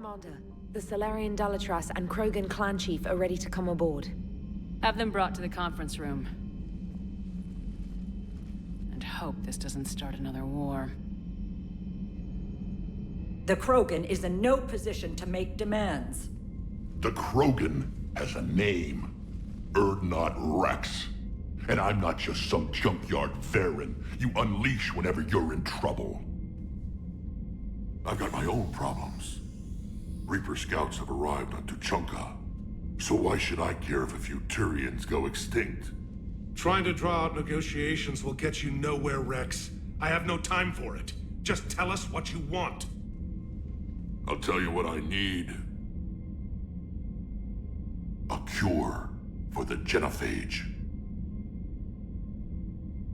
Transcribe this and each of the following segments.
Commander. The Salarian Dalatras and Krogan clan chief are ready to come aboard. Have them brought to the conference room. And hope this doesn't start another war. The Krogan is in no position to make demands. The Krogan has a name. Urdnot Rex. And I'm not just some junkyard Varen you unleash whenever you're in trouble. I've got my own problems. Reaper scouts have arrived on Tuchanka. So why should I care if a few Turians go extinct? Trying to draw out negotiations will get you nowhere, Rex. I have no time for it. Just tell us what you want. I'll tell you what I need. A cure for the genophage.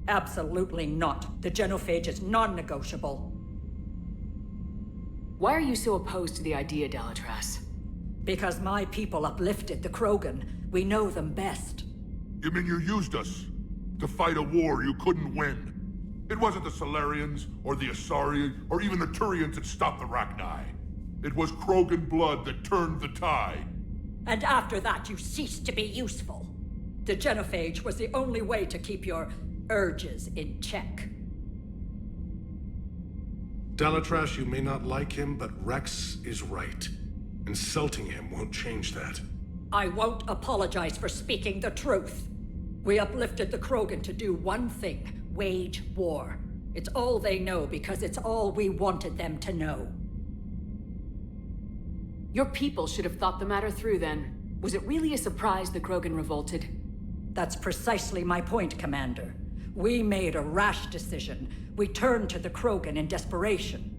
Absolutely not. The genophage is non-negotiable. Why are you so opposed to the idea, Dalatras? Because my people uplifted the Krogan. We know them best. You mean you used us to fight a war you couldn't win? It wasn't the Solarians, or the Asari, or even the Turians that stopped the Rachni. It was Krogan blood that turned the tide. And after that, you ceased to be useful. The genophage was the only way to keep your urges in check. Dalatras, you may not like him, but Rex is right. Insulting him won't change that. I won't apologize for speaking the truth. We uplifted the Krogan to do one thing: wage war. It's all they know because it's all we wanted them to know. Your people should have thought the matter through then. Was it really a surprise the Krogan revolted? That's precisely my point, Commander. We made a rash decision. We turned to the Krogan in desperation.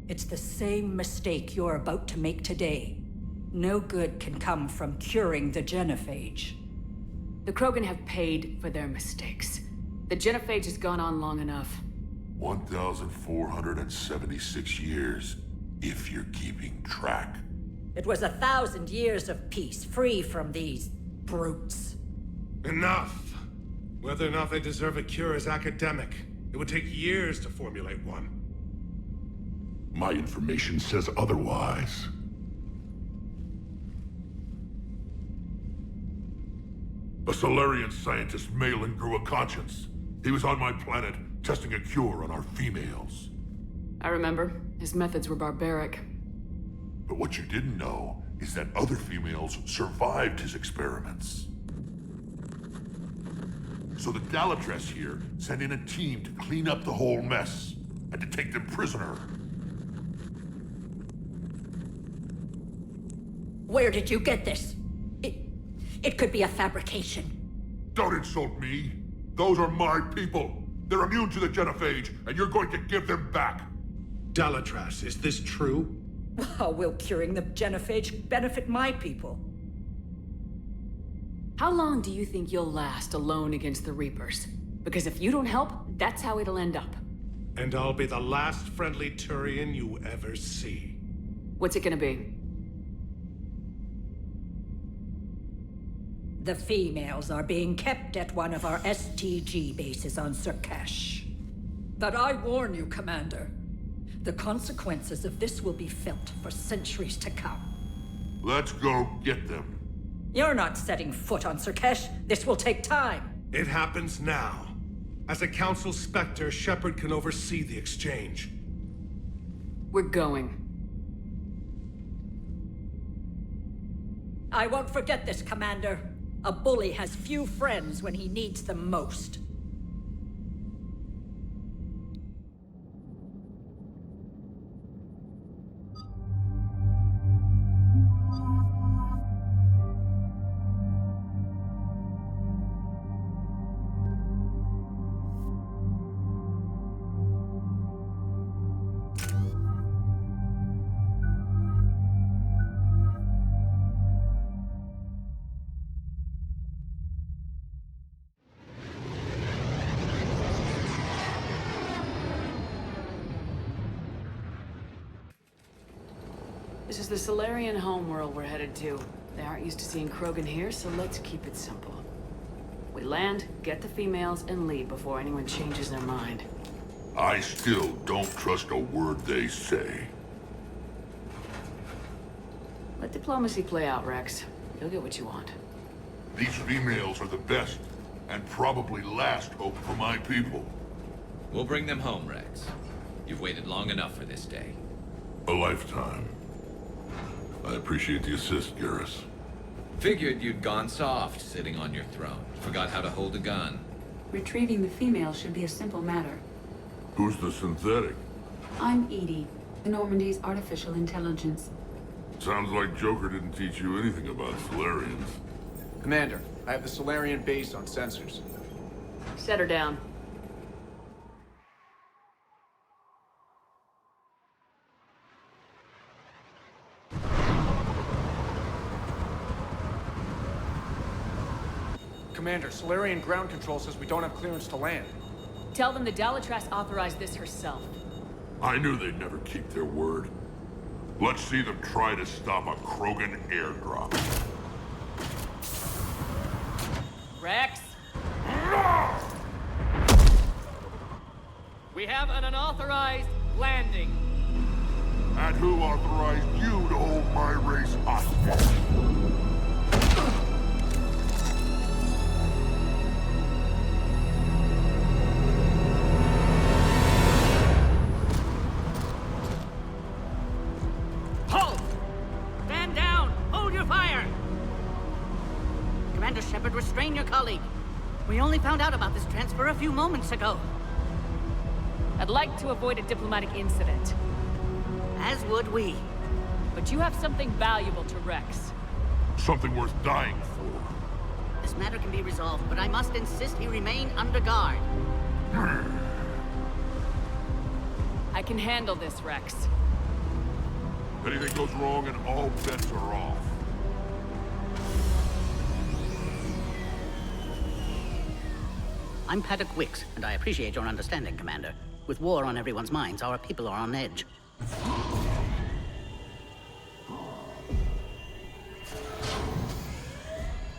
It's the same mistake you're about to make today. No good can come from curing the genophage. The Krogan have paid for their mistakes. The genophage has gone on long enough. 1,476 years, if you're keeping track. It was 1,000 years of peace, free from these brutes. Enough! Whether or not they deserve a cure is academic. It would take years to formulate one. My information says otherwise. A Solarian scientist, Malin, grew a conscience. He was on my planet, testing a cure on our females. I remember. His methods were barbaric. But what you didn't know is that other females survived his experiments. So the Dalatras here sent in a team to clean up the whole mess, and to take them prisoner. Where did you get this? It could be a fabrication. Don't insult me. Those are my people. They're immune to the genophage, and you're going to give them back. Dalatras, is this true? How will curing the genophage benefit my people? How long do you think you'll last alone against the Reapers? Because if you don't help, that's how it'll end up. And I'll be the last friendly Turian you ever see. What's it gonna be? The females are being kept at one of our STG bases on Surkesh. But I warn you, Commander. The consequences of this will be felt for centuries to come. Let's go get them. You're not setting foot on Surkesh. This will take time. It happens now. As a Council Spectre, Shepard can oversee the exchange. We're going. I won't forget this, Commander. A bully has few friends when he needs them most. This is the Solarian homeworld we're headed to. They aren't used to seeing Krogan here, so let's keep it simple. We land, get the females, and leave before anyone changes their mind. I still don't trust a word they say. Let diplomacy play out, Rex. You'll get what you want. These females are the best, and probably last hope for my people. We'll bring them home, Rex. You've waited long enough for this day. A lifetime. I appreciate the assist, Garrus. Figured you'd gone soft sitting on your throne. Forgot how to hold a gun. Retrieving the female should be a simple matter. Who's the synthetic? I'm Edie, the Normandy's artificial intelligence. Sounds like Joker didn't teach you anything about Solarians. Commander, I have the Solarian base on sensors. Set her down. Commander, Solarian ground control says we don't have clearance to land. Tell them the Dalitras authorized this herself. I knew they'd never keep their word. Let's see them try to stop a Krogan airdrop. Rex? We have an unauthorized landing. And who authorized you to hold my race hostage? Halt! Stand down! Hold your fire! Commander Shepard, restrain your colleague. We only found out about this transfer a few moments ago. I'd like to avoid a diplomatic incident. As would we. But you have something valuable to Rex. Something worth dying for. This matter can be resolved, but I must insist he remain under guard. I can handle this, Rex. Anything goes wrong and all bets are off. I'm Padok Wiks, and I appreciate your understanding, Commander. With war on everyone's minds, our people are on edge.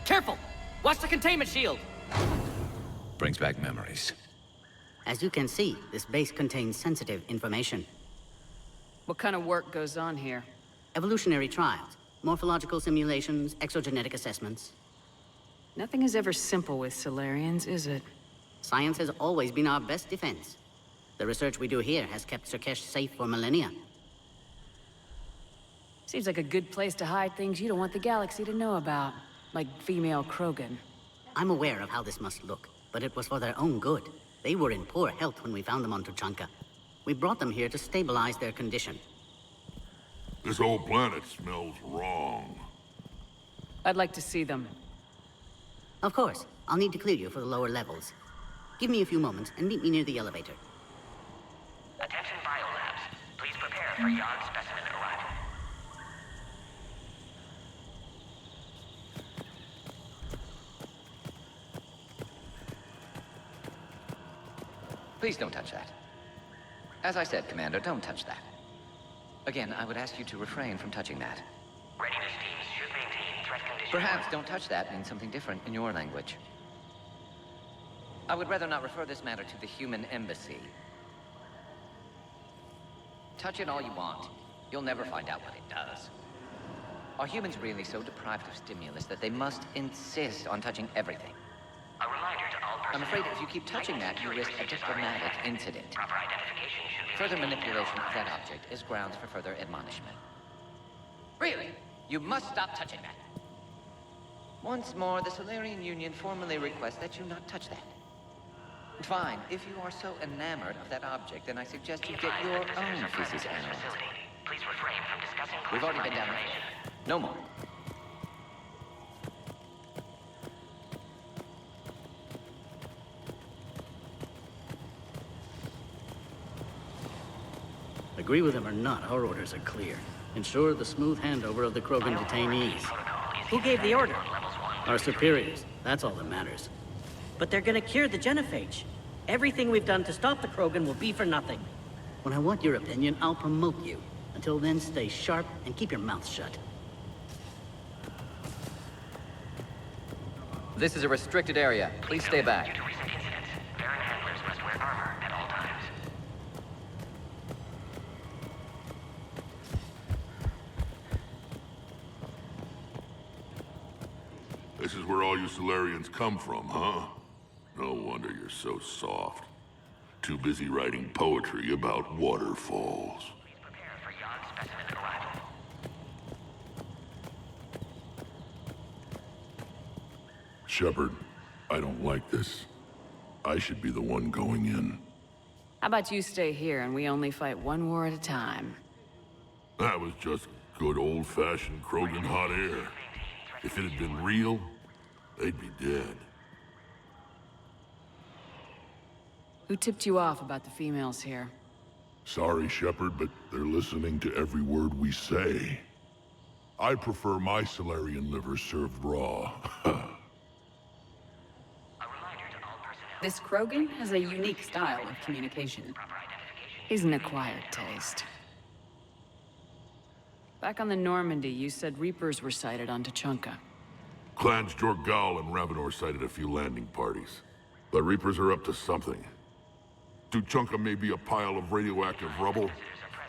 Careful! Watch the containment shield! Brings back memories. As you can see, this base contains sensitive information. What kind of work goes on here? Evolutionary trials, morphological simulations, exogenetic assessments. Nothing is ever simple with Solarians, is it? Science has always been our best defense. The research we do here has kept Surkesh safe for millennia. Seems like a good place to hide things you don't want the galaxy to know about. Like female Krogan. I'm aware of how this must look, but it was for their own good. They were in poor health when we found them on Tuchanka. We brought them here to stabilize their condition. This whole planet smells wrong. I'd like to see them. Of course, I'll need to clear you for the lower levels. Give me a few moments and meet me near the elevator. Attention biolabs. Please prepare for yard specimen arrival. Please don't touch that. As I said, Commander, don't touch that. Again, I would ask you to refrain from touching that. Readiness teams should maintain threat condition. Perhaps don't touch that means something different in your language. I would rather not refer this matter to the human embassy. Touch it all you want. You'll never find out what it does. Are humans really so deprived of stimulus that they must insist on touching everything? A reminder to all personnel. I'm afraid if you keep touching that, you risk a diplomatic incident. Proper identification should be Further maintained at all manipulation of that times. object is grounds for further admonishment. Really? You must stop touching that. Once more, the Solarian Union formally requests that you not touch that. Fine. If you are so enamored of that object, then I suggest you get your own feces analyzed. Please refrain from discussing We've already been classified down information. there. No more. Agree with him or not, our orders are clear. Ensure the smooth handover of the Krogan detainees. Who gave the order? Our superiors. That's all that matters. But they're gonna cure the genophage. Everything we've done to stop the Krogan will be for nothing. When I want your opinion, I'll promote you. Until then, stay sharp and keep your mouth shut. This is a restricted area. Please stay back. Due to recent incidents, Baron handlers must wear armor at all times. This is where all you Solarians come from, huh? No wonder you're so soft. Too busy writing poetry about waterfalls. Prepare for Yard specimen arrival. Shepard, I don't like this. I should be the one going in. How about you stay here and we only fight one war at a time? That was just good old-fashioned Krogan hot air. If it had been real, they'd be dead. Who tipped you off about the females here? Sorry, Shepard, but they're listening to every word we say. I prefer my Solarian liver served raw. This Krogan has a unique style of communication. He's an acquired taste. Back on the Normandy, you said Reapers were sighted on Tuchanka. Clans Jorgal and Ravenor sighted a few landing parties. The Reapers are up to something. Tuchanka may be a pile of radioactive rubble,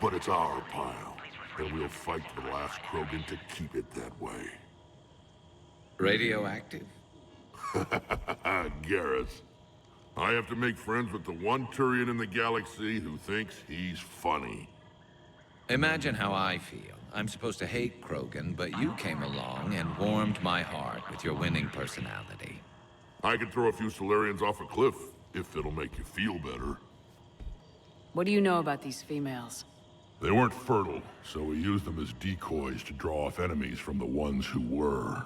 but it's our pile. And we'll fight to the last Krogan to keep it that way. Radioactive? Garrus. I have to make friends with the one Turian in the galaxy who thinks he's funny. Imagine how I feel. I'm supposed to hate Krogan, but you came along and warmed my heart with your winning personality. I could throw a few Solarians off a cliff, if it'll make you feel better. What do you know about these females? They weren't fertile, so we used them as decoys to draw off enemies from the ones who were.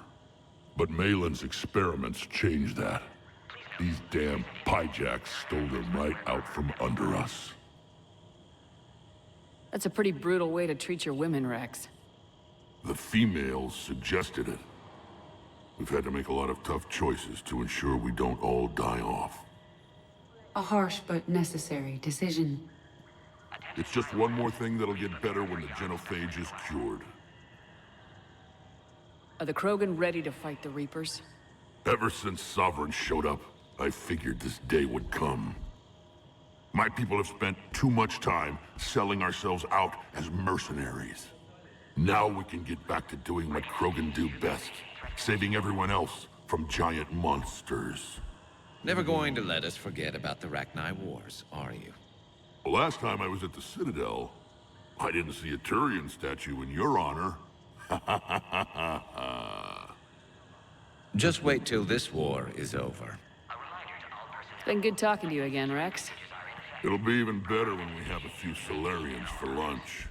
But Malin's experiments changed that. These damn Pyjaks stole them right out from under us. That's a pretty brutal way to treat your women, Rex. The females suggested it. We've had to make a lot of tough choices to ensure we don't all die off. A harsh but necessary decision. It's just one more thing that'll get better when the genophage is cured. Are the Krogan ready to fight the Reapers? Ever since Sovereign showed up, I figured this day would come. My people have spent too much time selling ourselves out as mercenaries. Now we can get back to doing what Krogan do best, saving everyone else from giant monsters. Never going to let us forget about the Rachni Wars, are you? The last time I was at the Citadel, I didn't see a Turian statue in your honor. Just wait till this war is over. It's been good talking to you again, Rex. It'll be even better when we have a few Solarians for lunch.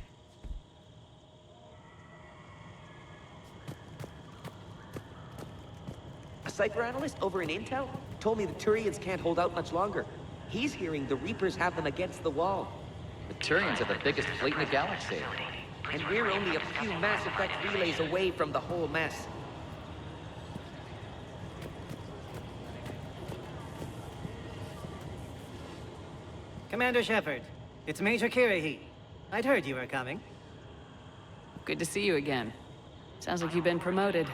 A cipher analyst over in Intel told me the Turians can't hold out much longer. He's hearing the Reapers have them against the wall. The Turians are the biggest fleet in the galaxy. And we're only a few Mass Effect relays away from the whole mess. Commander Shepard, it's Major Kirahi. I'd heard you were coming. Good to see you again. Sounds like you've been promoted.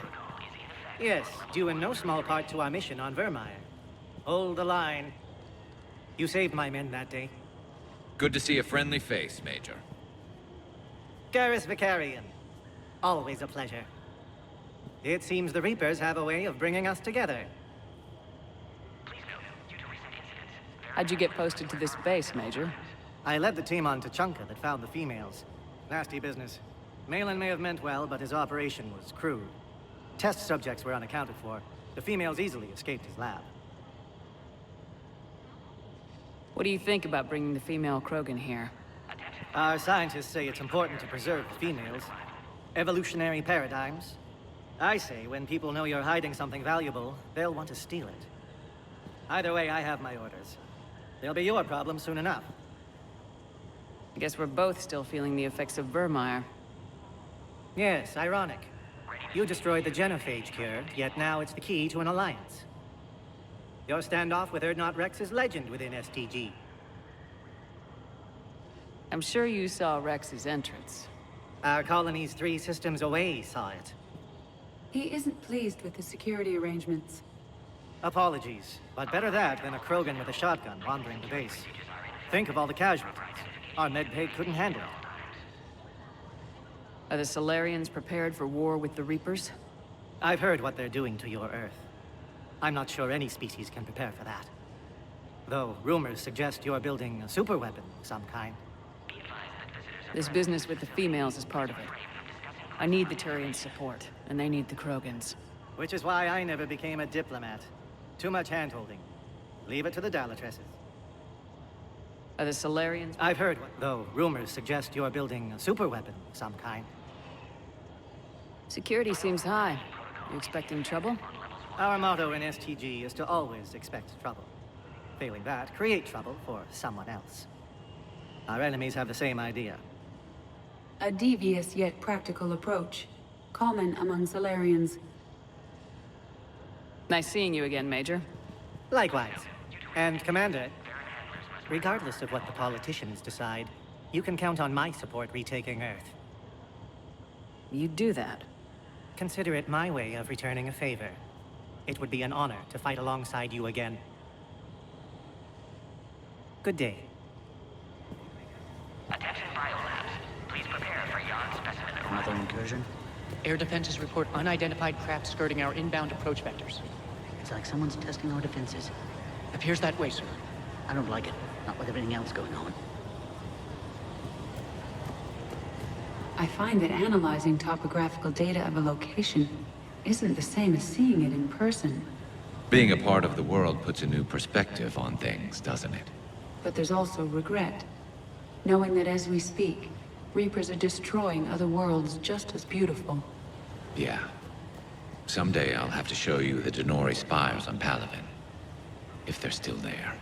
Yes, due in no small part to our mission on Vermire. Hold the line. You saved my men that day. Good to see a friendly face, Major. Garrus Vicarian. Always a pleasure. It seems the Reapers have a way of bringing us together. How'd you get posted to this base, Major? I led the team on Tuchanka that found the females. Nasty business. Malin may have meant well, but his operation was crude. Test subjects were unaccounted for. The females easily escaped his lab. What do you think about bringing the female Krogan here? Our scientists say it's important to preserve the females. Evolutionary paradigms. I say when people know you're hiding something valuable, they'll want to steal it. Either way, I have my orders. They'll be your problem soon enough. I guess we're both still feeling the effects of Vermire. Yes, ironic. You destroyed the genophage cure, yet now it's the key to an alliance. Your standoff with Urdnot Rex is legend within STG. I'm sure you saw Rex's entrance. Our colony's 3 systems away saw it. He isn't pleased with the security arrangements. Apologies, but better that than a Krogan with a shotgun wandering the base. Think of all the casualties. Our medbay couldn't handle it. Are the Solarians prepared for war with the Reapers? I've heard what they're doing to your Earth. I'm not sure any species can prepare for that. Though rumors suggest you're building a superweapon of some kind. This business with the females is part of it. I need the Turians' support, and they need the Krogans. Which is why I never became a diplomat. Too much hand-holding. Leave it to the Dalatresses. Are the Solarians? I've heard, though rumors suggest you're building a superweapon of some kind. Security seems high. You expecting trouble? Our motto in STG is to always expect trouble. Failing that, create trouble for someone else. Our enemies have the same idea. A devious yet practical approach, common among Solarians. Nice seeing you again, Major. Likewise. And Commander, regardless of what the politicians decide, you can count on my support retaking Earth. You do that? Consider it my way of returning a favor. It would be an honor to fight alongside you again. Good day. Attention biolabs. Please prepare for yacht specimen arrival. Another incursion? Air defenses report unidentified craft skirting our inbound approach vectors. It's like someone's testing our defenses. Appears that way, sir. I don't like it. Not with everything else going on. I find that analyzing topographical data of a location isn't the same as seeing it in person. Being a part of the world puts a new perspective on things, doesn't it? But there's also regret. Knowing that as we speak, Reapers are destroying other worlds just as beautiful. Yeah. Someday I'll have to show you the Denori spires on Paladin. If they're still there.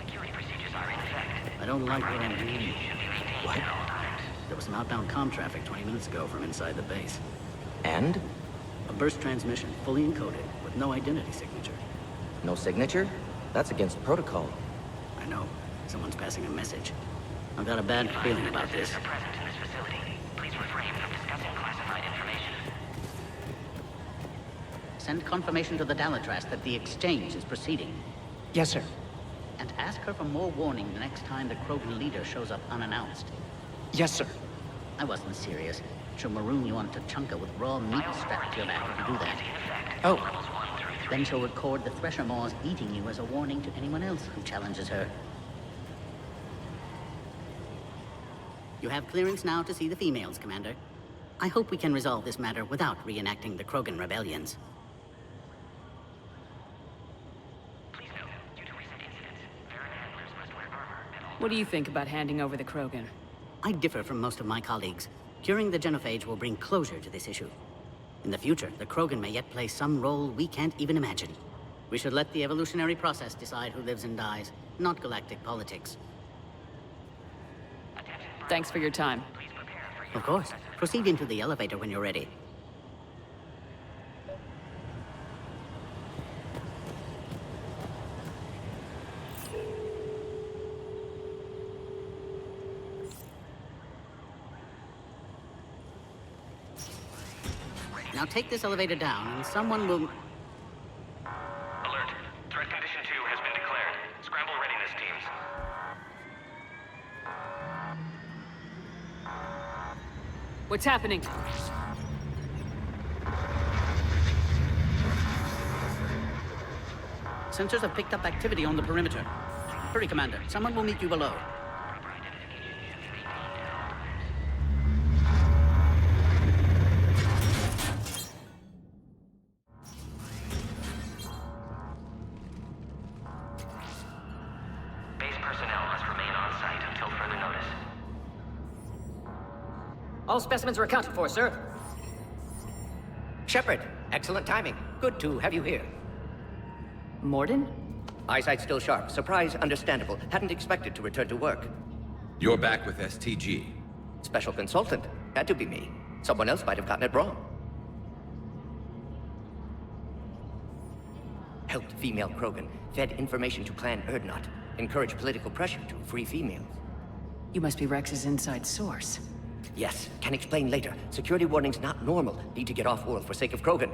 Security procedures are in effect. I don't like what I'm hearing. What? There was an outbound comm traffic 20 minutes ago from inside the base. And? A burst transmission, fully encoded, with no identity signature. No signature? That's against protocol. I know. Someone's passing a message. I've got a bad feeling about this. Are present in this facility. Please refrain from discussing classified information. Send confirmation to the Dalatras that the exchange is proceeding. Yes, sir. And ask her for more warning the next time the Krogan leader shows up unannounced. Yes, sir. I wasn't serious. She'll maroon you on Tuchanka with raw meat strapped to your back if you do that. Oh. Then she'll record the Thresher Maws eating you as a warning to anyone else who challenges her. You have clearance now to see the females, Commander. I hope we can resolve this matter without reenacting the Krogan rebellions. Please note, due to recent incidents, Farron handlers must wear armor at all. What do you think about handing over the Krogan? I differ from most of my colleagues. Curing the genophage will bring closure to this issue. In the future, the Krogan may yet play some role we can't even imagine. We should let the evolutionary process decide who lives and dies, not galactic politics. Thanks for your time. Of course. Proceed into the elevator when you're ready. Now take this elevator down, and someone will... Alert. Threat condition 2 has been declared. Scramble readiness teams. What's happening? Sensors have picked up activity on the perimeter. Hurry, Commander. Someone will meet you below. Base personnel must remain on site until further notice. All specimens are accounted for, sir. Shepard, excellent timing. Good to have you here. Mordin? Eyesight still sharp. Surprise understandable. Hadn't expected to return to work. You're back with STG. Special consultant. Had to be me. Someone else might have gotten it wrong. Helped female Krogan. Fed information to Clan Erdnot. Encouraged political pressure to free females. You must be Rex's inside source. Yes, can explain later. Security warnings not normal. Need to get off-world for sake of Krogan.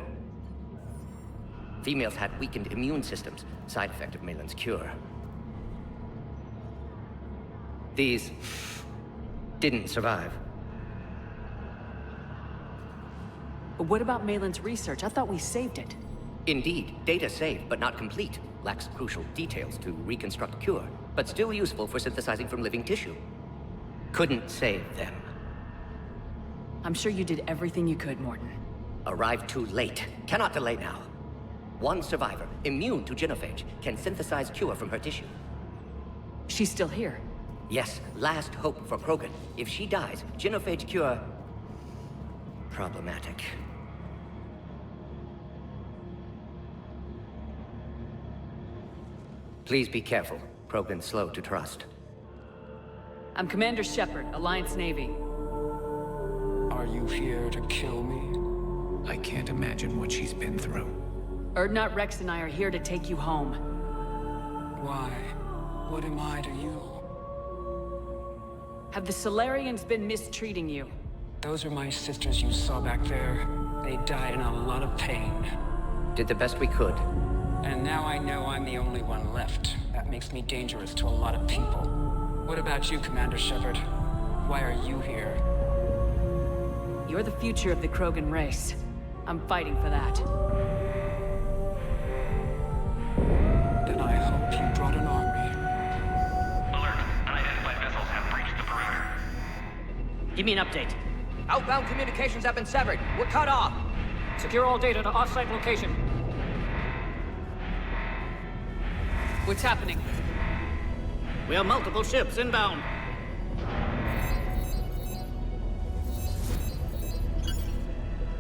Females had weakened immune systems. Side effect of Malin's cure. These... didn't survive. But what about Malin's research? I thought we saved it. Indeed, data saved but not complete. Lacks crucial details to reconstruct cure, but still useful for synthesizing from living tissue. Couldn't save them. I'm sure you did everything you could, Mordin. Arrived too late. Cannot delay now. One survivor, immune to genophage, can synthesize cure from her tissue. She's still here. Yes, last hope for Krogan. If she dies, genophage cure... problematic. Please be careful. Krogan's slow to trust. I'm Commander Shepard, Alliance Navy. Are you here to kill me? I can't imagine what she's been through. Urdnot Rex and I are here to take you home. Why? What am I to you? Have the Solarians been mistreating you? Those are my sisters you saw back there. They died in a lot of pain. Did the best we could. And now I know I'm the only one left. That makes me dangerous to a lot of people. What about you, Commander Shepard? Why are you here? You're the future of the Krogan race. I'm fighting for that. Then I hope you brought an army. Alert. Unidentified vessels have breached the perimeter. Give me an update. Outbound communications have been severed. We're cut off. Secure all data to off-site location. What's happening? We have multiple ships inbound.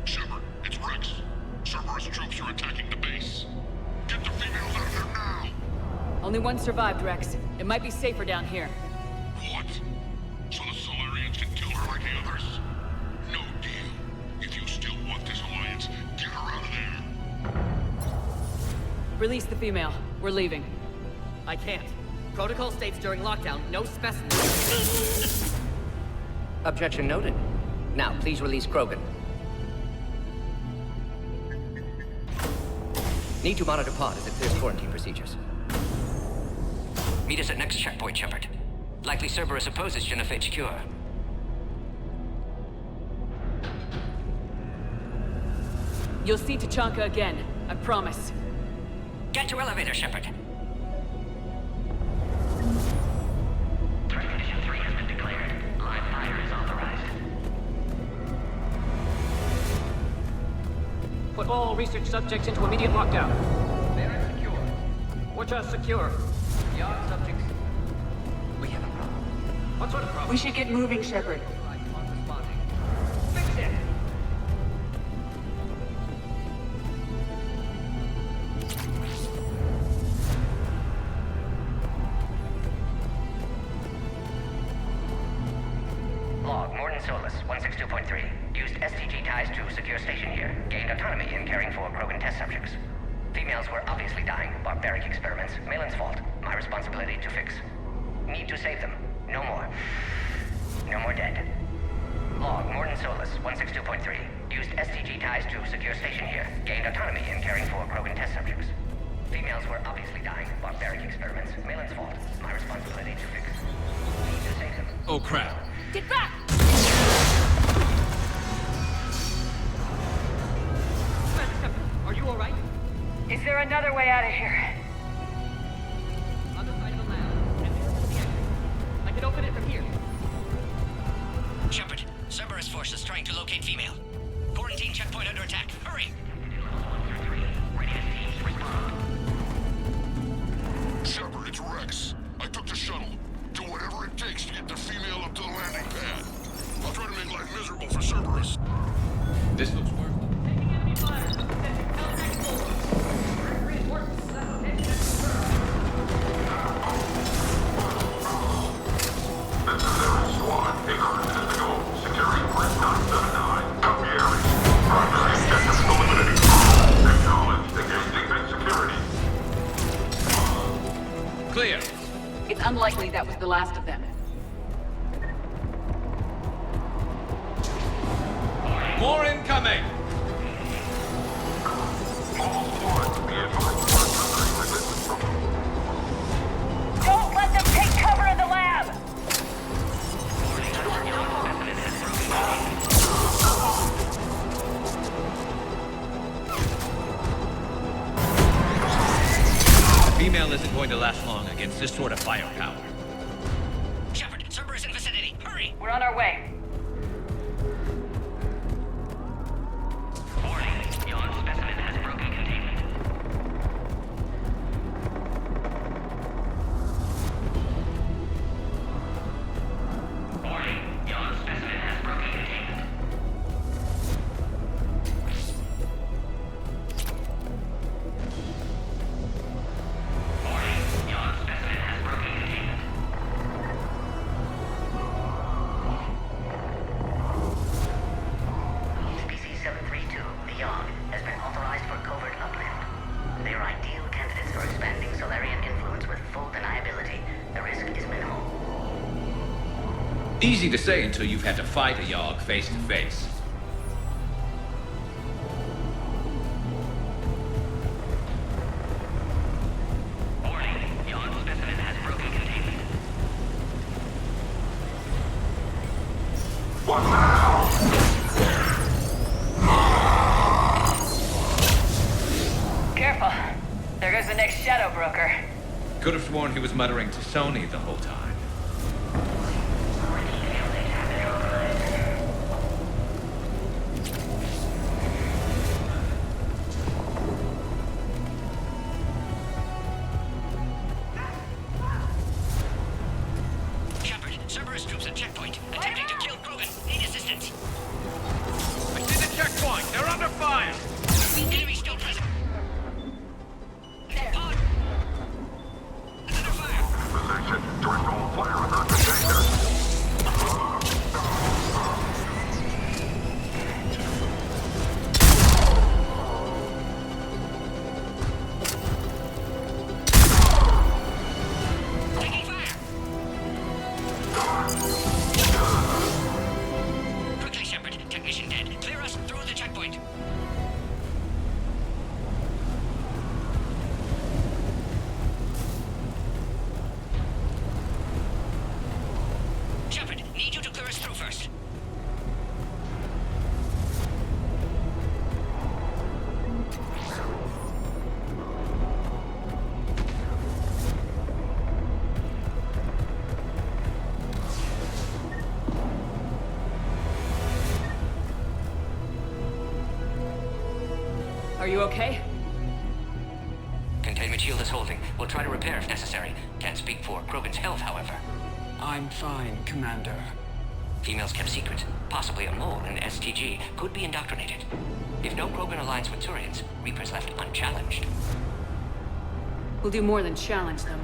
Shepard, it's Rex. Cerberus troops are attacking the base. Get the females out of there now! Only one survived, Rex. It might be safer down here. What? So the Solarians can kill her like the others? No deal. If you still want this alliance, get her out of there. Release the female. We're leaving. I can't. Protocol states during lockdown, no specimens. Objection noted. Now, please release Krogan. Need to monitor pod as it clears quarantine procedures. Meet us at next checkpoint, Shepard. Likely Cerberus opposes genophage cure. You'll see Tachanka again. I promise. Get to elevator, Shepard. Threat condition 3 has been declared. Live fire is authorized. Put all research subjects into immediate lockdown. Bearing secure. Which are secure. Yard subjects. We have a problem. What sort of problem? We should get moving, Shepard. Fix it! Log, Mordin Solus, 162.3. Used STG ties to secure station here. Gained autonomy in caring for Krogan test subjects. Females were obviously dying. Barbaric experiments. Malin's fault. My responsibility to fix. Need to save them. No more. No more dead. Log, Mordin Solus, 162.3. Used STG ties to secure station here. Gained autonomy in caring for Krogan test subjects. Females were obviously dying. Barbaric experiments. Malin's fault. My responsibility to fix. Need to save them. Oh, crap. Get back! Are you alright? Is there another way out of here? Other side of the lab. And this is the exit. I can open it from here. Shepard, Cerberus forces trying to locate female. Quarantine checkpoint under attack. Hurry! Shepard, it's Rex. I took the shuttle. Do whatever it takes to get the female up to the landing pad. I'll try to make life miserable for Cerberus. This looks worth it. Taking enemy fire. Sending LX forward. Reinforcements. This is Ares Squad, 800 minutes ago. Security point 979. Copy Ares. Primary objectives eliminated. Acknowledge engaging security. Clear. It's unlikely that was the last of them. More incoming! Don't let them take cover in the lab! this sort of firepower. Shepard, Cerberus in vicinity. Hurry! We're on our way. Warning, Yawn specimen has broken containment. Warning, Yawn specimen has broken containment. Warning, Yawn specimen has broken containment. Species 732, the Yogg, has been authorized for covert uplift. They are ideal candidates for expanding Solarian influence with full deniability. The risk is minimal. Easy to say until you've had to fight a Yogg face to face. Warning, Yawn specimen has broken containment. What now? Careful. There goes the next shadow broker. Could have sworn he was muttering to Sony the whole time. Shepard, Cerberus troops at checkpoint. Attempting to kill Krogan. Need assistance. I see the checkpoint! They're under fire! Enemy still present. Pod! Another fire! Position. Direct all fire on their container. Taking fire! Quickly, Shepard. Technician dead. Clear us through the checkpoint. Shepard, need you to clear us through first. Are you okay? Containment shield is holding. We'll try to repair if necessary. Can't speak for Krogan's health, however. I'm fine, Commander. Females kept secret. Possibly a mole in STG could be indoctrinated. If no Krogan aligns with Turians, Reapers left unchallenged. We'll do more than challenge them.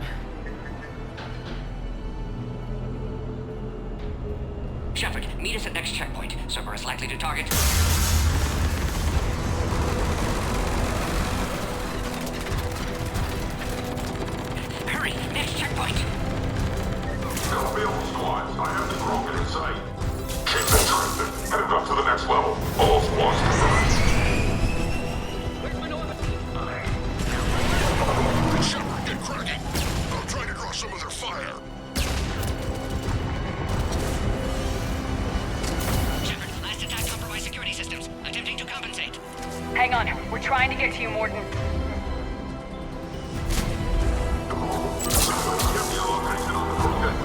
Shepard, meet us at next checkpoint. Cerberus likely to target. Hurry! Next checkpoint! There'll be all squads. I have the Krogan in sight. Keep interested. Headed up to the next level. All squads confirmed. Shepard, get cracking. I'm trying to draw some of their fire. Shepard, last attack compromised security systems. Attempting to compensate. Hang on. We're trying to get to you, Mordin. Get the location on the Krogan.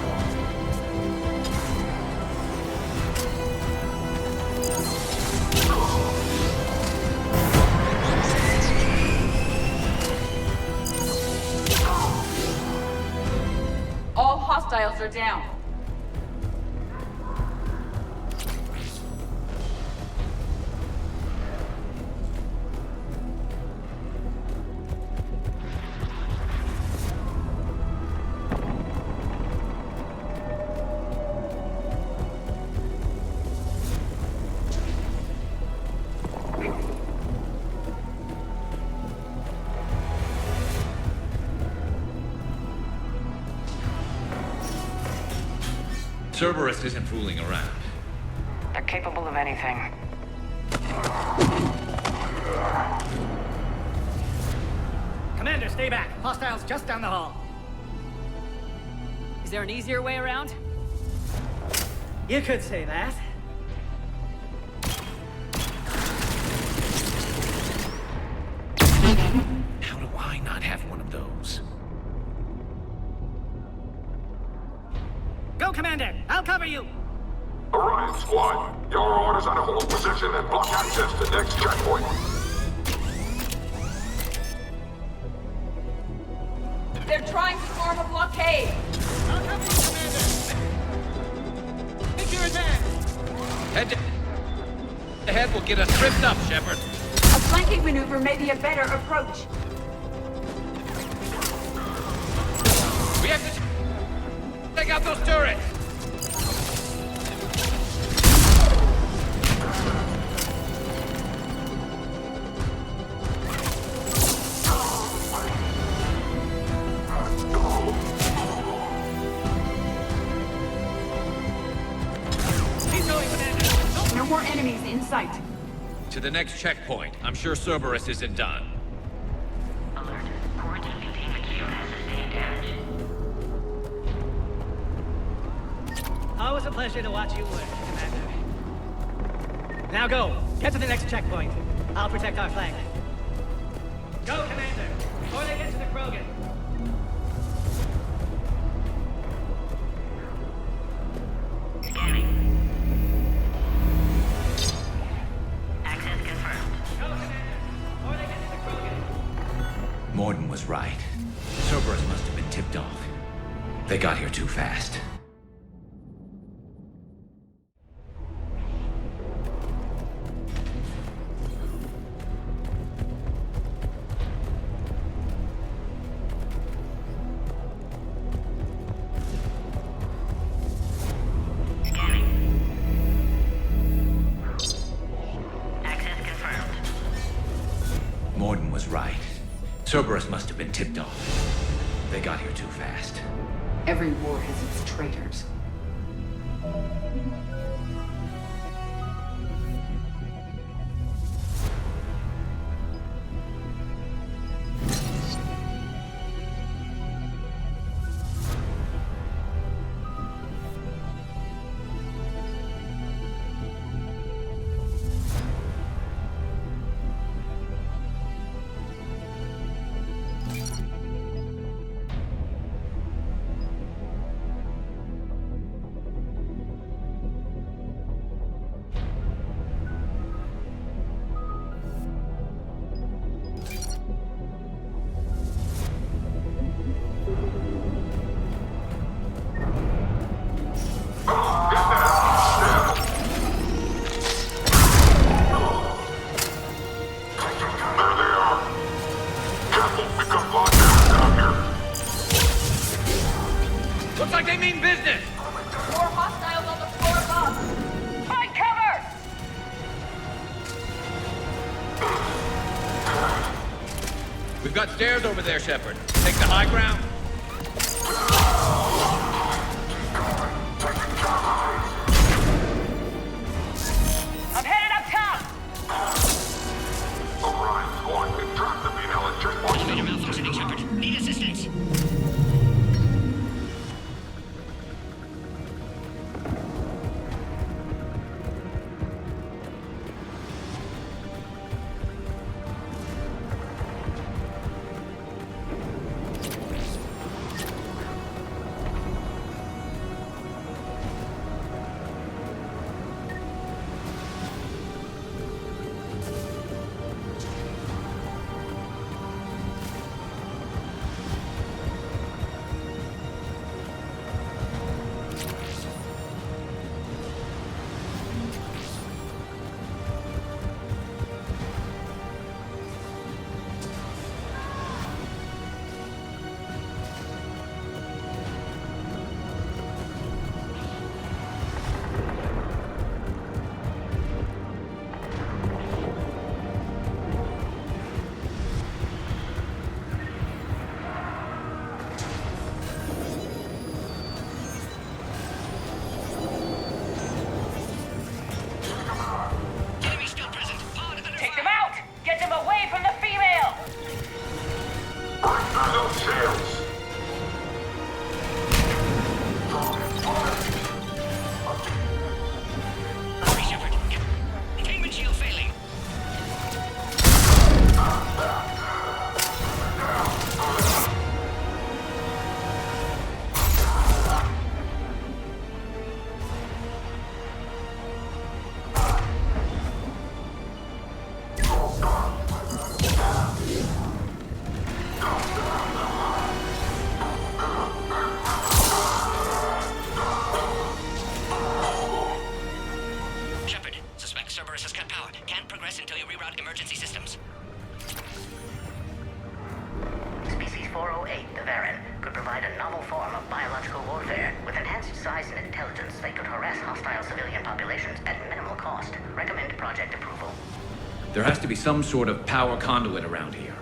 All hostiles are down. Cerberus isn't fooling around. They're capable of anything. Commander, stay back. Hostiles just down the hall. Is there an easier way around? You could say that. How do I not have one of those? Commander! I'll cover you! Orion Squad, your orders are to hold position and block access to next checkpoint. They're trying to form a blockade! I'll cover you, Commander! Take your advance! Head will get us tripped up, Shepard. A flanking maneuver may be a better approach. We have to take out those turrets! No more enemies in sight. To the next checkpoint. I'm sure Cerberus isn't done. Alert. Quarantine containment shield has sustained damage. Always a pleasure to watch you work, Commander. Now go. Get to the next checkpoint. I'll protect our flank. Go, Commander! Before they get to the Krogan. Scanning. Access confirmed. Go, Commander! Before they get to the Krogan. Mordin was right. Cerberus must have been tipped off. They got here too fast. Mordin was right. Cerberus must have been tipped off. They got here too fast. Every war has its traitors. Looks like they mean business! More hostiles on the floor above! Find cover! We've got stairs over there, Shepard. Take the high ground. I'm headed up top! Orion Squad, drop the female and checkpoint. Elevator malfunctioning, Shepard. Need assistance. emergency systems. Species 408, the Varen, could provide a novel form of biological warfare. With enhanced size and intelligence, they could harass hostile civilian populations at minimal cost. Recommend project approval. There has to be some sort of power conduit around here.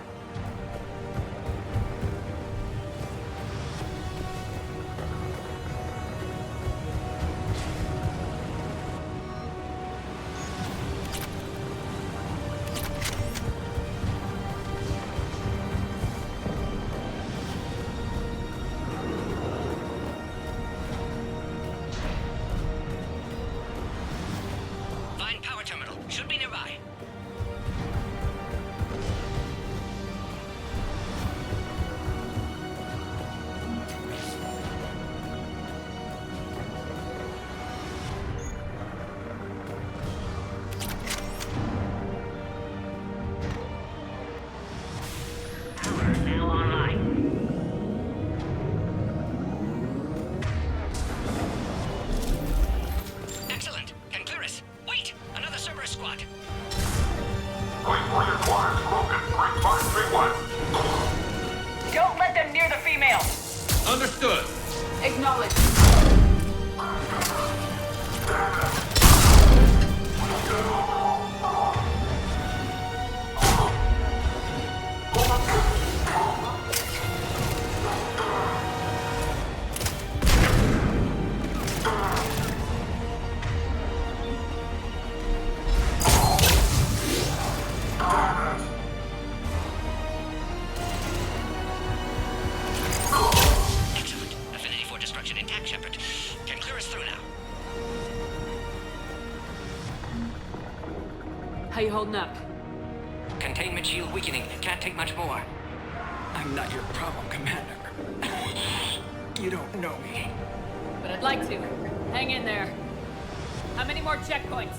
Find power terminal. Should be nearby. Now online. Excellent. Can clear us. Wait! Another Cerberus squad. Point for your quiet, Krogan. 3531. Don't let them near the female. Understood. Acknowledge. Excellent. Affinity for destruction intact, Shepard. Can clear us through now. How you holding up? Containment shield weakening. Can't take much more. I'm not your problem, Commander. You don't know me. But I'd like to. Hang in there. How many more checkpoints?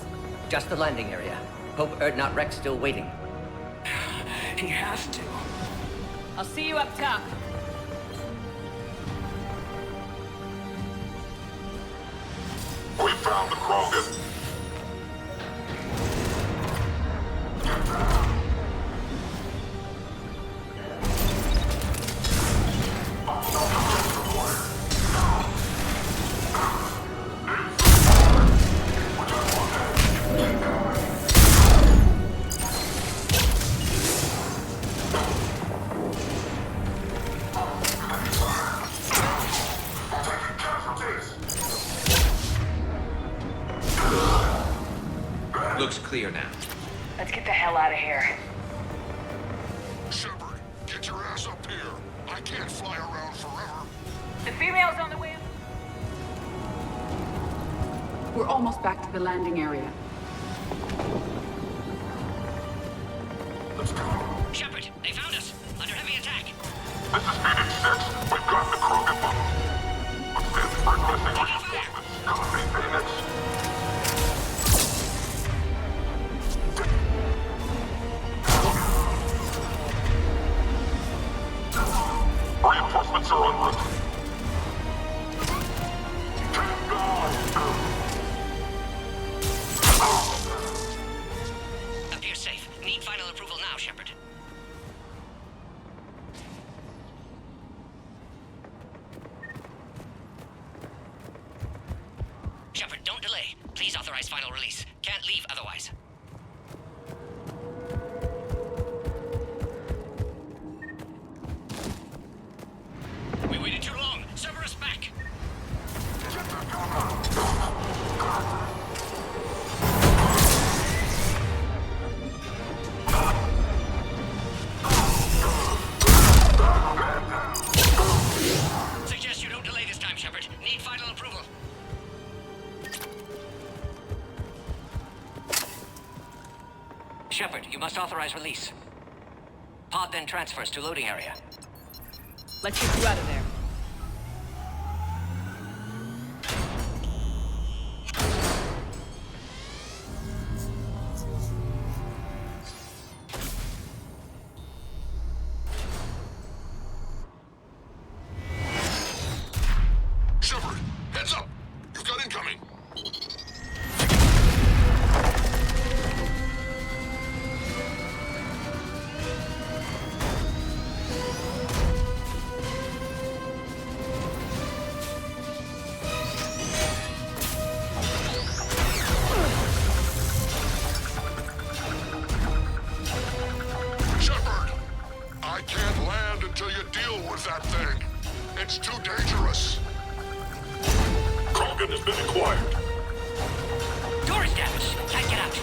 Just the landing area. Hope Erdnot Rex still waiting. He has to. I'll see you up top. We found the Krogan. Looks clear now. Let's get the hell out of here. Shepard, get your ass up here. I can't fly around forever. The female's on the way. We're almost back to the landing area. Let's go. Shepard, they found us. Under heavy attack. This is Phoenix 6. We've got the Krogan bubble. We're missing reinforcements. Copy, Phoenix. Reinforcements are en route. Keep going. Appears safe. Need final approval now, Shepard. Shepard, don't delay. Please authorize final release. Can't leave otherwise. We waited too long. Cerberus back. Suggest you don't delay this time, Shepard. Need final approval. Shepard, you must authorize release. Pod then transfers to loading area. Let's get you out of there. Shepard, heads up. You've got incoming. Krogan has been acquired. Door is damaged. Can't get out.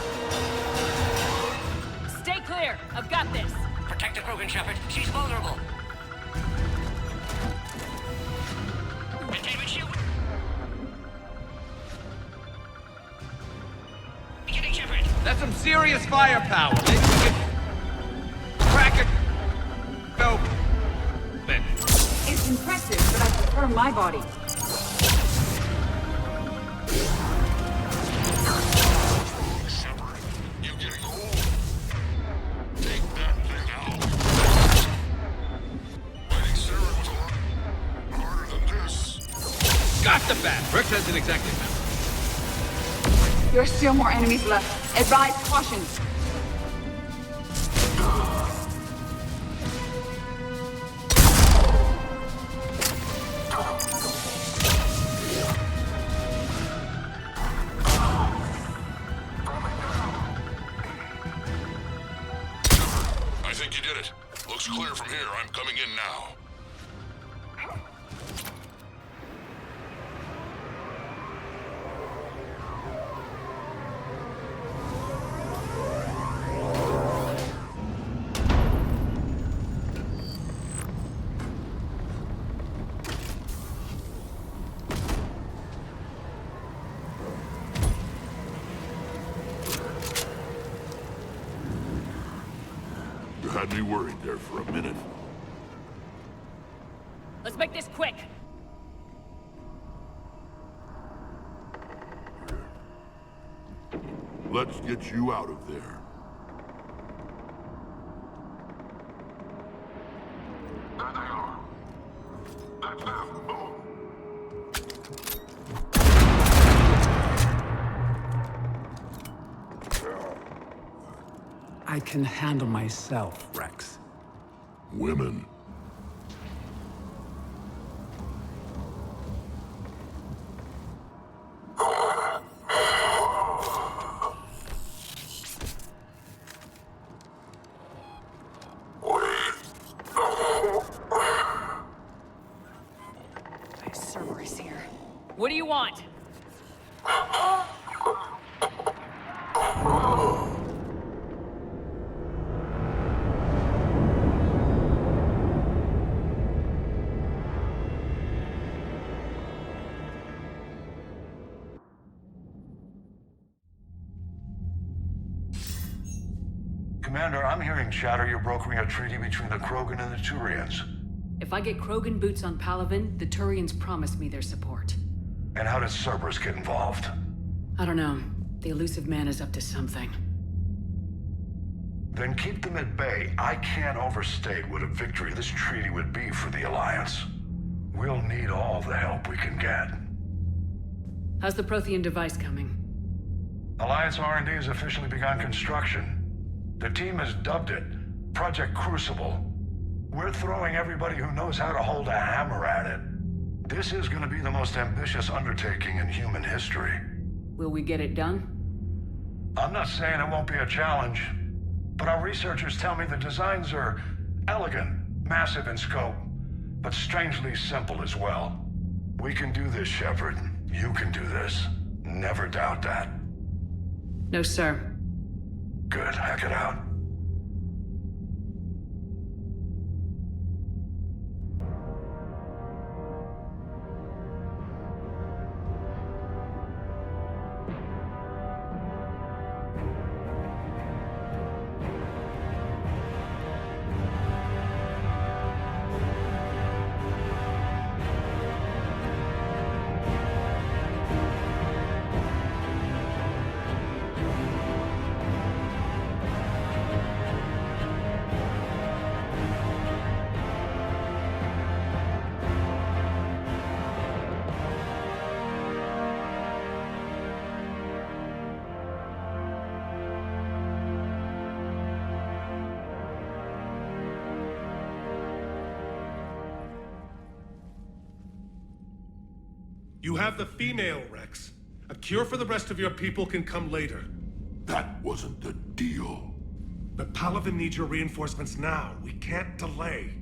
Stay clear. I've got this. Protect the Krogan, Shepard. She's vulnerable. Containment shield. Beginning, Shepard. That's some serious firepower. Maybe we can crack it. No. Then. It's impressive, but I prefer my body. You getting old? Take that thing out. Fighting Saren was a lot harder than this. Got the bat. Rex has an exacting map. There are still more enemies left. Advise caution. I think you did it. Looks clear from here. I'm coming in now. You had me worried there for a minute. Let's make this quick. Let's get you out of there. There they are. That's them. Boom. I can handle myself, Rex. Women. My Cerberus here. What do you want? Commander, I'm hearing chatter you're brokering a treaty between the Krogan and the Turians. If I get Krogan boots on Palaven, the Turians promise me their support. And how does Cerberus get involved? I don't know. The elusive man is up to something. Then keep them at bay. I can't overstate what a victory this treaty would be for the Alliance. We'll need all the help we can get. How's the Prothean device coming? Alliance R&D has officially begun construction. The team has dubbed it Project Crucible. We're throwing everybody who knows how to hold a hammer at it. This is going to be the most ambitious undertaking in human history. Will we get it done? I'm not saying it won't be a challenge, but our researchers tell me the designs are elegant, massive in scope, but strangely simple as well. We can do this, Shepard. You can do this. Never doubt that. No, sir. Good. Hack it out. You have the female, Rex. A cure for the rest of your people can come later. That wasn't the deal. But Palaven needs your reinforcements now. We can't delay.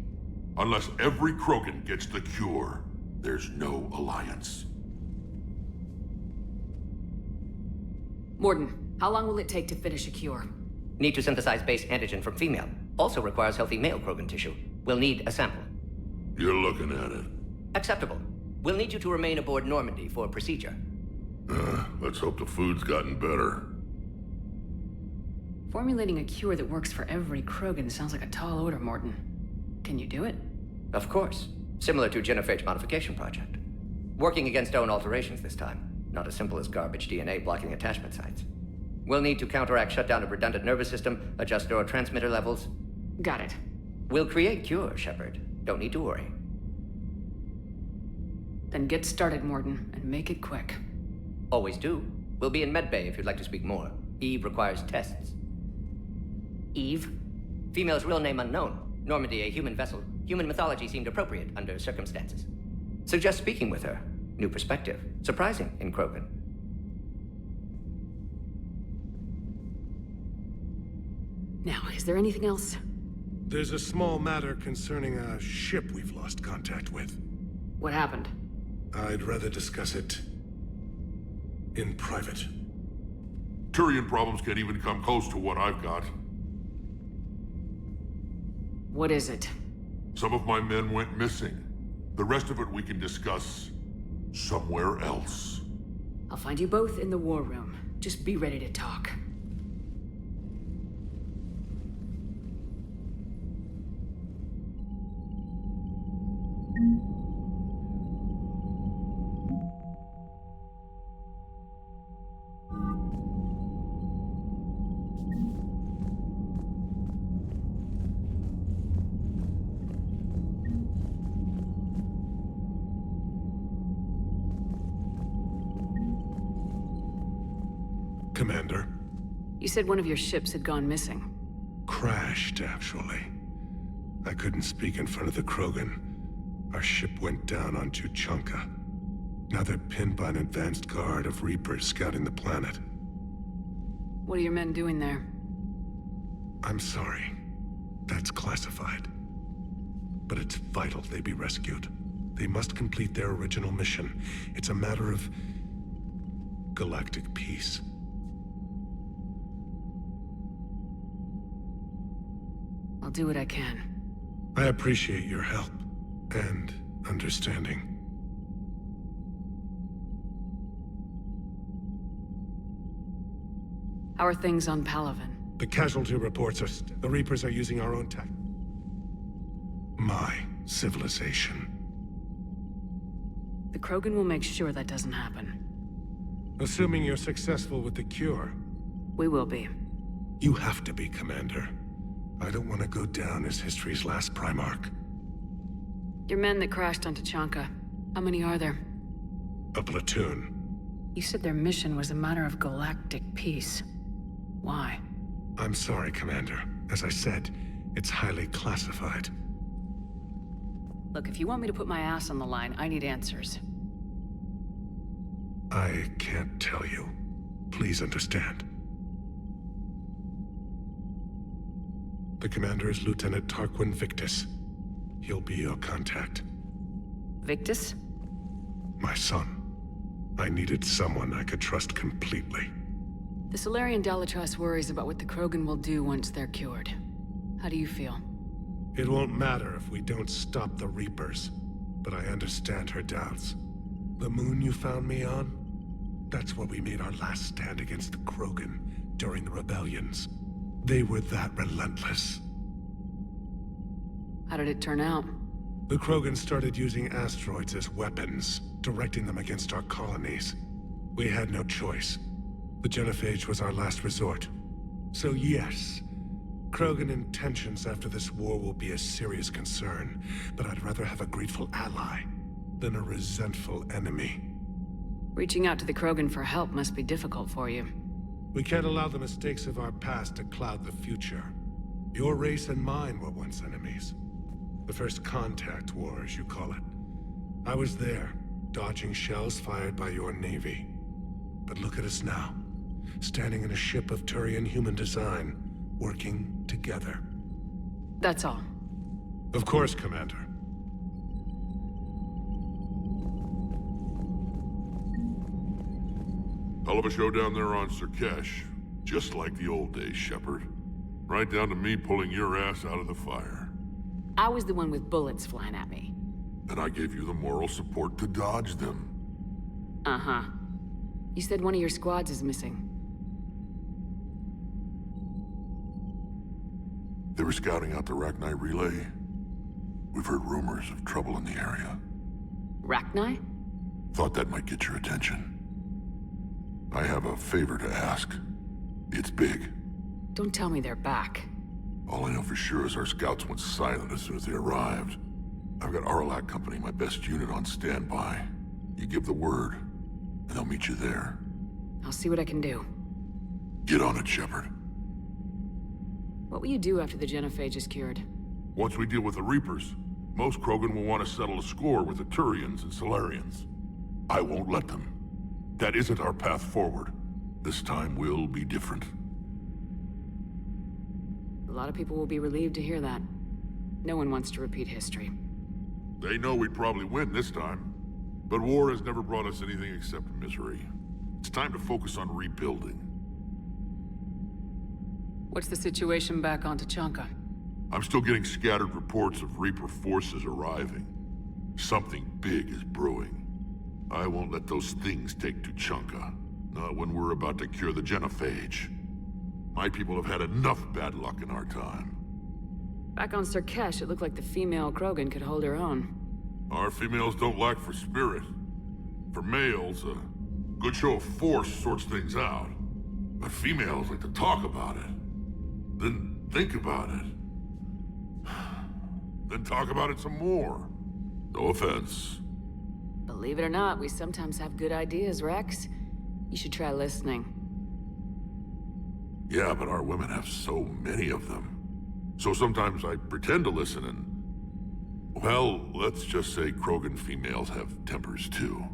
Unless every Krogan gets the cure, there's no alliance. Mordin, how long will it take to finish a cure? Need to synthesize base antigen from female. Also requires healthy male Krogan tissue. We'll need a sample. You're looking at it. Acceptable. We'll need you to remain aboard Normandy for procedure. Let's hope the food's gotten better. Formulating a cure that works for every Krogan sounds like a tall order, Mordin. Can you do it? Of course. Similar to genophage modification project. Working against own alterations this time. Not as simple as garbage DNA blocking attachment sites. We'll need to counteract shutdown of redundant nervous system, adjust neurotransmitter levels. Got it. We'll create cure, Shepard. Don't need to worry. Then get started, Mordin, and make it quick. Always do. We'll be in medbay if you'd like to speak more. Eve requires tests. Eve? Female's real name unknown. Normandy, a human vessel. Human mythology seemed appropriate under circumstances. Suggest speaking with her. New perspective. Surprising in Krogan. Now, is there anything else? There's a small matter concerning a ship we've lost contact with. What happened? I'd rather discuss it in private. Turian problems can't even come close to what I've got. What is it? Some of my men went missing. The rest of it we can discuss somewhere else. I'll find you both in the war room. Just be ready to talk. Commander. You said one of your ships had gone missing. Crashed, actually. I couldn't speak in front of the Krogan. Our ship went down on Tuchanka. Now they're pinned by an advanced guard of Reapers scouting the planet. What are your men doing there? I'm sorry. That's classified. But it's vital they be rescued. They must complete their original mission. It's a matter of galactic peace. I'll do what I can. I appreciate your help and understanding. How are things on Palaven? The casualty reports are the Reapers are using our own tech. My civilization. The Krogan will make sure that doesn't happen. Assuming you're successful with the cure. We will be. You have to be, Commander. I don't want to go down as history's last Primarch. Your men that crashed on Tuchanka, how many are there? A platoon. You said their mission was a matter of galactic peace. Why? I'm sorry, Commander. As I said, it's highly classified. Look, if you want me to put my ass on the line, I need answers. I can't tell you. Please understand. The commander is Lieutenant Tarquin Victus. He'll be your contact. Victus? My son. I needed someone I could trust completely. The Solarian Dalatrass worries about what the Krogan will do once they're cured. How do you feel? It won't matter if we don't stop the Reapers, but I understand her doubts. The moon you found me on? That's where we made our last stand against the Krogan during the rebellions. They were that relentless. How did it turn out? The Krogan started using asteroids as weapons, directing them against our colonies. We had no choice. The genophage was our last resort. So yes, Krogan intentions after this war will be a serious concern, but I'd rather have a grateful ally than a resentful enemy. Reaching out to the Krogan for help must be difficult for you. We can't allow the mistakes of our past to cloud the future. Your race and mine were once enemies. The first contact war, as you call it. I was there, dodging shells fired by your navy. But look at us now, standing in a ship of Turian human design, working together. That's all. Of course, Commander. Hell of a show down there on Surkesh. Just like the old days, Shepard. Right down to me pulling your ass out of the fire. I was the one with bullets flying at me. And I gave you the moral support to dodge them. Uh-huh. You said one of your squads is missing. They were scouting out the Rachni relay. We've heard rumors of trouble in the area. Rachni? Thought that might get your attention. I have a favor to ask. It's big. Don't tell me they're back. All I know for sure is our scouts went silent as soon as they arrived. I've got Aralak Company, my best unit, on standby. You give the word, and they'll meet you there. I'll see what I can do. Get on it, Shepard. What will you do after the genophage is cured? Once we deal with the Reapers, most Krogan will want to settle a score with the Turians and Solarians. I won't let them. That isn't our path forward. This time will be different. A lot of people will be relieved to hear that. No one wants to repeat history. They know we'd probably win this time. But war has never brought us anything except misery. It's time to focus on rebuilding. What's the situation back on Tuchanka? I'm still getting scattered reports of Reaper forces arriving. Something big is brewing. I won't let those things take Tuchanka. Not when we're about to cure the genophage. My people have had enough bad luck in our time. Back on Surkesh, it looked like the female Krogan could hold her own. Our females don't lack for spirit. For males, a good show of force sorts things out. But females like to talk about it. Then think about it. Then talk about it some more. No offense. Believe it or not, we sometimes have good ideas, Rex. You should try listening. Yeah, but our women have so many of them. So sometimes I pretend to listen and... Well, let's just say Krogan females have tempers too.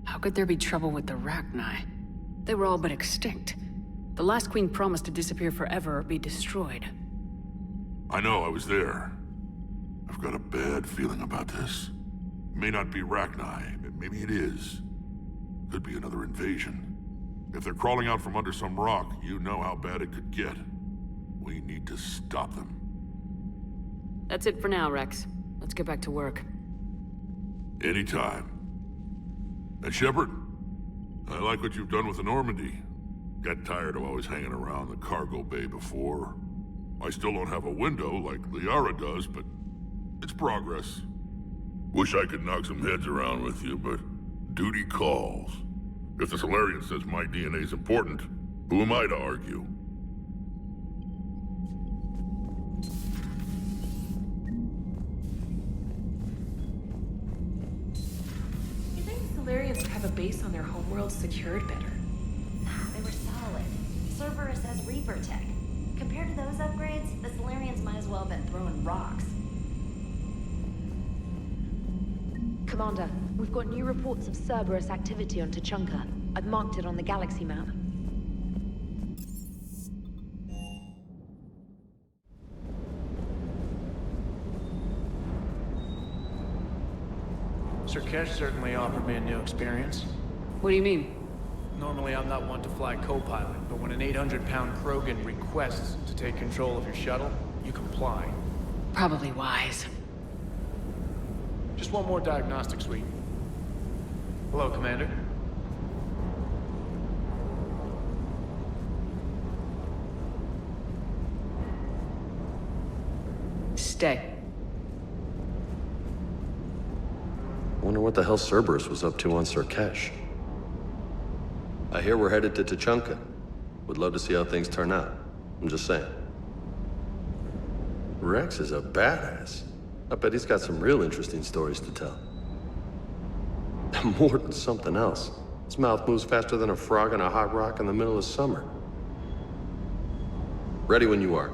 How could there be trouble with the Rachni? They were all but extinct. The last queen promised to disappear forever or be destroyed. I know, I was there. I've got a bad feeling about this. May not be Rachni, maybe it is. Could be another invasion. If they're crawling out from under some rock, you know how bad it could get. We need to stop them. That's it for now, Rex. Let's get back to work. Anytime. And Shepard, I like what you've done with the Normandy. Got tired of always hanging around the cargo bay before. I still don't have a window like Liara does, but it's progress. Wish I could knock some heads around with you, but duty calls. If the Solarian says my DNA's important, who am I to argue? You think the Solarians would have a base on their homeworld secured better? They were solid. Cerberus has Reaper tech. Compared to those upgrades, the Solarians might as well have been throwing rocks. Commander, we've got new reports of Cerberus activity on Tuchanka. I've marked it on the galaxy map. Surkesh certainly offered me a new experience. What do you mean? Normally I'm not one to fly co-pilot, but when an 800-pound Krogan requests to take control of your shuttle, you comply. Probably wise. Just one more diagnostic suite. Hello, Commander. Stay. Wonder what the hell Cerberus was up to on Surkesh. I hear we're headed to Tuchanka. Would love to see how things turn out. I'm just saying. Rex is a badass. I bet he's got some real interesting stories to tell. Mordin's something else. His mouth moves faster than a frog on a hot rock in the middle of summer. Ready when you are.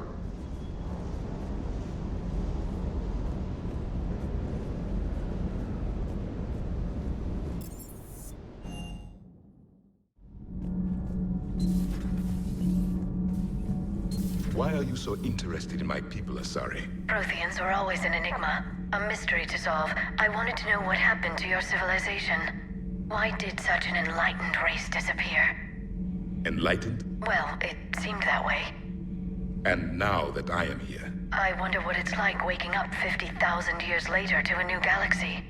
Why are you so interested in my people, Asari? Protheans are always an enigma, a mystery to solve. I wanted to know what happened to your civilization. Why did such an enlightened race disappear? Enlightened? Well, it seemed that way. And now that I am here, I wonder what it's like waking up 50,000 years later to a new galaxy.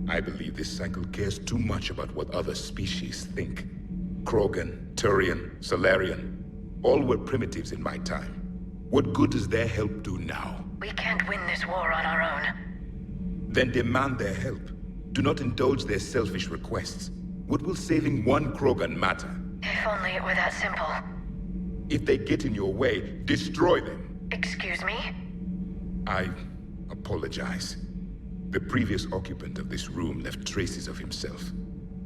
I believe this cycle cares too much about what other species think. Krogan, Turian, Solarian, all were primitives in my time. What good does their help do now? We can't win this war on our own. Then demand their help. Do not indulge their selfish requests. What will saving one Krogan matter? If only it were that simple. If they get in your way, destroy them. Excuse me? I apologize. The previous occupant of this room left traces of himself.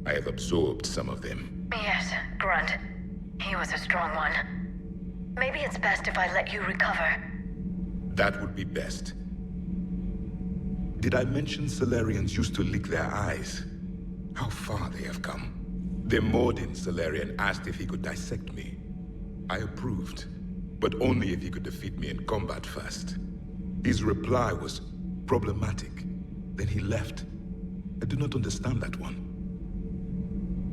I have absorbed some of them. Yes, Grunt. He was a strong one. Maybe it's best if I let you recover. That would be best. Did I mention Solarians used to lick their eyes? How far they have come. The Mordin Solarian asked if he could dissect me. I approved, but only if he could defeat me in combat first. His reply was problematic. Then he left. I do not understand that one.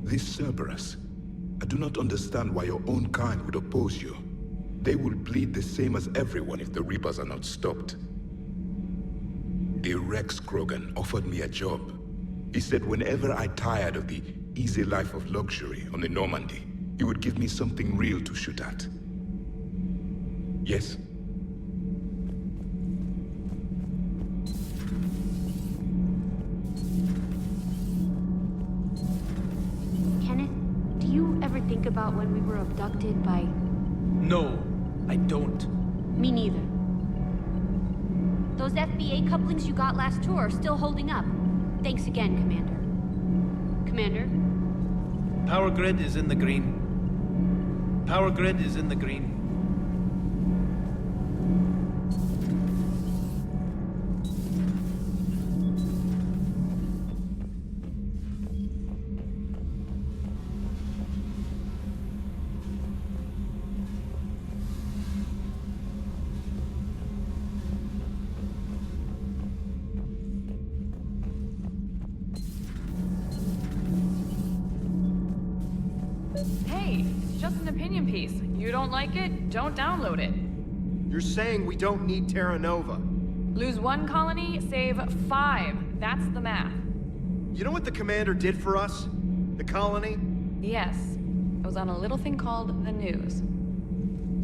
This Cerberus, I do not understand why your own kind would oppose you. They will bleed the same as everyone if the Reapers are not stopped. The Rex Krogan offered me a job. He said whenever I tired of the easy life of luxury on the Normandy, he would give me something real to shoot at. Yes? Kenneth, do you ever think about when we were abducted by... No, I don't. Me neither. Those FBA couplings you got last tour are still holding up. Thanks again, Commander. Commander? Power grid is in the green. Power grid is in the green. Hey, it's just an opinion piece. You don't like it, don't download it. You're saying we don't need Terra Nova. Lose one colony, save 5. That's the math. You know what the commander did for us? The colony? Yes. It was on a little thing called the news.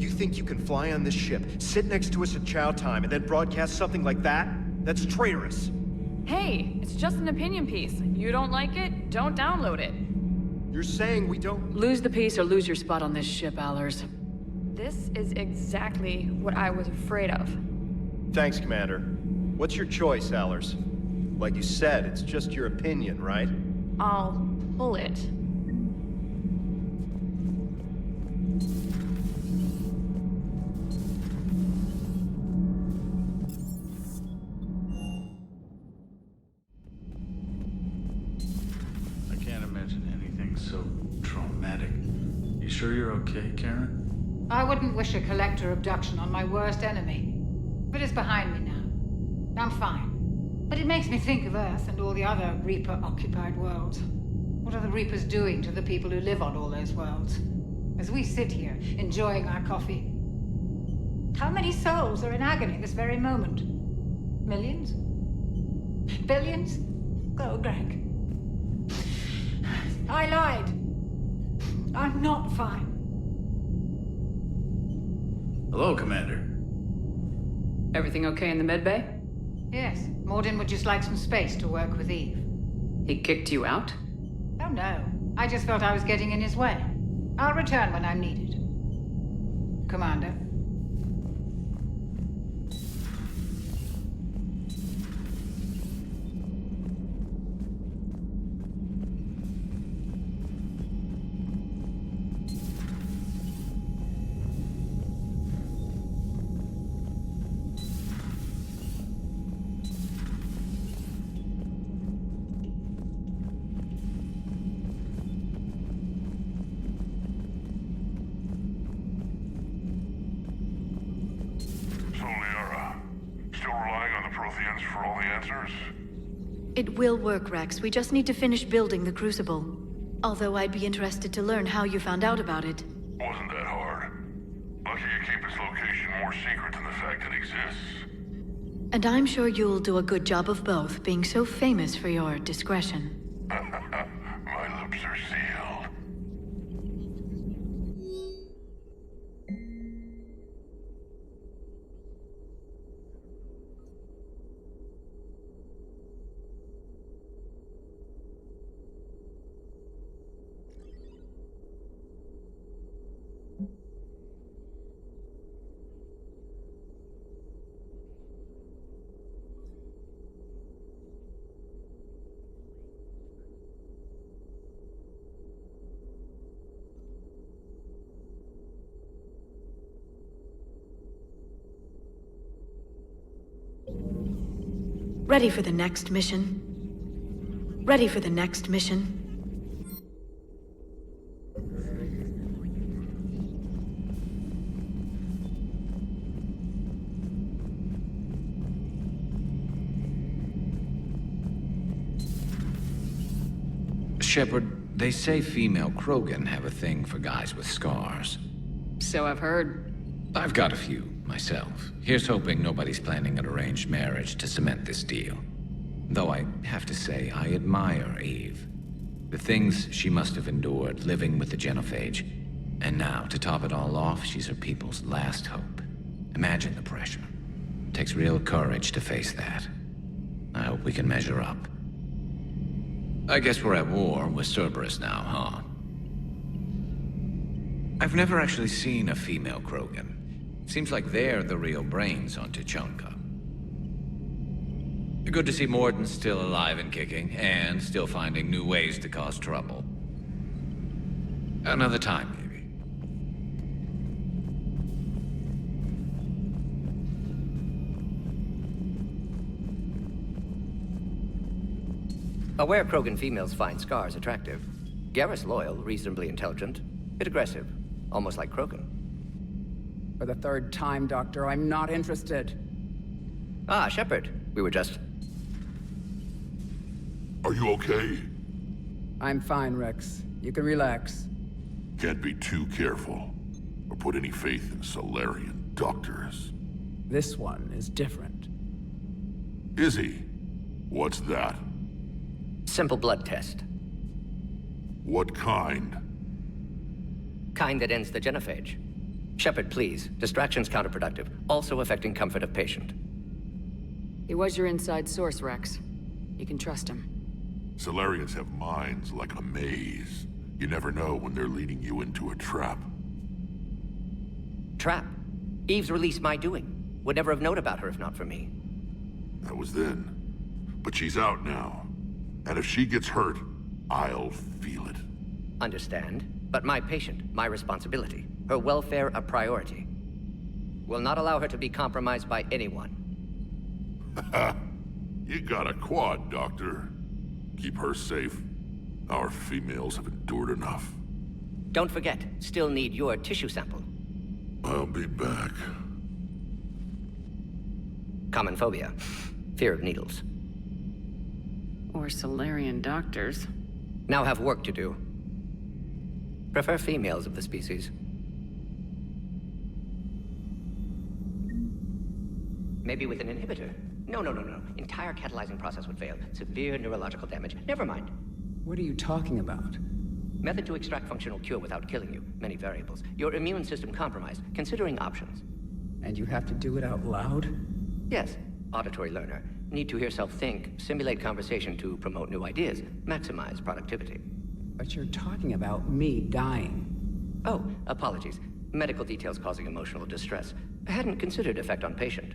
You think you can fly on this ship, sit next to us at chow time, and then broadcast something like that? That's traitorous. Hey, it's just an opinion piece. You don't like it, don't download it. You're saying we don't... Lose the piece or lose your spot on this ship, Allers. This is exactly what I was afraid of. Thanks, Commander. What's your choice, Allers? Like you said, it's just your opinion, right? I'll pull it. I can't imagine anything so traumatic. You sure you're okay, Karen? I wouldn't wish a collector abduction on my worst enemy. But it's behind me now. I'm fine. But it makes me think of Earth and all the other Reaper-occupied worlds. What are the Reapers doing to the people who live on all those worlds? As we sit here, enjoying our coffee. How many souls are in agony this very moment? Millions? Billions? Go, Greg. I lied. I'm not fine. Hello, Commander. Everything okay in the medbay? Yes, Mordin would just like some space to work with Eve. He kicked you out? Oh no, I just felt I was getting in his way. I'll return when I'm needed. Commander. It will work, Rex. We just need to finish building the Crucible. Although I'd be interested to learn how you found out about it. Wasn't that hard. Lucky you keep its location more secret than the fact it exists. And I'm sure you'll do a good job of both, being so famous for your discretion. My lips are sealed. Ready for the next mission? Ready for the next mission? Shepard, they say female Krogan have a thing for guys with scars. So I've heard. I've got a few, myself. Here's hoping nobody's planning an arranged marriage to cement this deal. Though I have to say, I admire Eve. The things she must have endured living with the Genophage. And now, to top it all off, she's her people's last hope. Imagine the pressure. Takes real courage to face that. I hope we can measure up. I guess we're at war with Cerberus now, huh? I've never actually seen a female Krogan. Seems like they're the real brains on Tuchanka. Good to see Mordin still alive and kicking, and still finding new ways to cause trouble. Another time, maybe. Aware Krogan females find scars attractive. Garrus loyal, reasonably intelligent, bit aggressive, almost like Krogan. For the third time, Doctor, I'm not interested. Ah, Shepard. We were just... Are you okay? I'm fine, Rex. You can relax. Can't be too careful, or put any faith in Solarian doctors. This one is different. Is he? What's that? Simple blood test. What kind? Kind that ends the genophage. Shepard, please. Distraction's counterproductive, also affecting comfort of patient. He was your inside source, Rex. You can trust him. Solarians have minds like a maze. You never know when they're leading you into a trap. Trap? Eve's release my doing. Would never have known about her if not for me. That was then. But she's out now. And if she gets hurt, I'll feel it. Understand. But my patient, my responsibility. Her welfare a priority. Will not allow her to be compromised by anyone. You got a quad, Doctor. Keep her safe. Our females have endured enough. Don't forget, still need your tissue sample. I'll be back. Common phobia. Fear of needles. Or Solarian doctors. Now have work to do. Prefer females of the species. Maybe with an inhibitor. No. Entire catalyzing process would fail. Severe neurological damage. Never mind. What are you talking about? Method to extract functional cure without killing you. Many variables. Your immune system compromised. Considering options. And you have to do it out loud? Yes. Auditory learner. Need to hear self-think, simulate conversation to promote new ideas, maximize productivity. But you're talking about me dying. Oh, apologies. Medical details causing emotional distress. I hadn't considered effect on patient.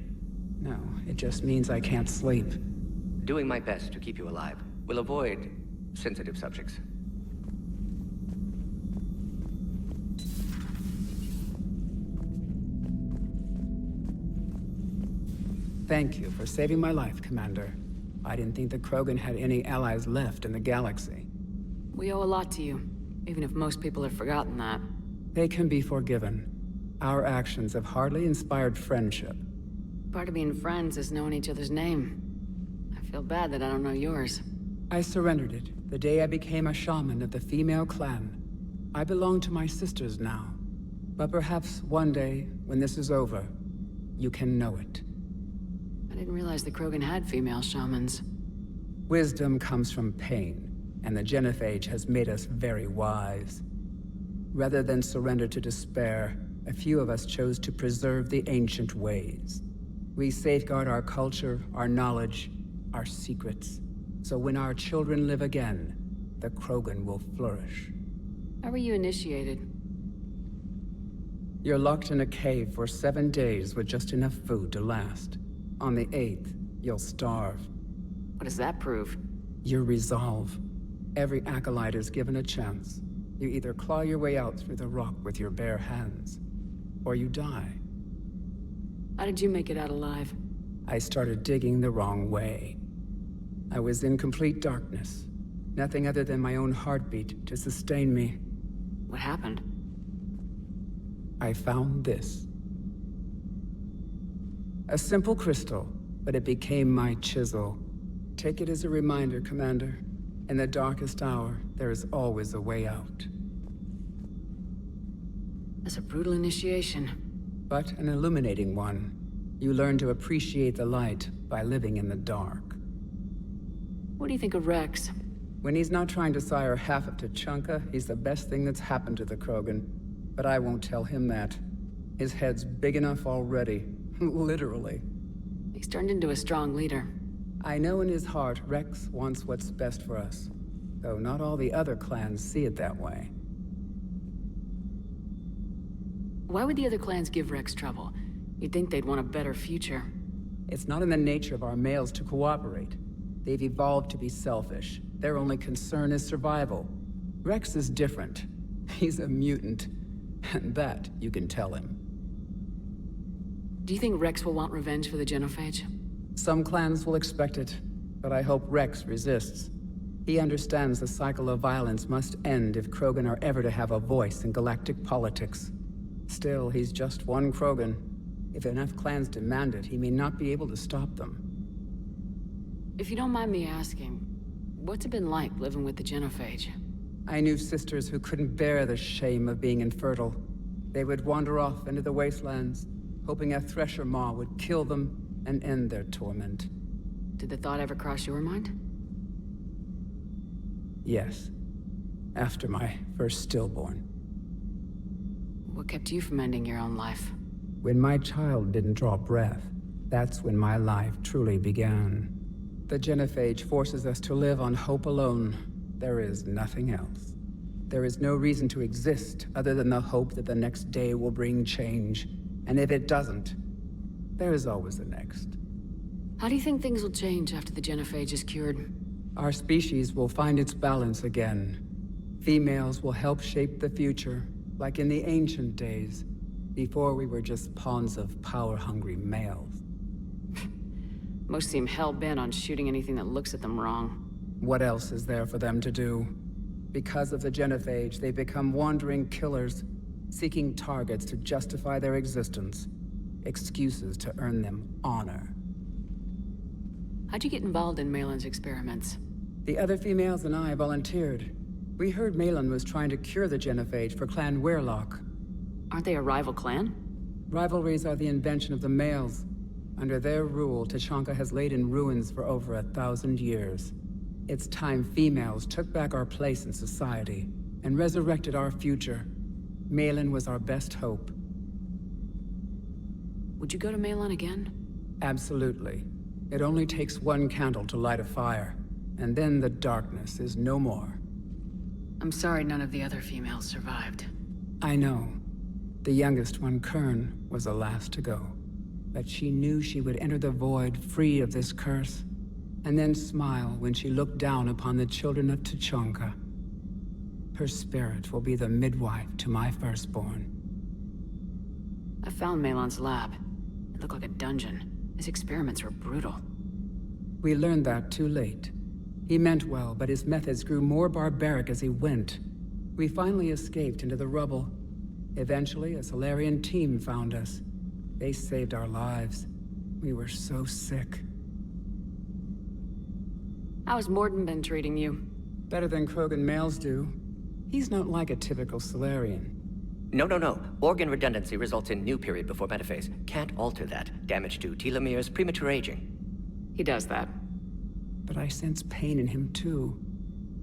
No, it just means I can't sleep. Doing my best to keep you alive. Will avoid sensitive subjects. Thank you for saving my life, Commander. I didn't think the Krogan had any allies left in the galaxy. We owe a lot to you, even if most people have forgotten that. They can be forgiven. Our actions have hardly inspired friendship. Part of being friends is knowing each other's name. I Feel bad that I don't know yours. I surrendered it the day I became a shaman of the female clan. I belong to my sisters now. But perhaps one day, when this is over, you can know it. I didn't realize the Krogan had female shamans. Wisdom comes from pain, and the genophage has made us very wise. Rather than surrender to despair, a few of us chose to preserve the ancient ways. We safeguard our culture, our knowledge, our secrets. So when our children live again, the Krogan will flourish. How were you initiated? You're locked in a cave for 7 days with just enough food to last. On the 8th, you'll starve. What does that prove? Your resolve. Every acolyte is given a chance. You either claw your way out through the rock with your bare hands, or you die. How did you make it out alive? I started digging the wrong way. I was in complete darkness. Nothing other than my own heartbeat to sustain me. What happened? I found this. A simple crystal, but it became my chisel. Take it as a reminder, Commander. In the darkest hour, there is always a way out. That's a brutal initiation. But an illuminating one. You learn to appreciate the light by living in the dark. What do you think of Rex? When he's not trying to sire half of Tuchanka, he's the best thing that's happened to the Krogan. But I won't tell him that. His head's big enough already. Literally. He's turned into a strong leader. I know in his heart Rex wants what's best for us. Though not all the other clans see it that way. Why would the other clans give Rex trouble? You'd think they'd want a better future. It's not in the nature of our males to cooperate. They've evolved to be selfish. Their only concern is survival. Rex is different. He's a mutant. And that you can tell him. Do you think Rex will want revenge for the genophage? Some clans will expect it, but I hope Rex resists. He understands the cycle of violence must end if Krogan are ever to have a voice in galactic politics. Still, he's just one Krogan. If enough clans demand it, he may not be able to stop them. If you don't mind me asking, what's it been like living with the genophage? I knew sisters who couldn't bear the shame of being infertile. They would wander off into the wastelands, hoping a thresher maw would kill them and end their torment. Did the thought ever cross your mind? Yes. After my first stillborn. What kept you from ending your own life? When my child didn't draw breath, that's when my life truly began. The genophage forces us to live on hope alone. There is nothing else. There is no reason to exist other than the hope that the next day will bring change. And if it doesn't, there is always the next. How do you think things will change after the genophage is cured? Our species will find its balance again. Females will help shape the future, like in the ancient days, before we were just pawns of power-hungry males. Most seem hell-bent on shooting anything that looks at them wrong. What else is there for them to do? Because of the genophage, they become wandering killers, seeking targets to justify their existence. Excuses to earn them honor. How'd you get involved in Malin's experiments? The other females and I volunteered. We heard Malin was trying to cure the genophage for Clan Weirlock. Aren't they a rival clan? Rivalries are the invention of the males. Under their rule, Tuchanka has laid in ruins for over 1,000 years. It's time females took back our place in society and resurrected our future. Malin was our best hope. Would you go to Malin again? Absolutely. It only takes one candle to light a fire, and then the darkness is no more. I'm sorry none of the other females survived. I know. The youngest one, Kern, was the last to go. But she knew she would enter the void free of this curse, and then smile when she looked down upon the children of Tuchanka. Her spirit will be the midwife to my firstborn. I found Malin's lab. It looked like a dungeon. His experiments were brutal. We learned that too late. He meant well, but his methods grew more barbaric as he went. We finally escaped into the rubble. Eventually, a Solarian team found us. They saved our lives. We were so sick. How's Mordin been treating you? Better than Krogan males do. He's not like a typical Solarian. No. Organ redundancy results in new period before metaphase. Can't alter that. Damage to telomeres, premature aging. He does that. But I sense pain in him too.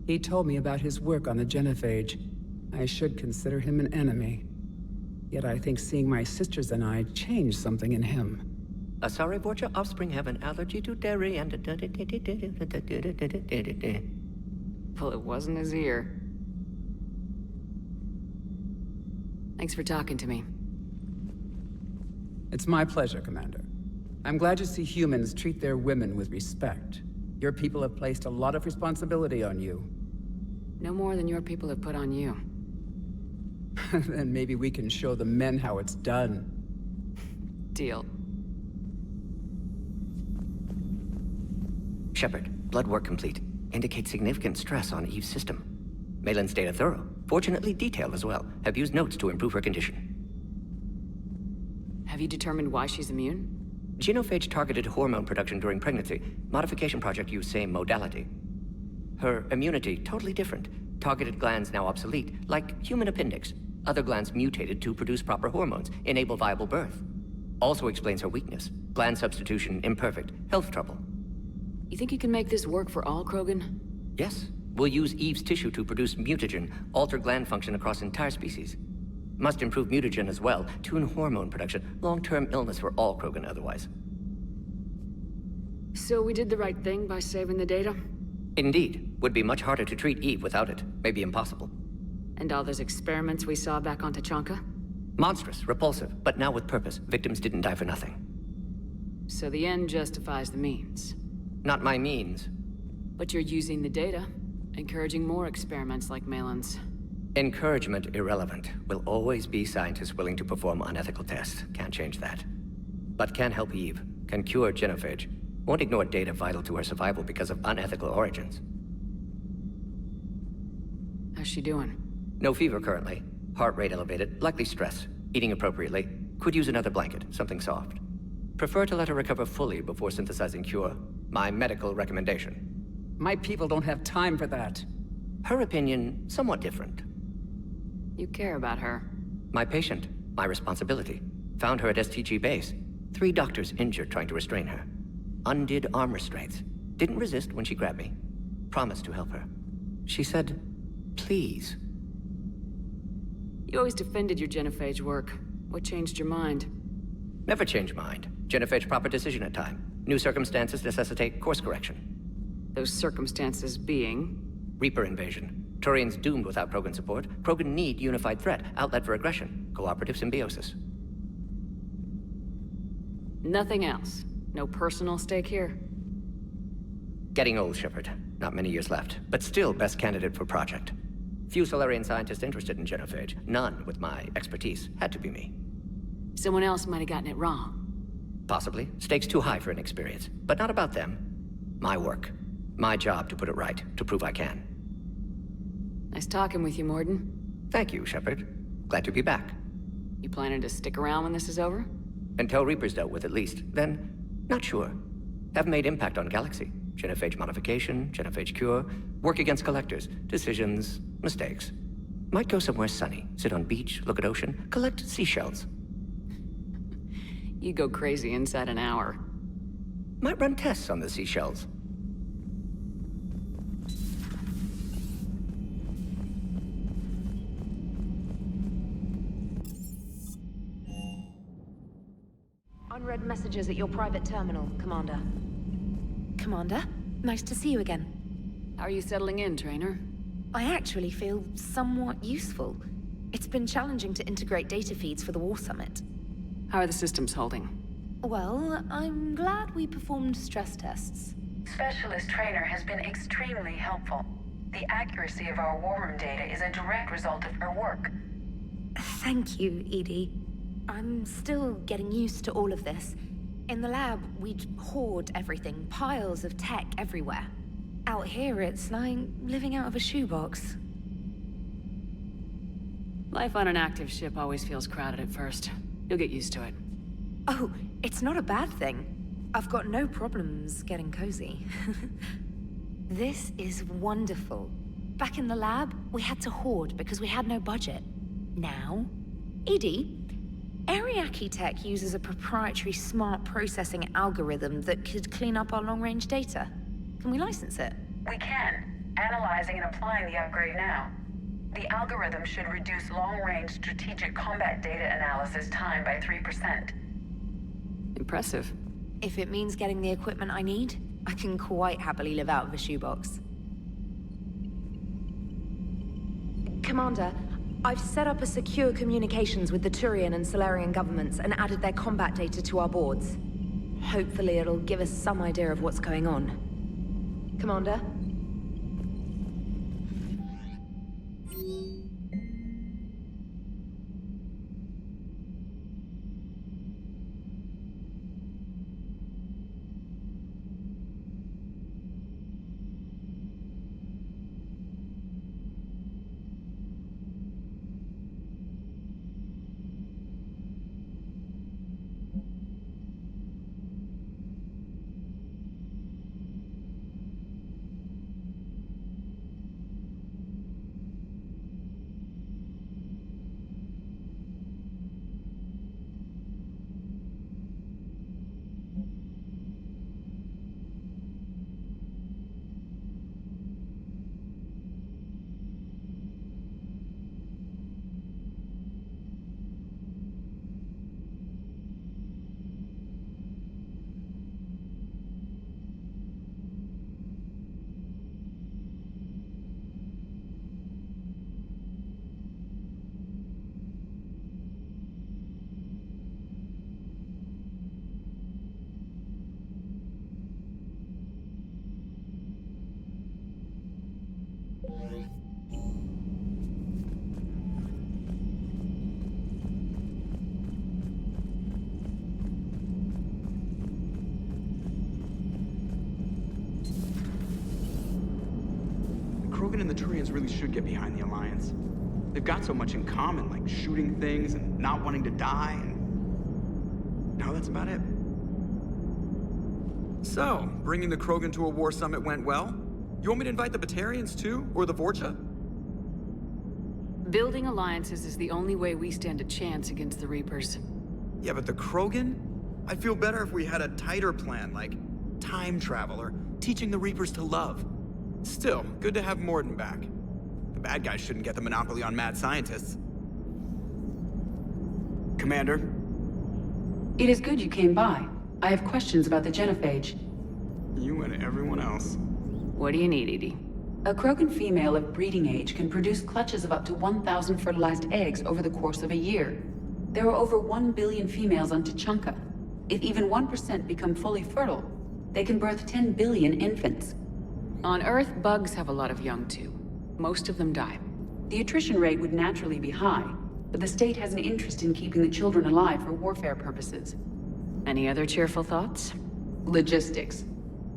He told me about his work on the genophage. I should consider him an enemy. Yet I think seeing my sisters and I changed something in him. Sorry, Borgia offspring have an allergy to dairy and... Well, it wasn't his ear. Thanks for talking to me. It's my pleasure, Commander. I'm glad to see humans treat their women with respect. Your people have placed a lot of responsibility on you. No more than your people have put on you. Then maybe we can show the men how it's done. Deal. Shepard, blood work complete. Indicates significant stress on Eve's system. Malin's data thorough. Fortunately detailed as well. Have used notes to improve her condition. Have you determined why she's immune? Genophage targeted hormone production during pregnancy. Modification project used same modality. Her immunity totally different. Targeted glands now obsolete, like human appendix. Other glands mutated to produce proper hormones, enable viable birth. Also explains her weakness. Gland substitution imperfect. Health trouble. You think you can make this work for all Krogan? Yes. We'll use Eve's tissue to produce mutagen, alter gland function across entire species. Must improve mutagen as well, tune hormone production, long-term illness for all Krogan otherwise. So we did the right thing by saving the data? Indeed. Would be much harder to treat Eve without it. Maybe impossible. And all those experiments we saw back on Tachanka? Monstrous, repulsive, but now with purpose. Victims didn't die for nothing. So the end justifies the means? Not my means. But you're using the data, encouraging more experiments like Malin's. Encouragement irrelevant. Will always be scientists willing to perform unethical tests. Can't change that. But can help Eve. Can cure genophage. Won't ignore data vital to her survival because of unethical origins. How's she doing? No fever currently. Heart rate elevated, likely stress. Eating appropriately. Could use another blanket, something soft. Prefer to let her recover fully before synthesizing cure. My medical recommendation. My people don't have time for that. Her opinion, somewhat different. You care about her. My patient, my responsibility. Found her at STG base. 3 doctors injured trying to restrain her. Undid arm restraints. Didn't resist when she grabbed me. Promised to help her. She said, please. You always defended your genophage work. What changed your mind? Never change mind. Genophage proper decision at time. New circumstances necessitate course correction. Those circumstances being? Reaper invasion. Turians doomed without Krogan support. Krogan need unified threat. Outlet for aggression. Cooperative symbiosis. Nothing else? No personal stake here? Getting old, Shepard. Not many years left. But still best candidate for project. Few Solarian scientists interested in genophage. None with my expertise. Had to be me. Someone else might have gotten it wrong. Possibly. Stakes too high for inexperience. But not about them. My work. My job to put it right. To prove I can. Nice talking with you, Mordin. Thank you, Shepard. Glad to be back. You planning to stick around when this is over? Until Reaper's dealt with, at least. Then, not sure. Have made impact on Galaxy. Genophage modification, genophage cure, work against collectors, decisions, mistakes. Might go somewhere sunny, sit on beach, look at ocean, collect seashells. You go crazy inside an hour. Might run tests on the seashells. Unread messages at your private terminal, Commander. Commander, nice to see you again. How are you settling in, Trainer? I actually feel somewhat useful. It's been challenging to integrate data feeds for the War Summit. How are the systems holding? Well, I'm glad we performed stress tests. Specialist Trainer has been extremely helpful. The accuracy of our war room data is a direct result of her work. Thank you, Edie. I'm still getting used to all of this. In the lab, we'd hoard everything, piles of tech everywhere. Out here, it's like living out of a shoebox. Life on an active ship always feels crowded at first. You'll get used to it. Oh, it's not a bad thing. I've got no problems getting cozy. This is wonderful. Back in the lab, we had to hoard because we had no budget. Now, Edie, Ariake Tech uses a proprietary smart processing algorithm that could clean up our long-range data. Can we license it? We can. Analyzing and applying the upgrade now. The algorithm should reduce long-range strategic combat data analysis time by 3%. Impressive. If it means getting the equipment I need, I can quite happily live out of a shoebox. Commander, I've set up a secure communications with the Turian and Solarian governments and added their combat data to our boards. Hopefully it'll give us some idea of what's going on. Commander? Krogan and the Turians really should get behind the Alliance. They've got so much in common, like shooting things and not wanting to die, and now that's about it. So, bringing the Krogan to a war summit went well? You want me to invite the Batarians too? Or the Vorcha? Building alliances is the only way we stand a chance against the Reapers. Yeah, but the Krogan? I'd feel better if we had a tighter plan, like time travel or teaching the Reapers to love. Still, good to have Mordin back. The bad guys shouldn't get the monopoly on mad scientists. Commander? It is good you came by. I have questions about the genophage. You and everyone else. What do you need, Edie? A Krogan female of breeding age can produce clutches of up to 1,000 fertilized eggs over the course of a year. There are over 1 billion females on Tuchanka. If even 1% become fully fertile, they can birth 10 billion infants. On Earth, bugs have a lot of young too. Most of them die. The attrition rate would naturally be high, but the state has an interest in keeping the children alive for warfare purposes. Any other cheerful thoughts? Logistics.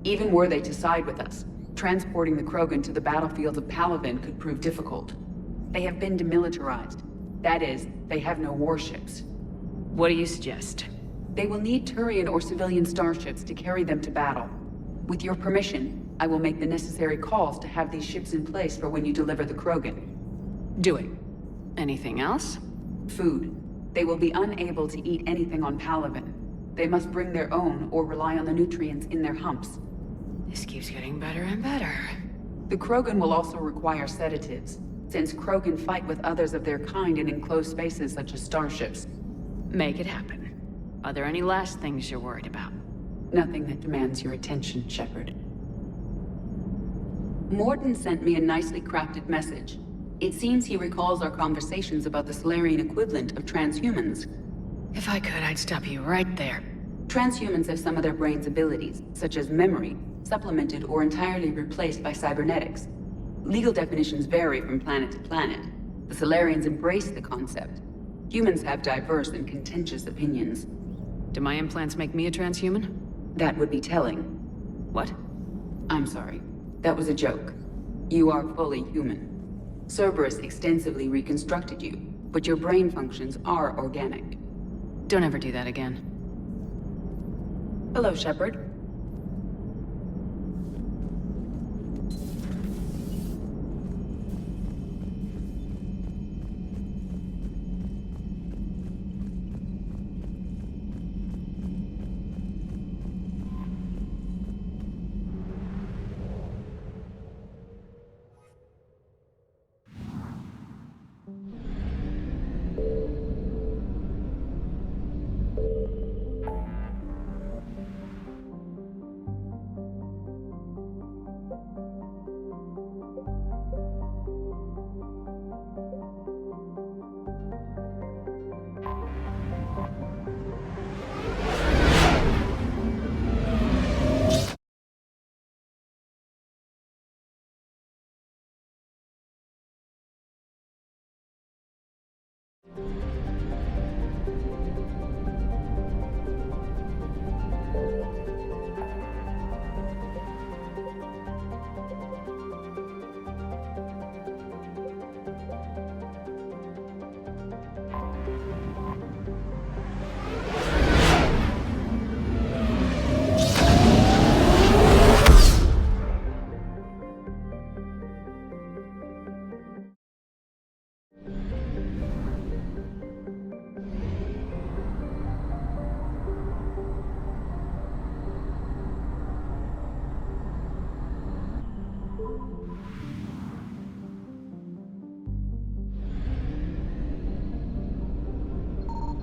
Even were they to side with us, transporting the Krogan to the battlefields of Palaven could prove difficult. They have been demilitarized. That is, they have no warships. What do you suggest? They will need Turian or civilian starships to carry them to battle. With your permission, I will make the necessary calls to have these ships in place for when you deliver the Krogan. Do it. Anything else? Food. They will be unable to eat anything on Palaven. They must bring their own or rely on the nutrients in their humps. This keeps getting better and better. The Krogan will also require sedatives, since Krogan fight with others of their kind in enclosed spaces such as starships. Make it happen. Are there any last things you're worried about? Nothing that demands your attention, Shepard. Mordin sent me a nicely crafted message. It seems he recalls our conversations about the Solarian equivalent of transhumans. If I could, I'd stop you right there. Transhumans have some of their brain's abilities, such as memory, supplemented or entirely replaced by cybernetics. Legal definitions vary from planet to planet. The Solarians embrace the concept. Humans have diverse and contentious opinions. Do my implants make me a transhuman? That would be telling. What? I'm sorry. That was a joke. You are fully human. Cerberus extensively reconstructed you, but your brain functions are organic. Don't ever do that again. Hello, Shepard.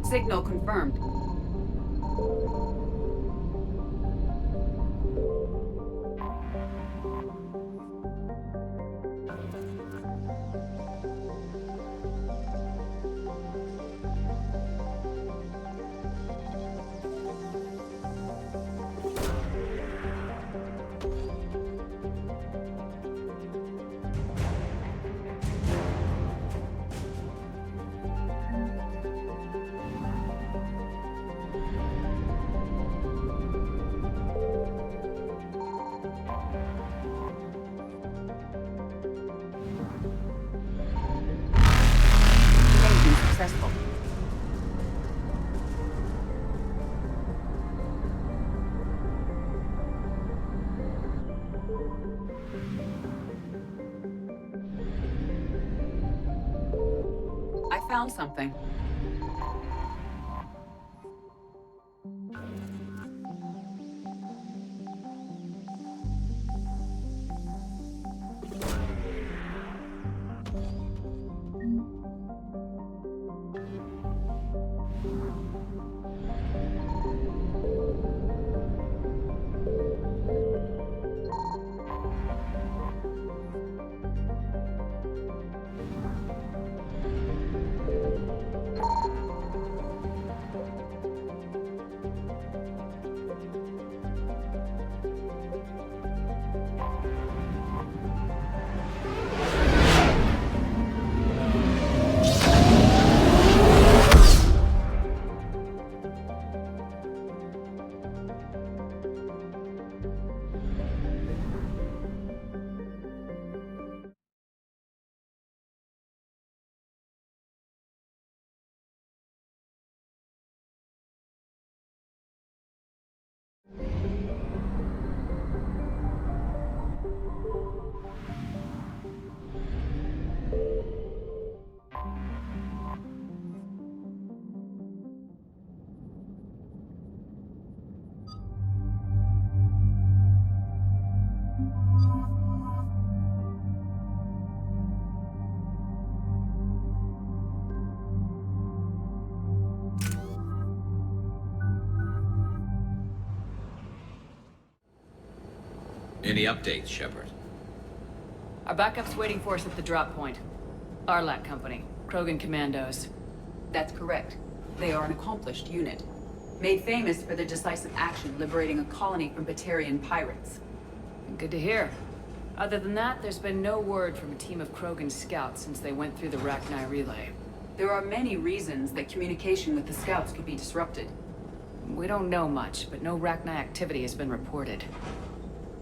Signal confirmed. Successful. I found something. Any updates, Shepard? Our backup's waiting for us at the drop point. Arlac Company, Krogan Commandos. That's correct. They are an accomplished unit. Made famous for their decisive action liberating a colony from Batarian pirates. Good to hear. Other than that, there's been no word from a team of Krogan scouts since they went through the Rachni relay. There are many reasons that communication with the scouts could be disrupted. We don't know much, but no Rachni activity has been reported.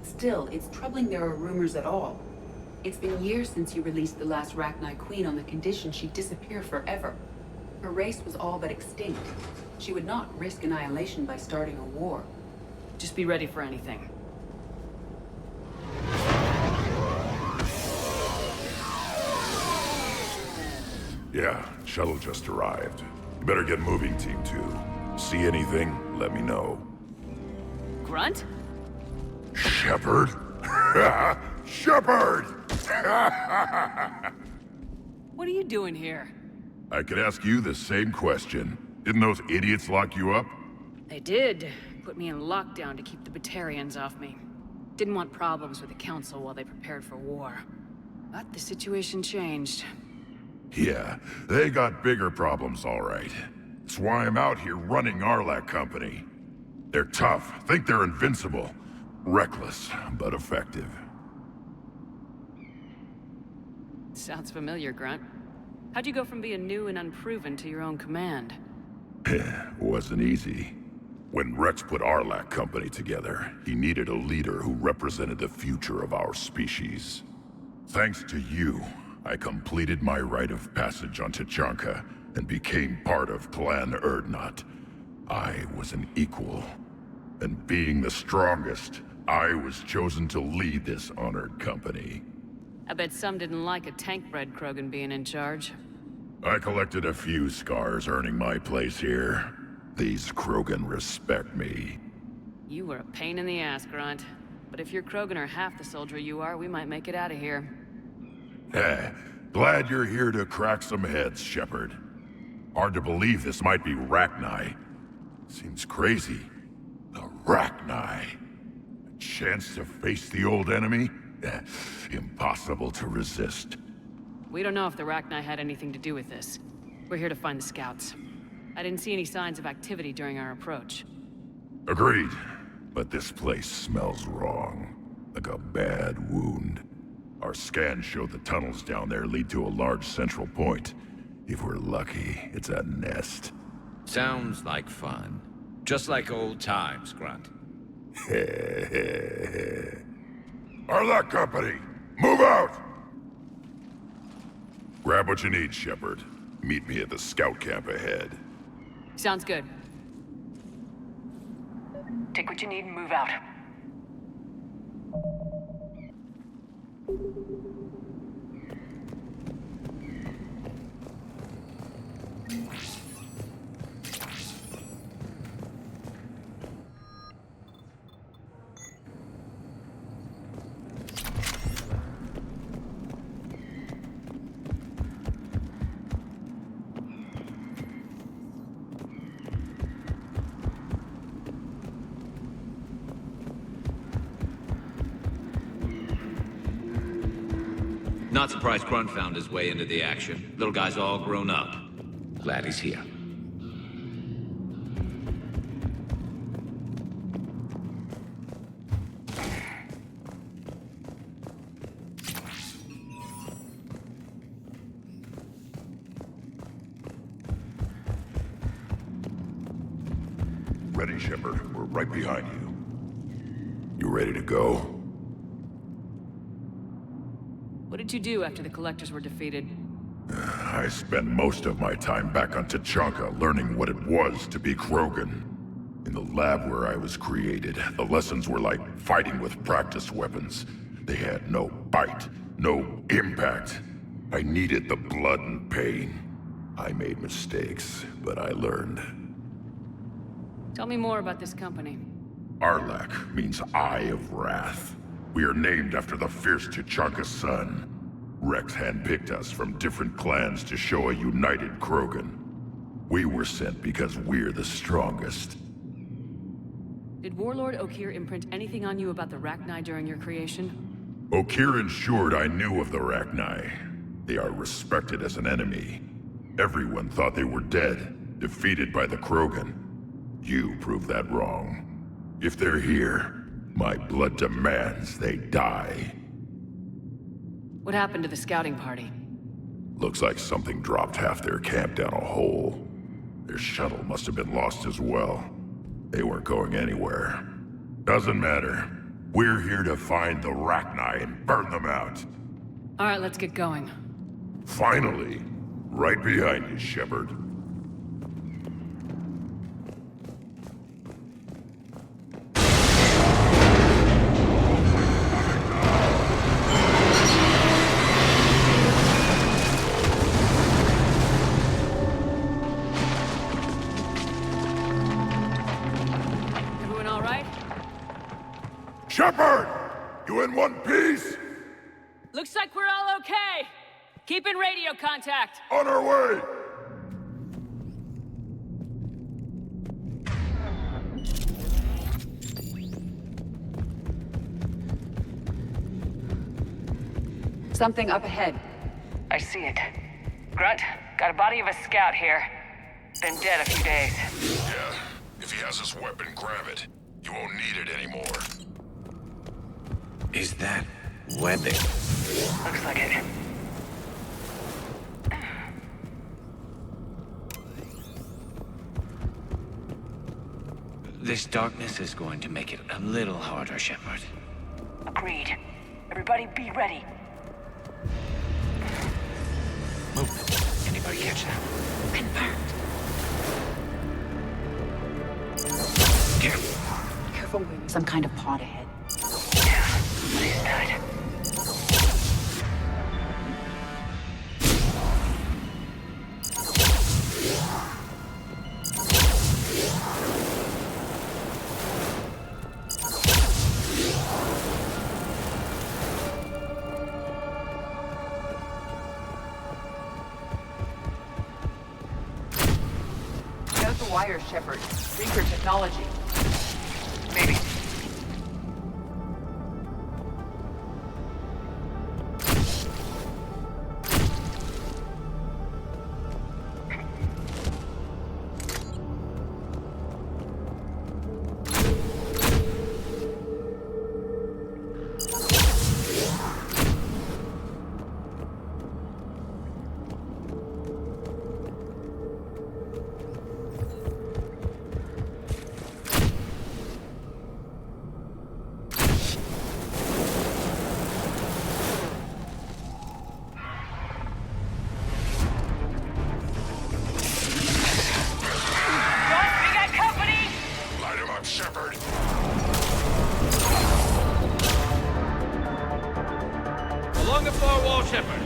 Still, it's troubling there are rumors at all. It's been years since you released the last Rachni Queen on the condition she'd disappear forever. Her race was all but extinct. She would not risk annihilation by starting a war. Just be ready for anything. Yeah, shuttle just arrived. You better get moving, Team 2. See anything, let me know. Grunt? Shepard? Shepard! What are you doing here? I could ask you the same question. Didn't those idiots lock you up? They did. Put me in lockdown to keep the Batarians off me. Didn't want problems with the Council while they prepared for war. But the situation changed. Yeah, they got bigger problems, all right. That's why I'm out here running Arlac Company. They're tough, think they're invincible. Reckless, but effective. Sounds familiar, Grunt. How'd you go from being new and unproven to your own command? Wasn't easy. When Rex put Arlac Company together, he needed a leader who represented the future of our species. Thanks to you, I completed my rite of passage on Tachanka and became part of Clan Urdnot. I was an equal. And being the strongest, I was chosen to lead this honored company. I bet some didn't like a tank-bred Krogan being in charge. I collected a few scars earning my place here. These Krogan respect me. You were a pain in the ass, Grunt. But if your Krogan are half the soldier you are, we might make it out of here. Glad you're here to crack some heads, Shepard. Hard to believe this might be Rachni. Seems crazy. The Rachni. A chance to face the old enemy? Impossible to resist. We don't know if the Rachni had anything to do with this. We're here to find the scouts. I didn't see any signs of activity during our approach. Agreed. But this place smells wrong. Like a bad wound. Our scans show the tunnels down there lead to a large central point. If we're lucky, it's a nest. Sounds like fun. Just like old times, Grunt. Arlak Company, move out! Grab what you need, Shepard. Meet me at the scout camp ahead. Sounds good. Take what you need and move out. Not surprised Grunt found his way into the action. Little guy's all grown up. Glad he's here. Ready, Shepard. We're right behind you. You ready to go? What did you do after the Collectors were defeated? I spent most of my time back on Tuchanka learning what it was to be Krogan. In the lab where I was created, the lessons were like fighting with practice weapons. They had no bite, no impact. I needed the blood and pain. I made mistakes, but I learned. Tell me more about this company. Arlak means Eye of Wrath. We are named after the fierce Tuchanka sun. Rex handpicked us from different clans to show a united Krogan. We were sent because we're the strongest. Did Warlord Okeer imprint anything on you about the Rachni during your creation? Okeer ensured I knew of the Rachni. They are respected as an enemy. Everyone thought they were dead, defeated by the Krogan. You proved that wrong. If they're here, my blood demands they die. What happened to the scouting party? Looks like something dropped half their camp down a hole. Their shuttle must have been lost as well. They weren't going anywhere. Doesn't matter. We're here to find the Rachni and burn them out. All right, let's get going. Finally. Right behind you, Shepard. Shepard! You in one piece? Looks like we're all okay. Keep in radio contact. On our way! Something up ahead. I see it. Grunt, got a body of a scout here. Been dead a few days. Yeah. If he has his weapon, grab it. You won't need it anymore. Is that webbing? Looks like it. This darkness is going to make it a little harder, Shepard. Agreed. Everybody be ready. Movement. Anybody catch that? Confirmed. Careful. Careful, some kind of pod ahead. Yeah, please tight. How's the wire, Shepard? Reaper technology. Maybe. Along the far wall, Shepard.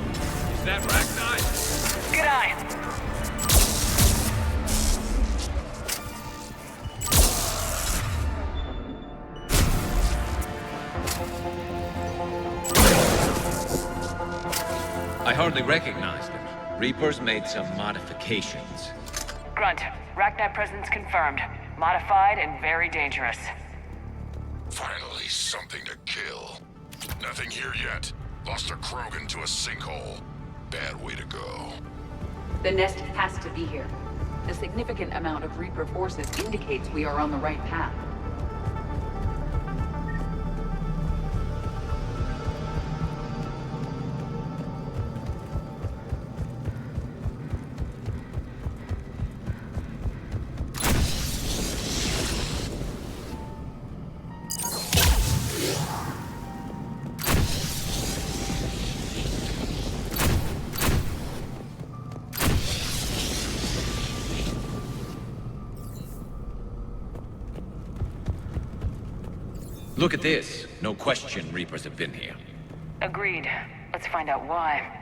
Is that Rachni? Good eye. I hardly recognize them. Reapers made some modifications. Grunt, Rachni presence confirmed. Modified and very dangerous. Finally, something to kill. Nothing here yet. Lost a Krogan to a sinkhole. Bad way to go. The nest has to be here. A significant amount of Reaper forces indicates we are on the right path. Look at this. No question Reapers have been here. Agreed. Let's find out why.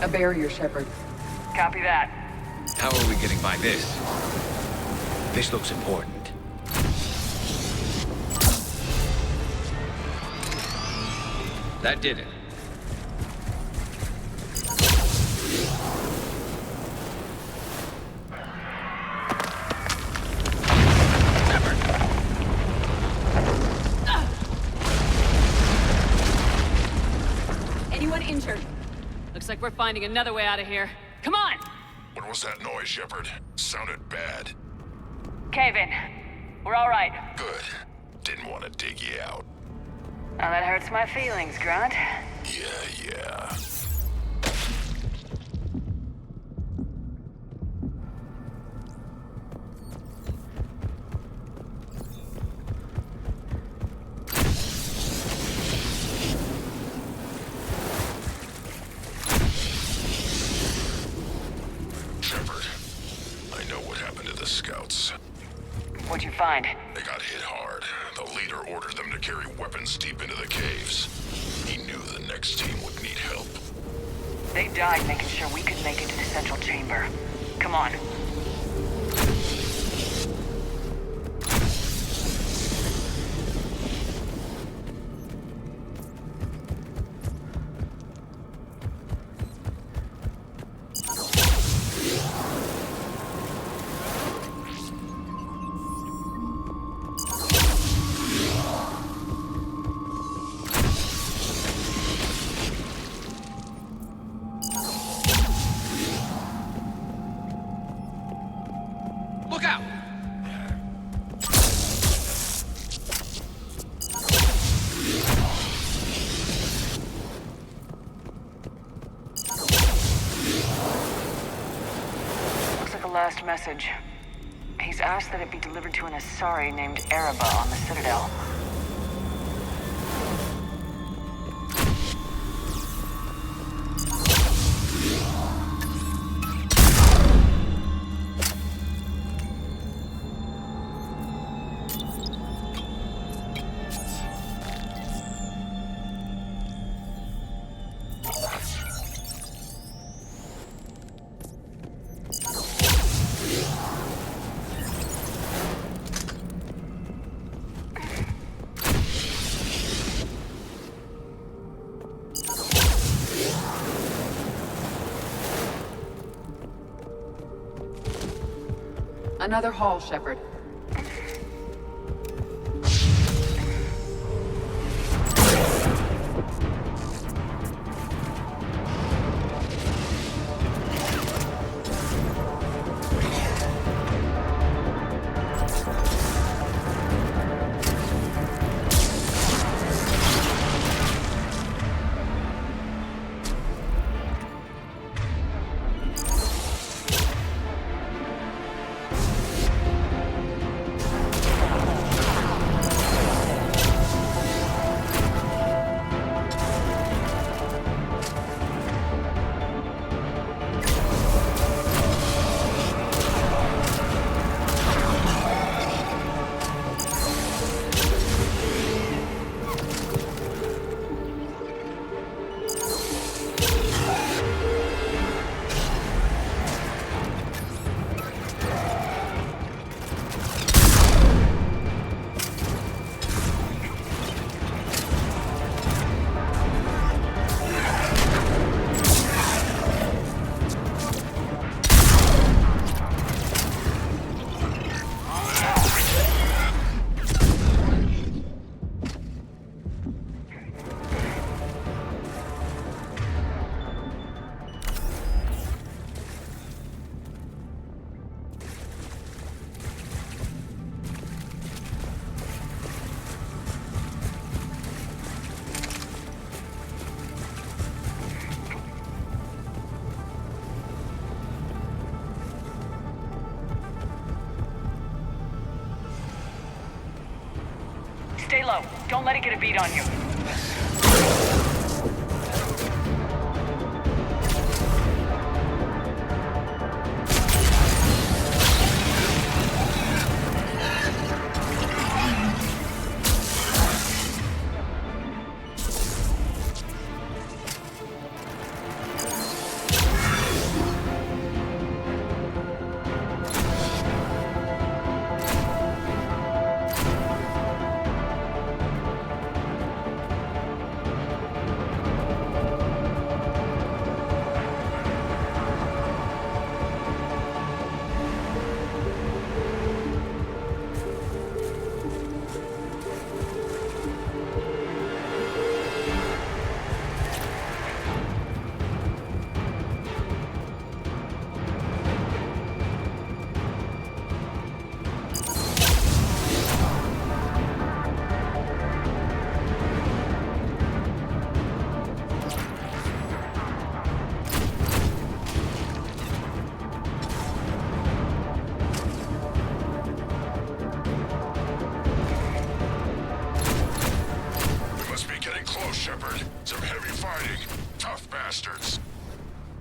A barrier, Shepard. Copy that. How are we getting by this? This looks important. That did it. Anyone injured? Looks like we're finding another way out of here. Come on! What was that noise, Shepard? Sounded bad. Cave in. We're all right. Good. Didn't want to dig you out. Now that hurts my feelings, Grunt. Yeah. Shepard, I know what happened to the scouts. What'd you find? They got hit hard. The leader ordered them to carry weapons deep into the caves. He knew the next team would need help. They died making sure we could make it to the central chamber. Come on. Look out! Looks like a last message. He's asked that it be delivered to an Asari named Araba on the Citadel. Another hall, Shepard. Stay low. Don't let it get a beat on you.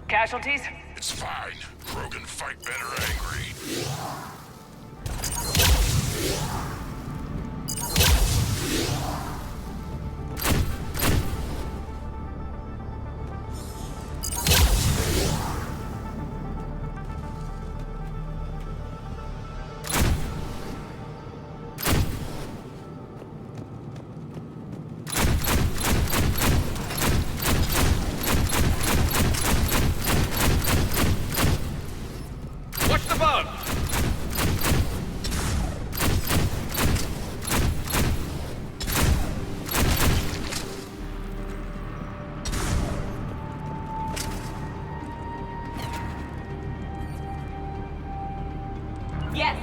Casualties? It's fine. Krogan fight better angry. Yes!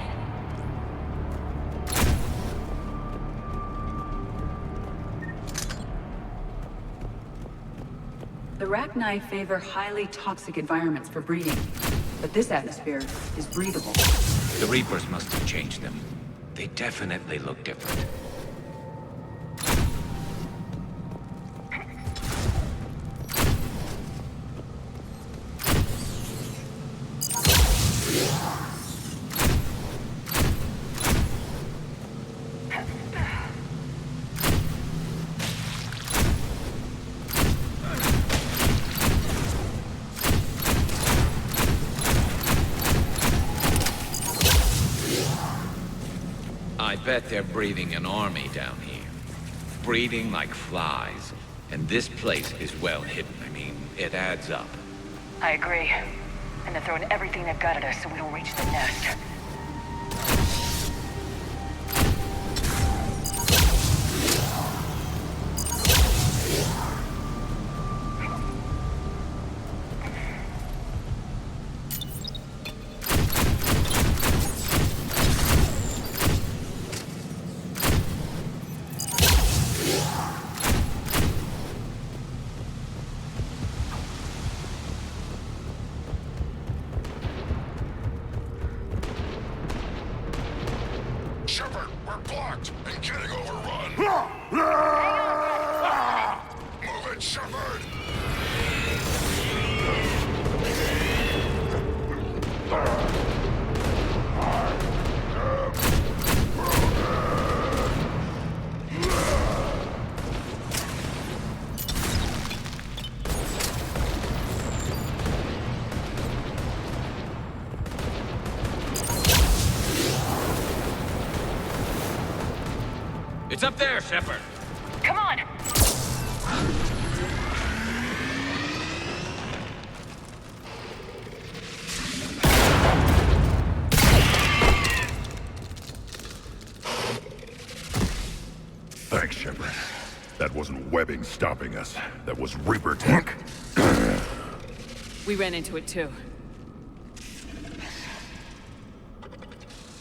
The Rachni favor highly toxic environments for breeding, but this atmosphere is breathable. The Reapers must have changed them. They definitely look different. I bet they're breeding an army down here. Breeding like flies. And this place is well hidden. I mean, it adds up. I agree. And they're throwing everything they've got at us so we don't reach the nest. We're blocked and getting overrun! Move it, Shepard! It's up there, Shepard. Come on! Thanks, Shepard. That wasn't webbing stopping us. That was Reaper tech. We ran into it too.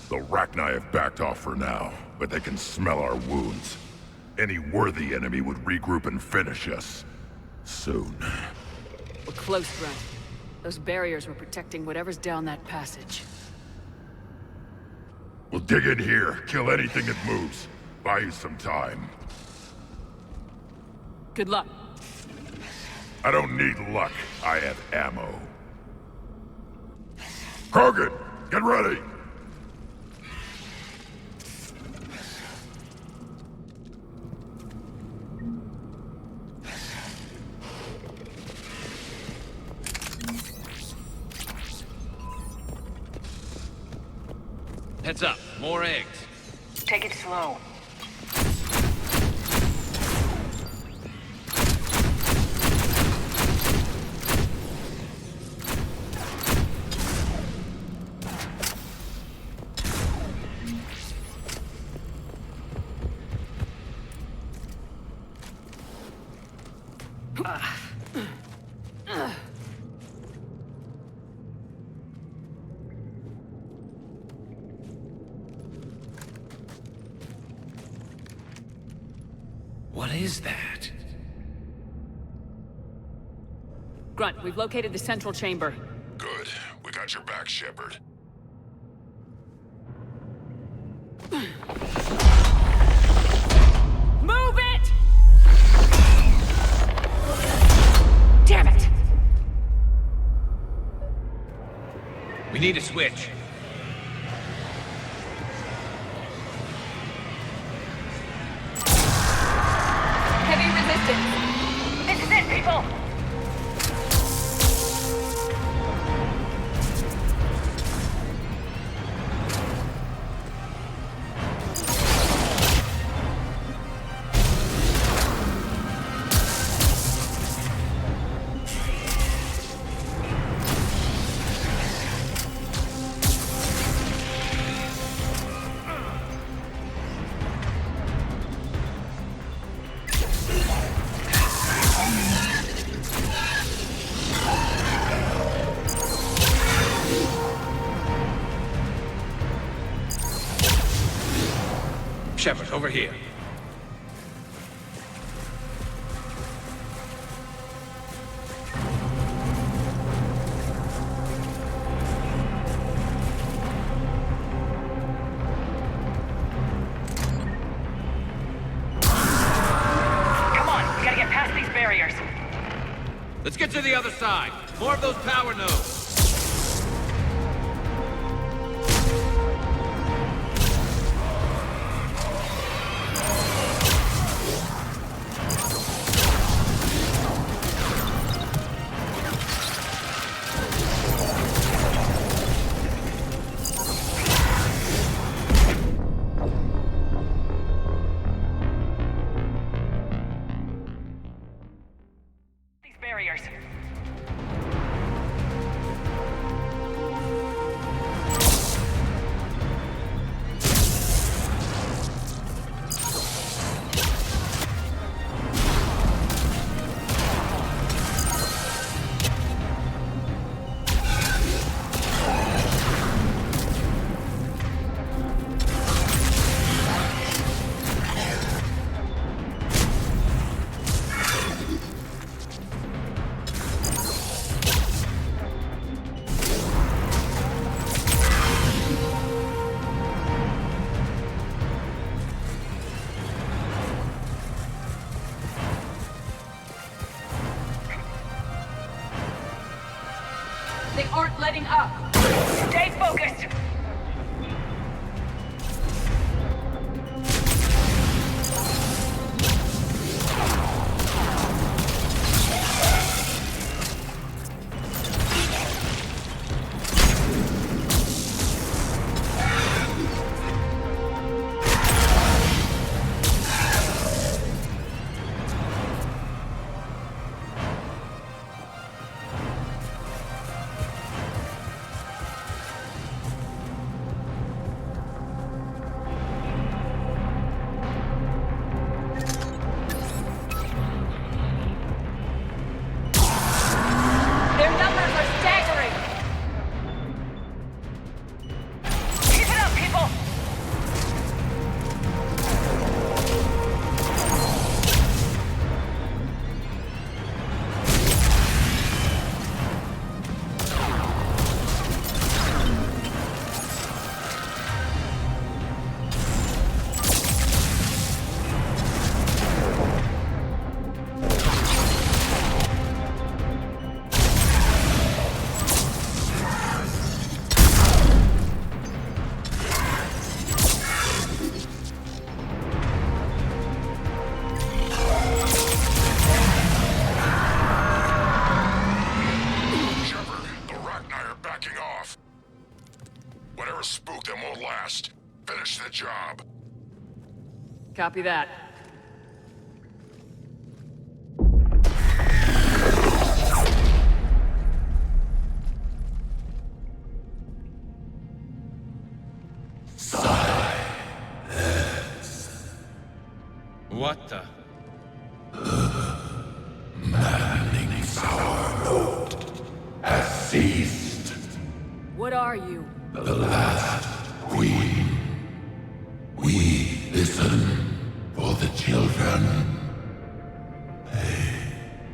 The Rachni have backed off for now, but they can smell our wounds. Any worthy enemy would regroup and finish us. Soon. We're close, Grunt. Those barriers were protecting whatever's down that passage. We'll dig in here, kill anything that moves. Buy you some time. Good luck. I don't need luck. I have ammo. Krogan, get ready! Heads up, more eggs. Take it slow. What is that? Grunt, we've located the central chamber. Good. We got your back, Shepard. Move it! Damn it! We need a switch. Heavy resistance. This is it, people! Shepard, over here. Come on, we gotta get past these barriers. Let's get to the other side. More of those power nodes. These barriers. They aren't letting up. Stay focused. Copy that. What the? Maddening sour note has ceased. What are you? The last queen. We listen for the children. They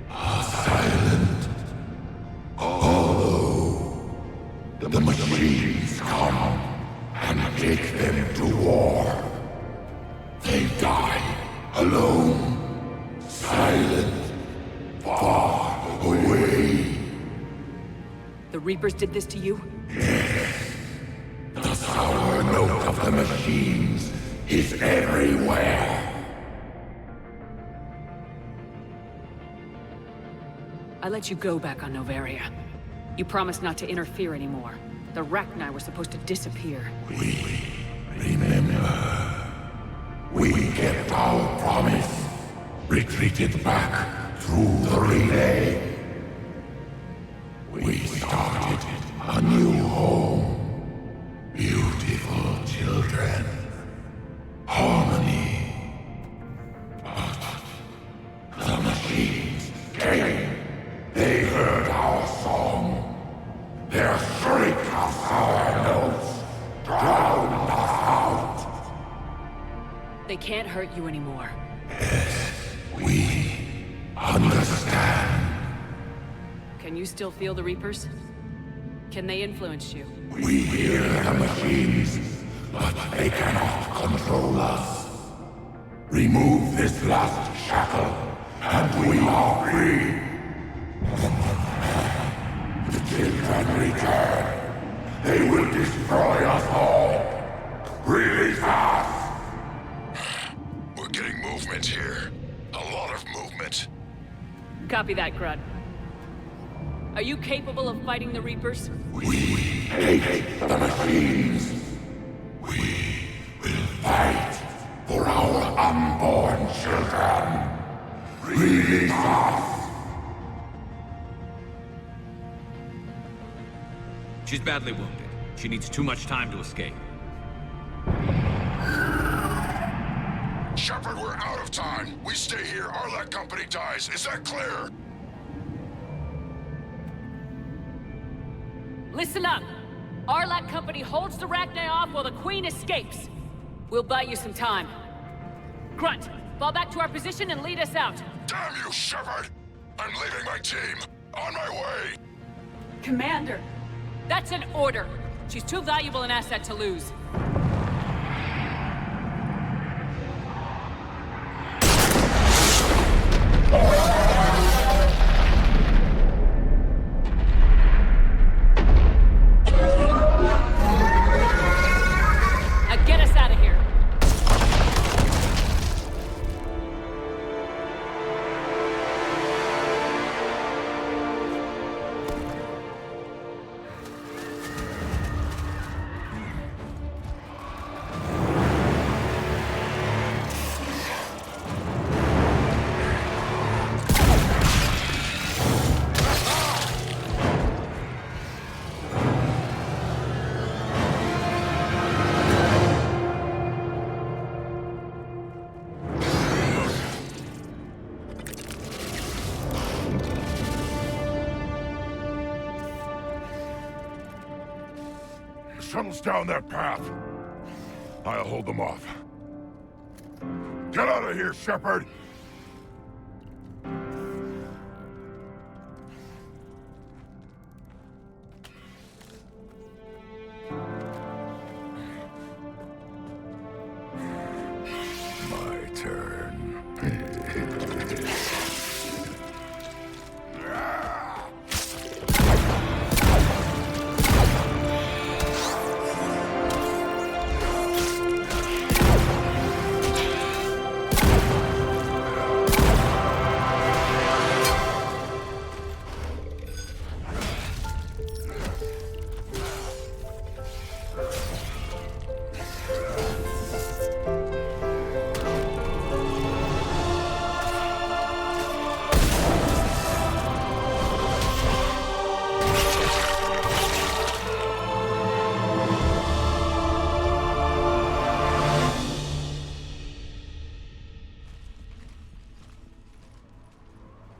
are silent. Although the machines come and take them to war, they die alone, silent, far away. The Reapers did this to you? Yes. The sour note of the machines is everywhere. I let you go back on Noveria. You promised not to interfere anymore. The Rachni were supposed to disappear. We remember. We kept our promise. Retreated back through the relay. We started a new home. Beautiful children. Harmony. But the machines came. They heard our song. Their shriek of sour notes drowned us out. They can't hurt you anymore. Yes, we understand. Can you still feel the Reapers? Can they influence you? We hear the machines, but they cannot control us. Remove this last shackle, and we are free. The children return. They will destroy us all. Release us! We're getting movement here. A lot of movement. Copy that, Grud. Are you capable of fighting the Reapers? We hate the machines. We will fight for our unborn children. Release us! She's badly wounded. She needs too much time to escape. Shepard, we're out of time. We stay here, our Arlec company dies. Is that clear? Listen up! Arlec Company holds the Rachni off while the Queen escapes. We'll buy you some time. Grunt, fall back to our position and lead us out. Damn you, Shepard! I'm leaving my team. On my way! Commander! That's an order. She's too valuable an asset to lose. tunnels down that path. I'll hold them off. Get out of here, Shepard! My turn.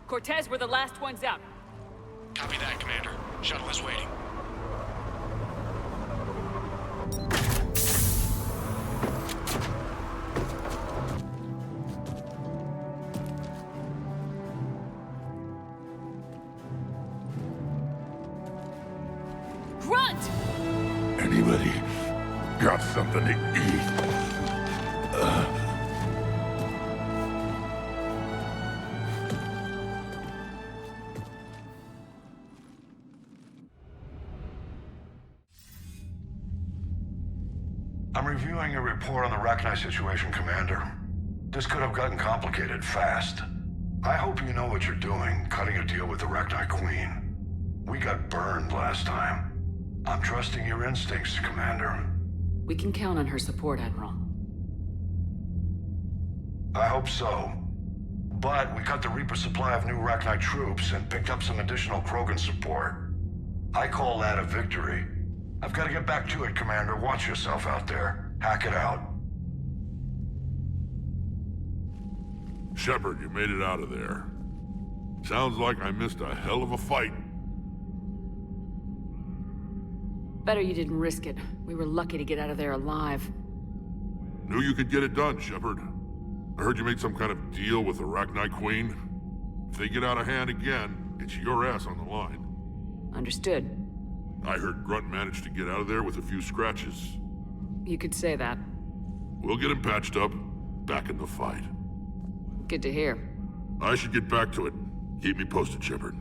Cortez, we're the last ones out. Copy that, Commander. Shuttle is waiting. Grunt! Anybody got something to eat? I'm reviewing your report on the Rachni situation, Commander. This could have gotten complicated fast. I hope you know what you're doing, cutting a deal with the Rachni Queen. We got burned last time. I'm trusting your instincts, Commander. We can count on her support, Admiral. I hope so. But we cut the Reaper supply of new Rachni troops and picked up some additional Krogan support. I call that a victory. I've got to get back to it, Commander. Watch yourself out there. Hack it out. Shepard, you made it out of there. Sounds like I missed a hell of a fight. Better you didn't risk it. We were lucky to get out of there alive. Knew you could get it done, Shepard. I heard you made some kind of deal with the Rachni Queen. If they get out of hand again, it's your ass on the line. Understood. I heard Grunt managed to get out of there with a few scratches. You could say that. We'll get him patched up, back in the fight. Good to hear. I should get back to it. Keep me posted, Shepard.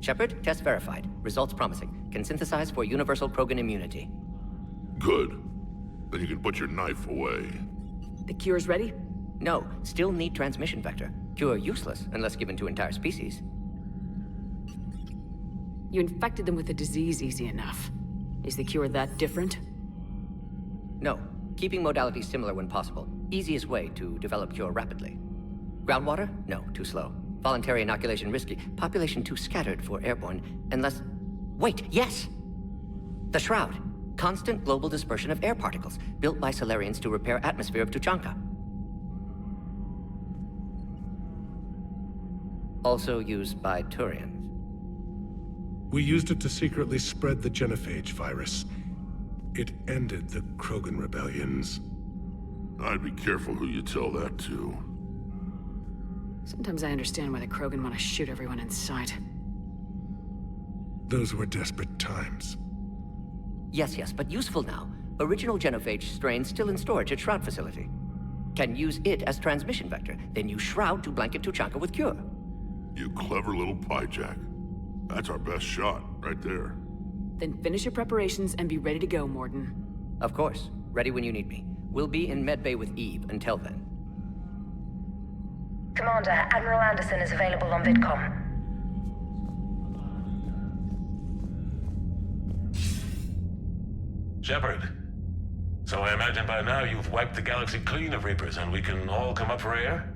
Shepard, test verified. Results promising. Can synthesize for universal Krogan immunity. Good. Then you can put your knife away. The cure's ready? No, still need transmission vector. Cure useless unless given to entire species. You infected them with the disease easy enough. Is the cure that different? No. Keeping modalities similar when possible. Easiest way to develop cure rapidly. Groundwater? No, too slow. Voluntary inoculation risky. Population too scattered for airborne. Unless... Wait, yes! The Shroud. Constant global dispersion of air particles, built by Solarians to repair atmosphere of Tuchanka. Also used by Turians. We used it to secretly spread the genophage virus. It ended the Krogan rebellions. I'd be careful who you tell that to. Sometimes I understand why the Krogan want to shoot everyone in sight. Those were desperate times. Yes, but useful now. Original genophage strain still in storage at Shroud facility. Can use it as transmission vector, then use Shroud to blanket Tuchanka with cure. You clever little piejack. That's our best shot, right there. Then finish your preparations and be ready to go, Mordin. Of course. Ready when you need me. We'll be in medbay with Eve until then. Commander, Admiral Anderson is available on VidCom. Shepard. So I imagine by now you've wiped the galaxy clean of Reapers and we can all come up for air?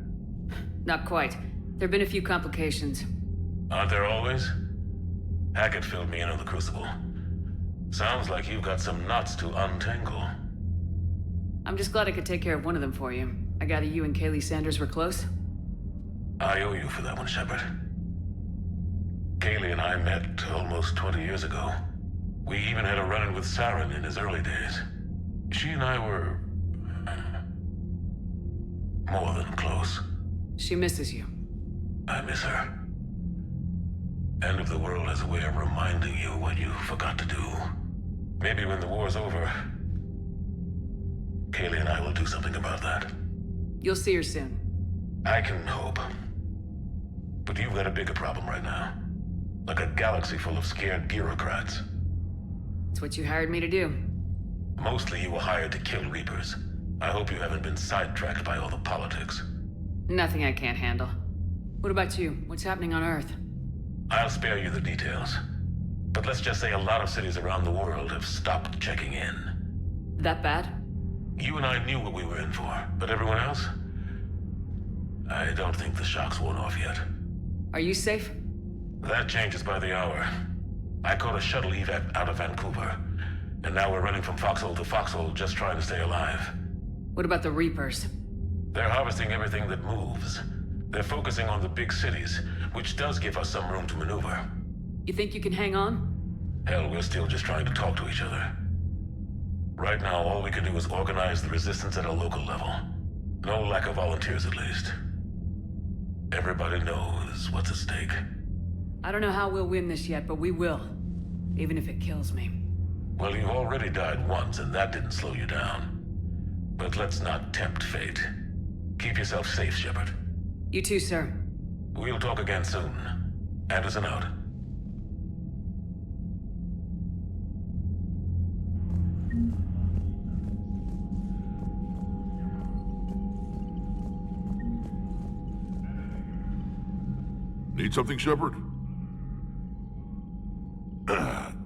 Not quite. There've been a few complications. Aren't there always? Hackett filled me in on the Crucible. Sounds like you've got some knots to untangle. I'm just glad I could take care of one of them for you. I gather you and Kaylee Sanders were close? I owe you for that one, Shepard. Kaylee and I met almost 20 years ago. We even had a run-in with Saren in his early days. She and I were... more than close. She misses you. I miss her. End of the world has a way of reminding you what you forgot to do. Maybe when the war's over, Kaylee and I will do something about that. You'll see her soon. I can hope. But you've got a bigger problem right now. Like a galaxy full of scared bureaucrats. It's what you hired me to do. Mostly you were hired to kill Reapers. I hope you haven't been sidetracked by all the politics. Nothing I can't handle. What about you? What's happening on Earth? I'll spare you the details. But let's just say a lot of cities around the world have stopped checking in. That bad? You and I knew what we were in for, but everyone else? I don't think the shock's worn off yet. Are you safe? That changes by the hour. I caught a shuttle evac out of Vancouver, and now we're running from foxhole to foxhole just trying to stay alive. What about the Reapers? They're harvesting everything that moves. They're focusing on the big cities, which does give us some room to maneuver. You think you can hang on? Hell, we're still just trying to talk to each other. Right now, all we can do is organize the resistance at a local level. No lack of volunteers, at least. Everybody knows what's at stake. I don't know how we'll win this yet, but we will. Even if it kills me. Well, you've already died once, and that didn't slow you down. But let's not tempt fate. Keep yourself safe, Shepard. You too, sir. We'll talk again soon. Anderson out. Need something, Shepard?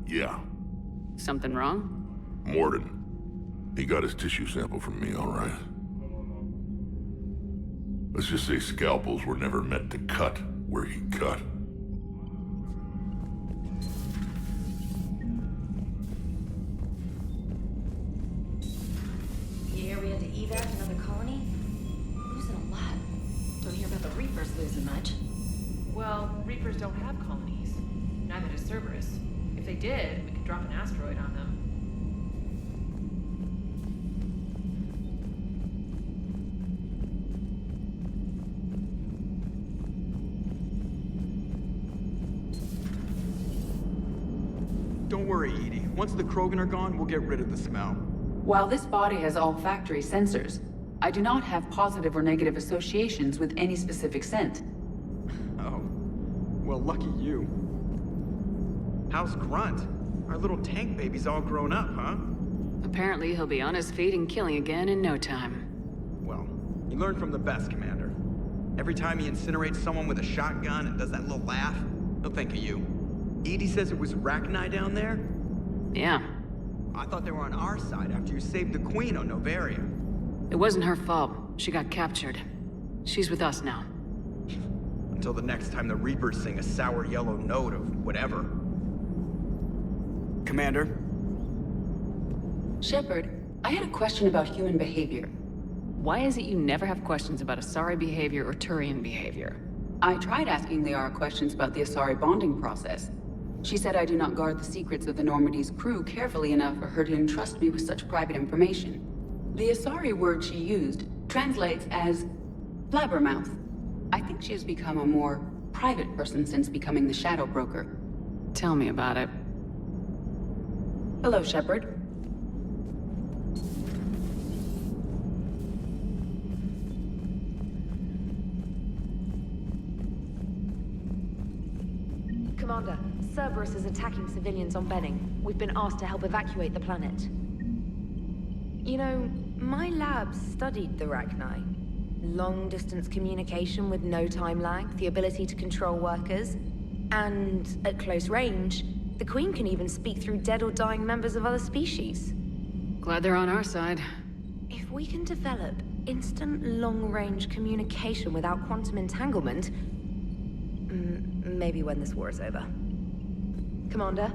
Yeah. Something wrong? Mordin. He got his tissue sample from me, all right. Let's just say scalpels were never meant to cut where he cut. You hear we had to evac another colony? Losing a lot. Don't hear about the Reapers losing much. Well, Reapers don't have colonies. Neither does Cerberus. If they did, we could drop an asteroid on them. Don't worry, Edie. Once the Krogan are gone, we'll get rid of the smell. While this body has all factory sensors, I do not have positive or negative associations with any specific scent. Oh. Well, lucky you. How's Grunt? Our little tank baby's all grown up, huh? Apparently he'll be on his feet and killing again in no time. Well, you learn from the best, Commander. Every time he incinerates someone with a shotgun and does that little laugh, he'll think of you. Edie says it was Rachni down there? Yeah. I thought they were on our side after you saved the Queen on Novaria. It wasn't her fault. She got captured. She's with us now. Until the next time the Reapers sing a sour yellow note of whatever. Commander? Shepard, I had a question about human behavior. Why is it you never have questions about Asari behavior or Turian behavior? I tried asking Liara questions about the Asari bonding process. She said I do not guard the secrets of the Normandy's crew carefully enough for her to entrust me with such private information. The Asari word she used translates as blabbermouth. I think she has become a more private person since becoming the Shadow Broker. Tell me about it. Hello, Shepard. Commander, Cerberus is attacking civilians on Benning. We've been asked to help evacuate the planet. You know, my lab studied the Rachni. Long-distance communication with no time lag, the ability to control workers, and at close range, the Queen can even speak through dead or dying members of other species. Glad they're on our side. If we can develop instant long-range communication without quantum entanglement, maybe when this war is over. Commander?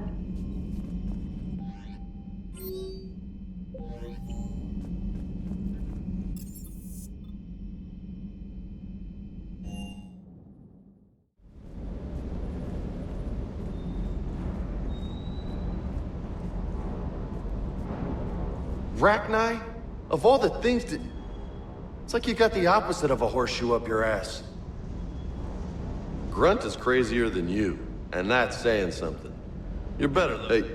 Rachni? Of all the things that... It's like you got the opposite of a horseshoe up your ass. Grunt is crazier than you, and that's saying something. You're better than... Hey.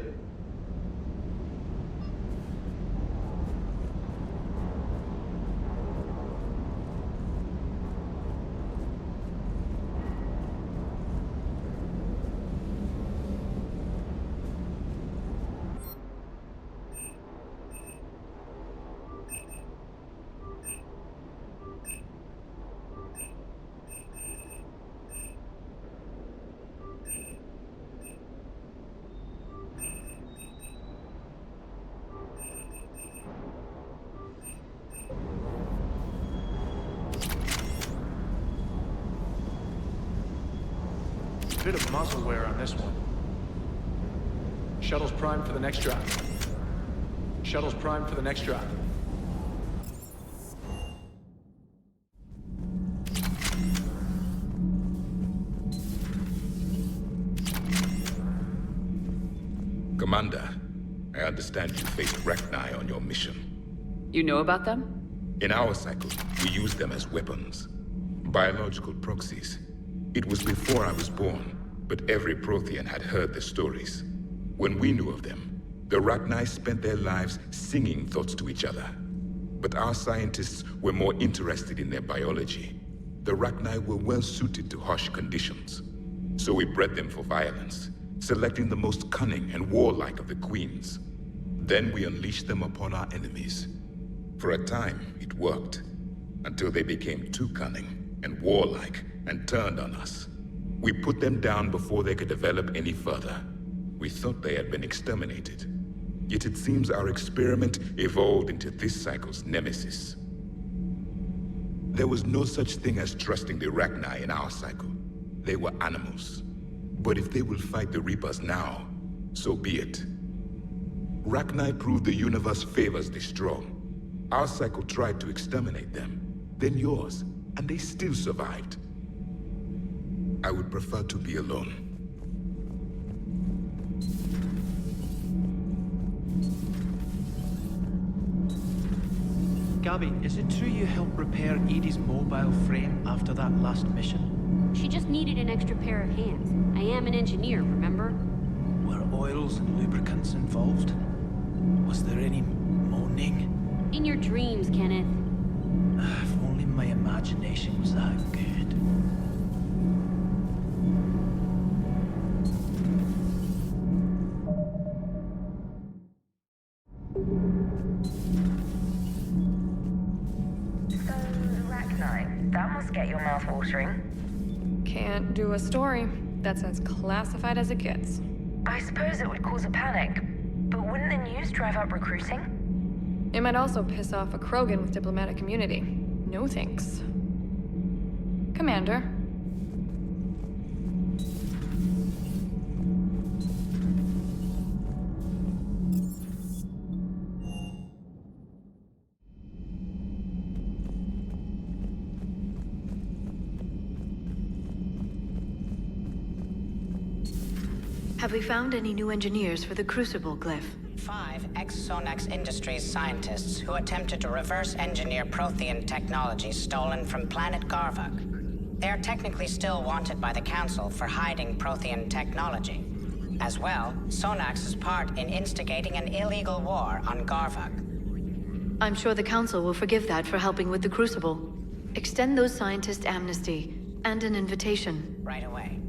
Bit of muzzle wear on this one. Shuttle's primed for the next drop. Shuttle's primed for the next drop. Commander, I understand you faced Rachni on your mission. You know about them? In our cycle, we use them as weapons. Biological proxies. It was before I was born, but every Prothean had heard the stories. When we knew of them, the Rachni spent their lives singing thoughts to each other. But our scientists were more interested in their biology. The Rachni were well suited to harsh conditions. So we bred them for violence, selecting the most cunning and warlike of the queens. Then we unleashed them upon our enemies. For a time, it worked, until they became too cunning and warlike and turned on us. We put them down before they could develop any further. We thought they had been exterminated. Yet it seems our experiment evolved into this cycle's nemesis. There was no such thing as trusting the Rachni in our cycle. They were animals. But if they will fight the Reapers now, so be it. Rachni proved the universe favors the strong. Our cycle tried to exterminate them, then yours, and they still survived. I would prefer to be alone. Gabby, is it true you helped repair Edie's mobile frame after that last mission? She just needed an extra pair of hands. I am an engineer, remember? Were oils and lubricants involved? Was there any moaning? In your dreams, Kenneth. If only my imagination was that good. Get your mouth watering. Can't do a story. That's as classified as it gets. I suppose it would cause a panic, but wouldn't the news drive up recruiting? It might also piss off a Krogan with diplomatic immunity. No thanks. Commander. Have we found any new engineers for the Crucible glyph? 5 ex-Sonax Industries scientists who attempted to reverse engineer Prothean technology stolen from planet Garvuk. They are technically still wanted by the Council for hiding Prothean technology. As well, Sonax's part in instigating an illegal war on Garvuk. I'm sure the Council will forgive that for helping with the Crucible. Extend those scientists amnesty and an invitation. Right away.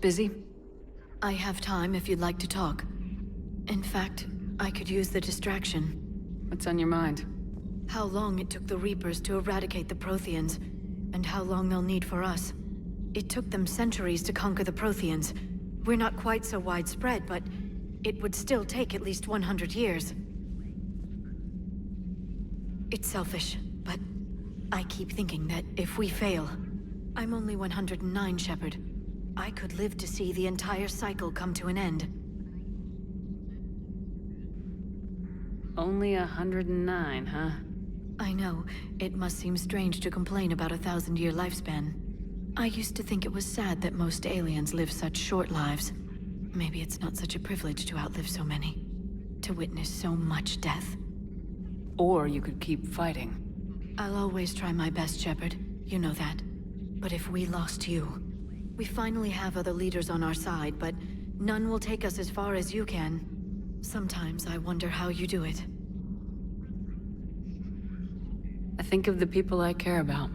Busy? I have time if you'd like to talk. In fact, I could use the distraction. What's on your mind? How long it took the Reapers to eradicate the Protheans, and how long they'll need for us. It took them centuries to conquer the Protheans. We're not quite so widespread, but it would still take at least 100 years. It's selfish, but I keep thinking that if we fail... I'm only 109, Shepard. I could live to see the entire cycle come to an end. Only 109, huh? I know. It must seem strange to complain about a 1,000-year lifespan. I used to think it was sad that most aliens live such short lives. Maybe it's not such a privilege to outlive so many. To witness so much death. Or you could keep fighting. I'll always try my best, Shepard. You know that. But if we lost you... We finally have other leaders on our side, but none will take us as far as you can. Sometimes I wonder how you do it. I think of the people I care about.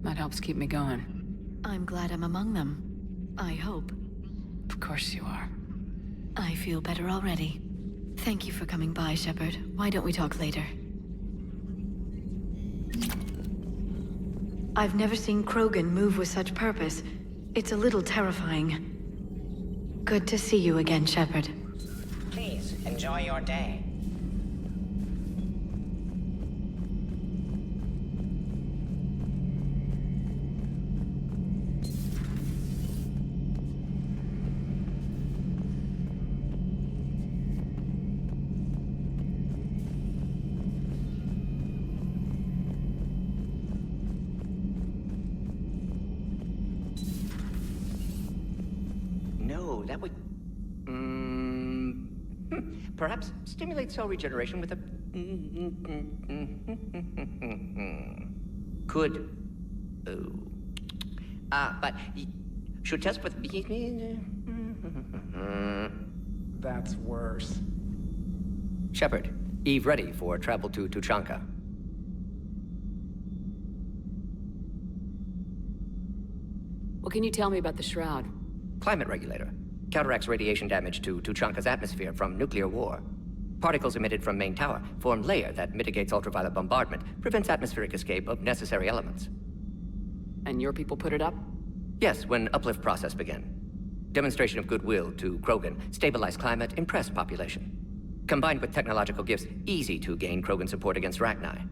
That helps keep me going. I'm glad I'm among them. I hope. Of course you are. I feel better already. Thank you for coming by, Shepard. Why don't we talk later? I've never seen Krogan move with such purpose. It's a little terrifying. Good to see you again, Shepard. Please, enjoy your day. That would... Perhaps stimulate cell regeneration with a... Could... but... Should test with... That's worse. Shepard, Eve ready for travel to Tuchanka. What can you tell me about the Shroud? Climate regulator. Counteracts radiation damage to Tuchanka's atmosphere from nuclear war. Particles emitted from main tower form layer that mitigates ultraviolet bombardment, prevents atmospheric escape of necessary elements. And your people put it up? Yes, when uplift process began. Demonstration of goodwill to Krogan, stabilize climate, impress population. Combined with technological gifts, easy to gain Krogan support against Rachni.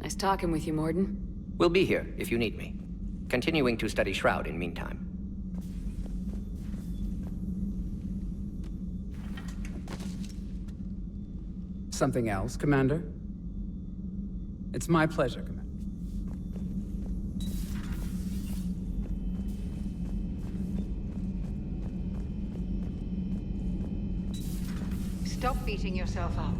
Nice talking with you, Mordin. We'll be here if you need me. Continuing to study Shroud in meantime. Something else, Commander? It's my pleasure, Commander. Stop beating yourself up.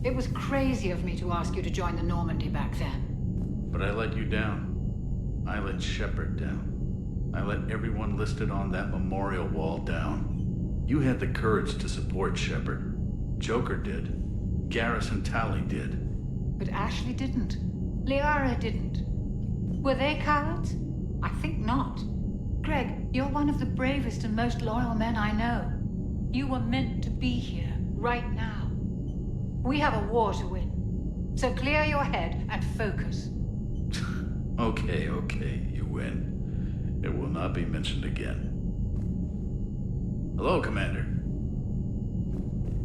It was crazy of me to ask you to join the Normandy back then. But I let you down. I let Shepard down. I let everyone listed on that memorial wall down. You had the courage to support Shepard. Joker did. Garrison Tally did. But Ashley didn't. Liara didn't. Were they cowards? I think not. Greg, you're one of the bravest and most loyal men I know. You were meant to be here, right now. We have a war to win. So clear your head and focus. Okay, you win. It will not be mentioned again. Hello, Commander.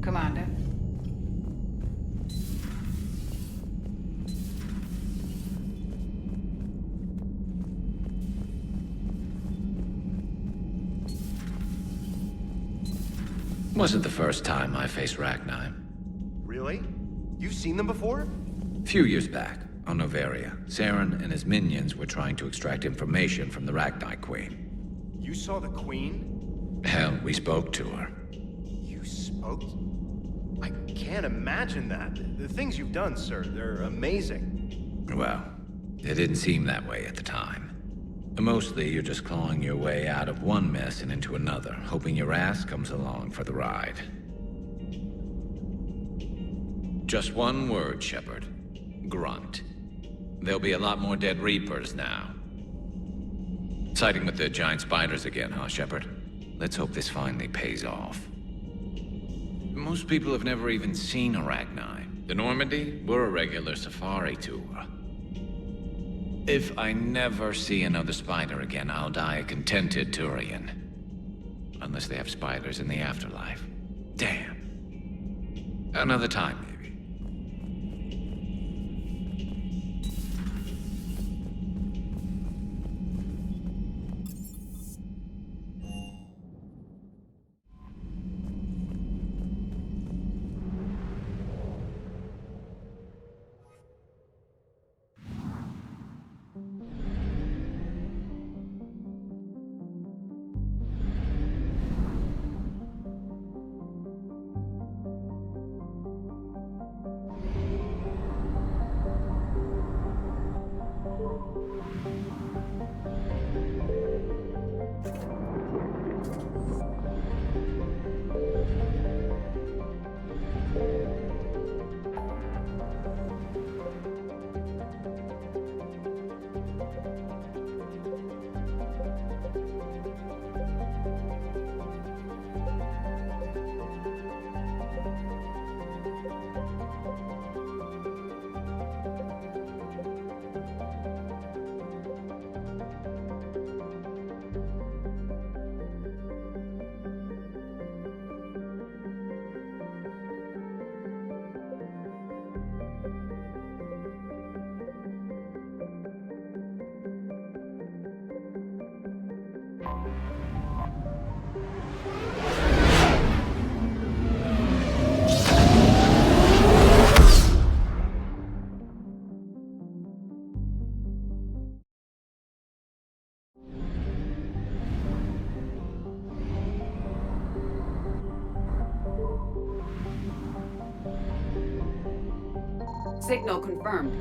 Commander. Wasn't the first time I faced Rachni. Really? You've seen them before? Few years back, on Noveria, Saren and his minions were trying to extract information from the Rachni Queen. You saw the Queen? Hell, we spoke to her. You spoke? I can't imagine that. The things you've done, sir, they're amazing. Well, it didn't seem that way at the time. Mostly, you're just clawing your way out of one mess and into another, hoping your ass comes along for the ride. Just one word, Shepard. Grunt. There'll be a lot more dead Reapers now. Siding with the giant spiders again, huh, Shepard? Let's hope this finally pays off. Most people have never even seen Rachni. The Normandy, we're a regular safari tour. If I never see another spider again, I'll die a contented Turian. Unless they have spiders in the afterlife. Damn. Another time, maybe. Signal confirmed.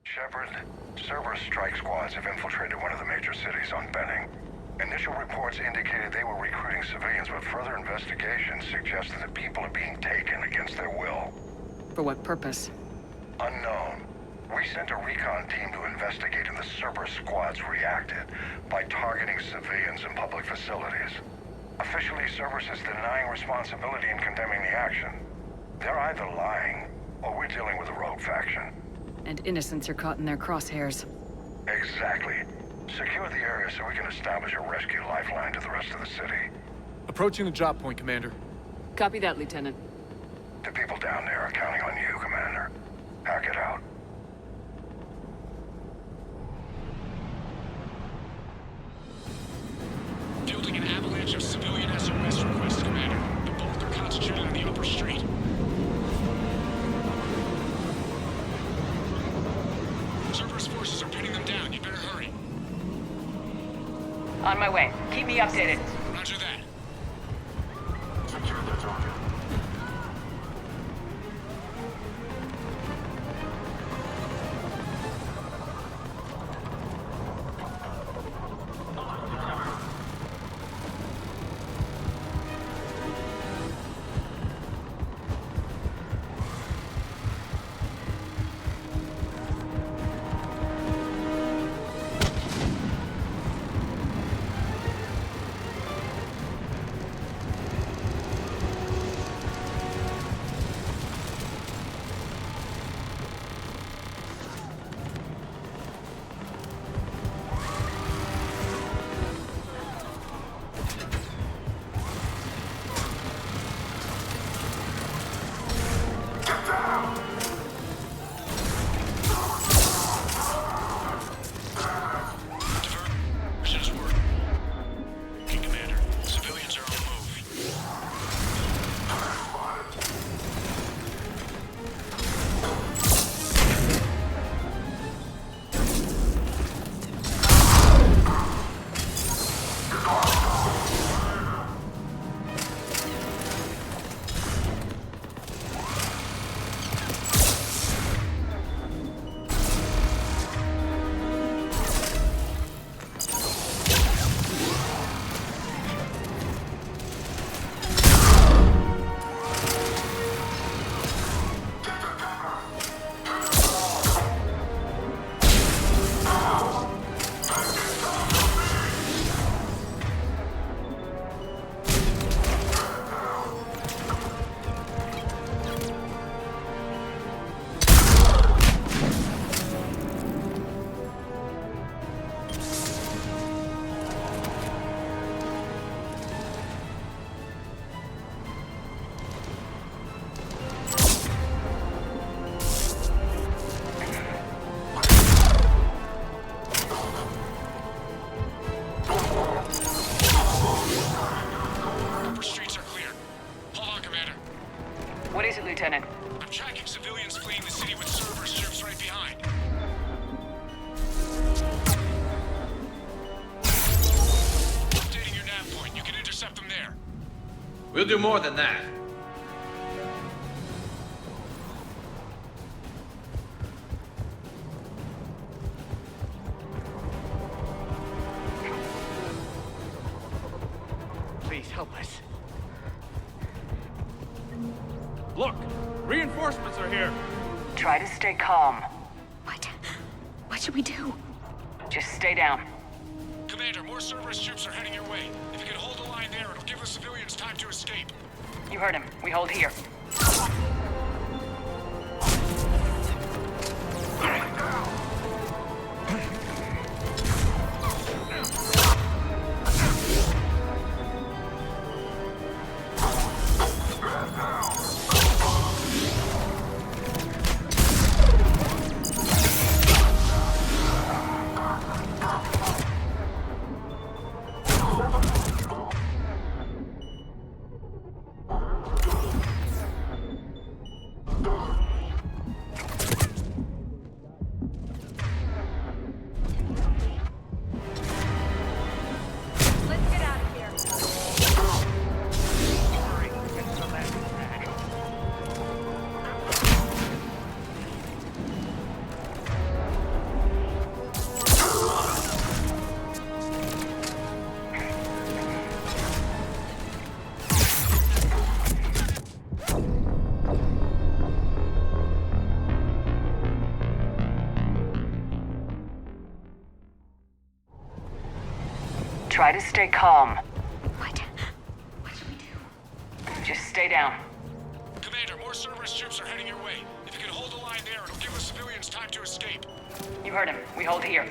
Shepard, Cerberus strike squads have infiltrated one of the major cities on Benning. Initial reports indicated they were recruiting civilians, but further investigation suggests that the people are being taken against their will. For what purpose? Unknown. We sent a recon team to investigate, and the Cerberus squads reacted by targeting civilians in public facilities. Officially, Cerberus is denying responsibility and condemning the action. They're either lying, or we're dealing with a rogue faction. And innocents are caught in their crosshairs. Exactly. Secure the area so we can establish a rescue lifeline to the rest of the city. Approaching the drop point, Commander. Copy that, Lieutenant. The people down there are counting on you, Commander. Hack it out. Building an avalanche of civilian SOS requests, Commander. The bulk are concentrated on the upper street. Cerberus forces are pinning them down. You better hurry. On my way. Keep me updated. Roger that. Secure the target. We'll do more than that. Please help us. Look! Reinforcements are here! Try to stay calm. What should we do? Just stay down. Commander, more Cerberus troops are heading your way. If you can hold the line there, it'll give the civilians time to escape. You heard him. We hold here. Try to stay calm. What should we do? Just stay down. Commander, more Cerberus troops are heading your way. If you can hold the line there, it'll give the civilians time to escape. You heard him. We hold here.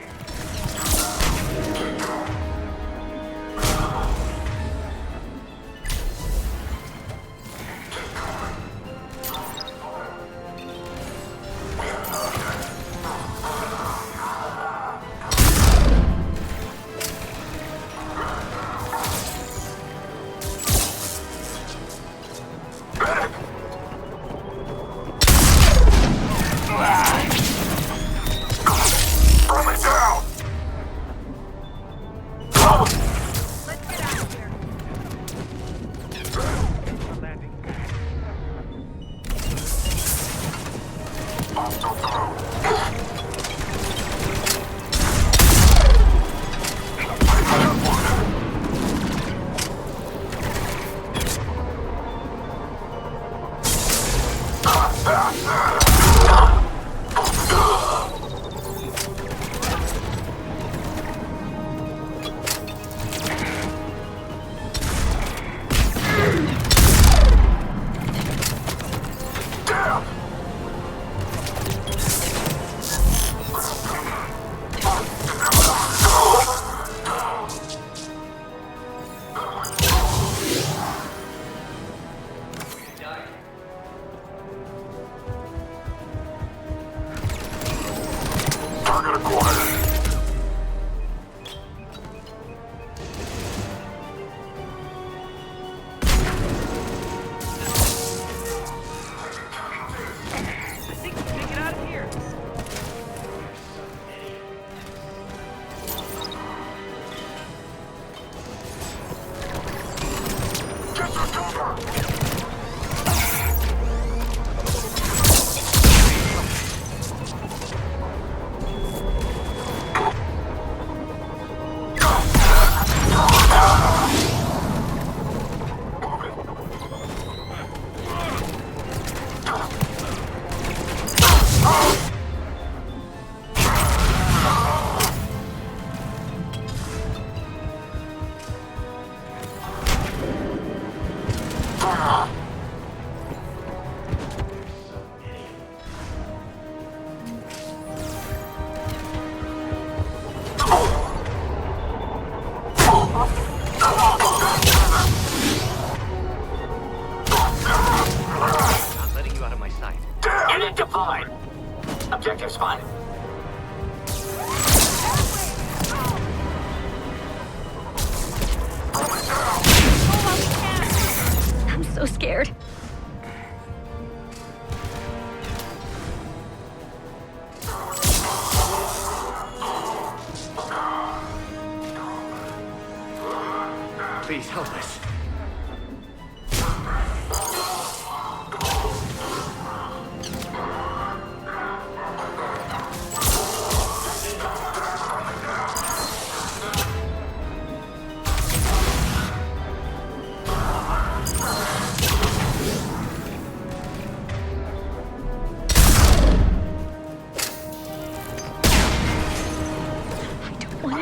Objective's fine. I'm so scared. Please help us.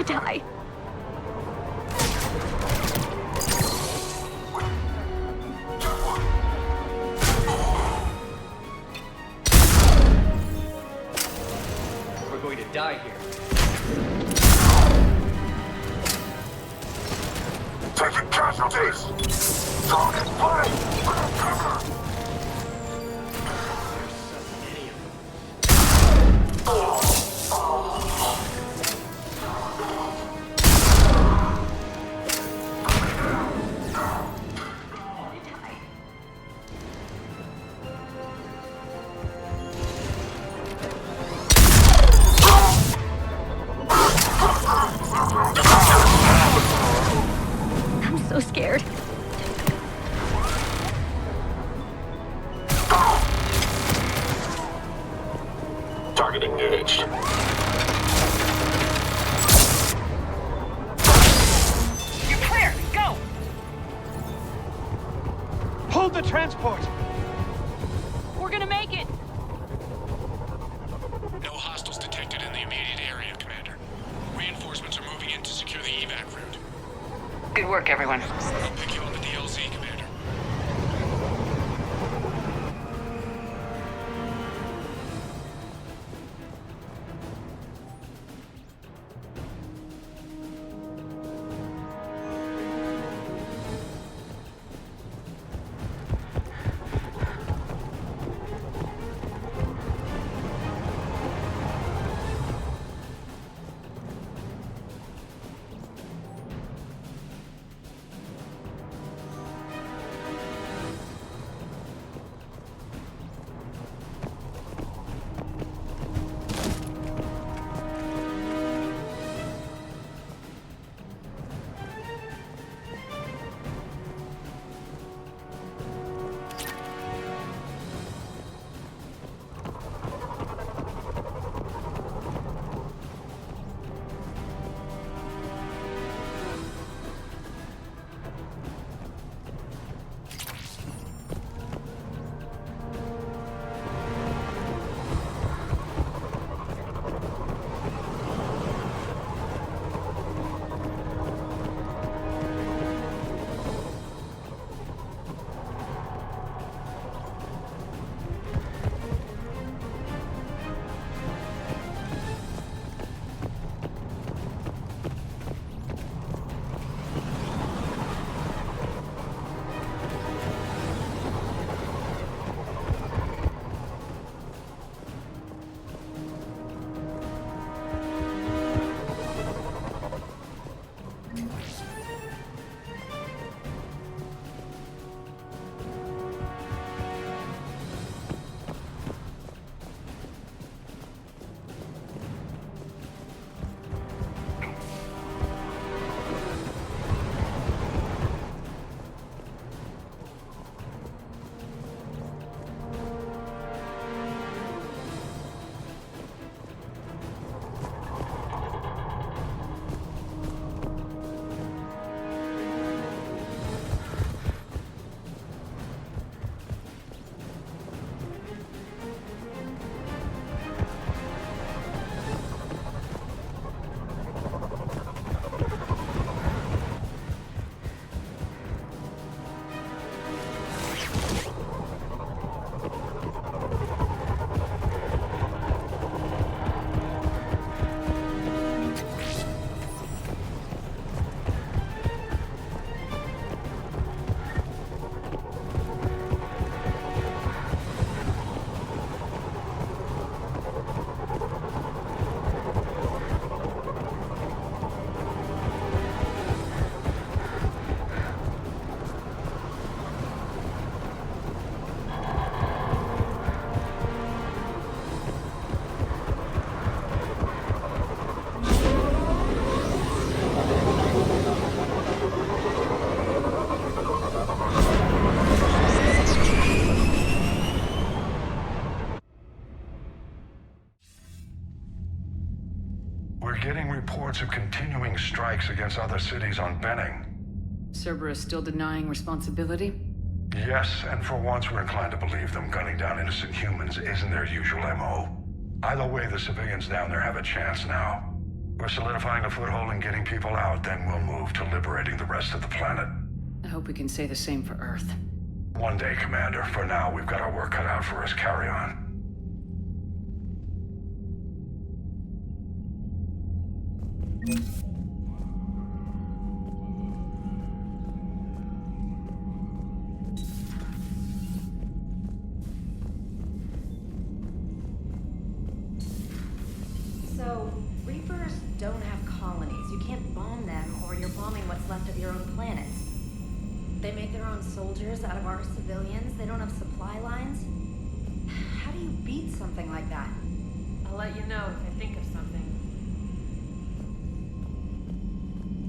die. We're going to die here. Taking casualties! Target fire! Cover! I'm so scared. Target engaged. You're clear! Go! Hold the transport! We're gonna make it! No hostiles detected in the immediate area, Commander. Reinforcements are moving in to secure the evac route. Good work, everyone. I'll pick you up at the LZ, Commander. getting reports of continuing strikes against other cities on Benning. Cerberus still denying responsibility? Yes, and for once we're inclined to believe them. Gunning down innocent humans isn't their usual MO. Either way, the civilians down there have a chance now. We're solidifying a foothold and getting people out, then we'll move to liberating the rest of the planet. I hope we can say the same for Earth. One day, Commander. For now, we've got our work cut out for us. Carry on. So, Reapers don't have colonies. You can't bomb them, or you're bombing what's left of your own planet. They make their own soldiers out of our civilians. They don't have supply lines. How do you beat something like that? I'll let you know if I think of something.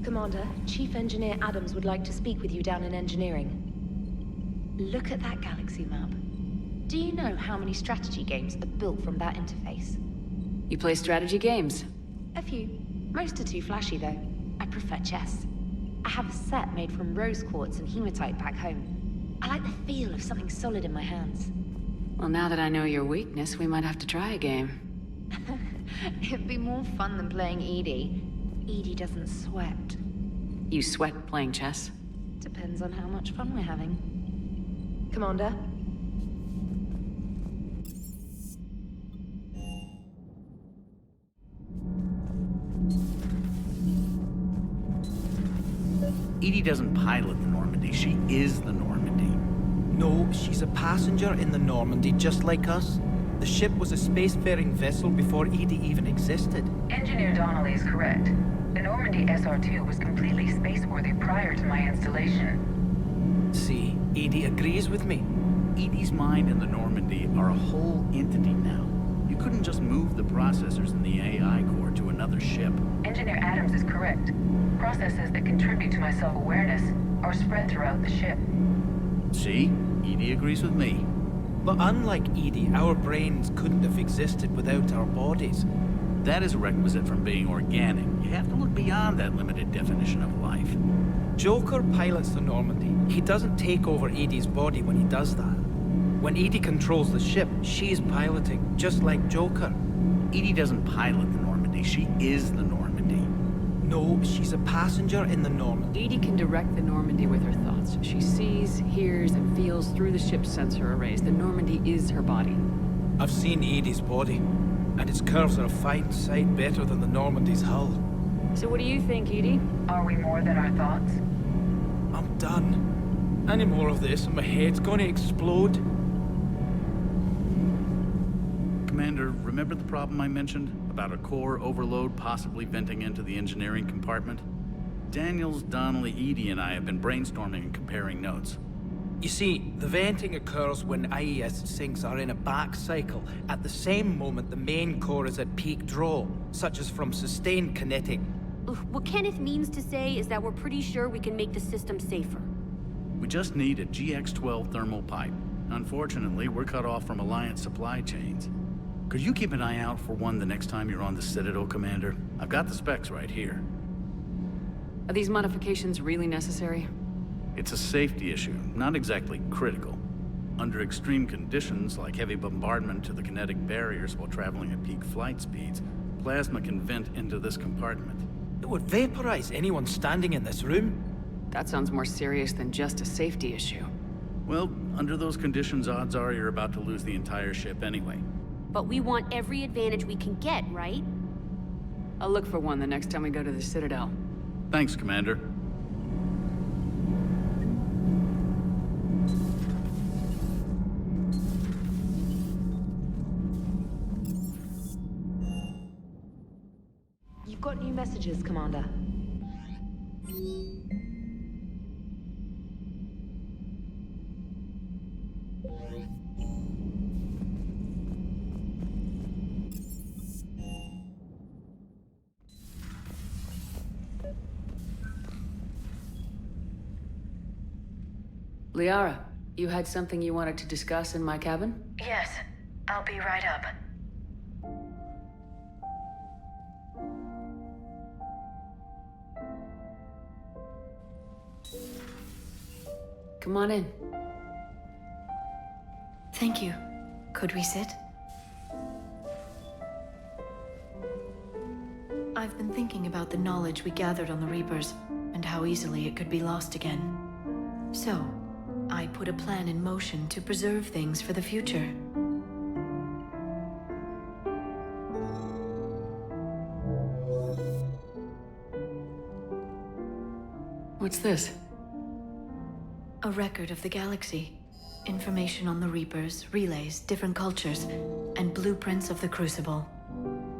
Commander, Chief Engineer Adams would like to speak with you down in engineering. Look at that galaxy map. Do you know how many strategy games are built from that interface? You play strategy games? A few. Most are too flashy, though. I prefer chess. I have a set made from rose quartz and hematite back home. I like the feel of something solid in my hands. Well, now that I know your weakness, we might have to try a game. It'd be more fun than playing Edie. Edie doesn't sweat. You sweat playing chess? Depends on how much fun we're having. Commander? Edie doesn't pilot the Normandy, she is the Normandy. No, she's a passenger in the Normandy, just like us. The ship was a spacefaring vessel before Edie even existed. Engineer Donnelly is correct. The Normandy SR-2 was completely spaceworthy prior to my installation. See, Edie agrees with me. Edie's mind and the Normandy are a whole entity now. You couldn't just move the processors in the AI core to another ship. Engineer Adams is correct. Processes that contribute to my self-awareness are spread throughout the ship. See? Edie agrees with me. But unlike Edie, our brains couldn't have existed without our bodies. That is a requisite from being organic. You have to look beyond that limited definition of life. Joker pilots the Normandy. He doesn't take over Edie's body when he does that. When Edie controls the ship, she's piloting, just like Joker. Edie doesn't pilot the Normandy, she is the Normandy. No, she's a passenger in the Normandy. Edie can direct the Normandy with her thoughts. She sees, hears, and feels through the ship's sensor arrays. The Normandy is her body. I've seen Edie's body, and its curves are a fine sight better than the Normandy's hull. So what do you think, Edie? Are we more than our thoughts? I'm done. Any more of this and my head's gonna explode. Commander, remember the problem I mentioned? About a core overload possibly venting into the engineering compartment? Daniels, Donnelly, Edie, and I have been brainstorming and comparing notes. You see, the venting occurs when IES sinks are in a back cycle. At the same moment, the main core is at peak draw, such as from sustained kinetic. What Kenneth means to say is that we're pretty sure we can make the system safer. We just need a GX-12 thermal pipe. Unfortunately, we're cut off from Alliance supply chains. Could you keep an eye out for one the next time you're on the Citadel, Commander? I've got the specs right here. Are these modifications really necessary? It's a safety issue, not exactly critical. Under extreme conditions, like heavy bombardment to the kinetic barriers while traveling at peak flight speeds, plasma can vent into this compartment. It would vaporize anyone standing in this room. That sounds more serious than just a safety issue. Well, under those conditions, odds are you're about to lose the entire ship anyway. But we want every advantage we can get, right? I'll look for one the next time we go to the Citadel. Thanks, Commander. You've got new messages, Commander. Liara, you had something you wanted to discuss in my cabin? Yes, I'll be right up. Come on in. Thank you. Could we sit? I've been thinking about the knowledge we gathered on the Reapers, and how easily it could be lost again. So, I put a plan in motion to preserve things for the future. What's this? A record of the galaxy. Information on the Reapers, relays, different cultures, and blueprints of the Crucible.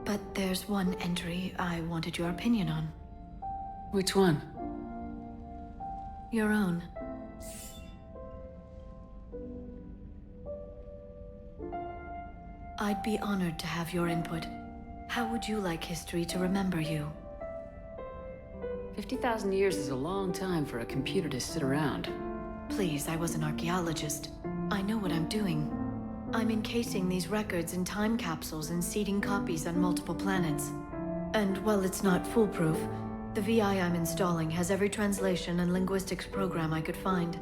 But there's one entry I wanted your opinion on. Which one? Your own. I'd be honored to have your input. How would you like history to remember you? 50,000 years is a long time for a computer to sit around. Please, I was an archaeologist. I know what I'm doing. I'm encasing these records in time capsules and seeding copies on multiple planets. And while it's not foolproof, the VI I'm installing has every translation and linguistics program I could find.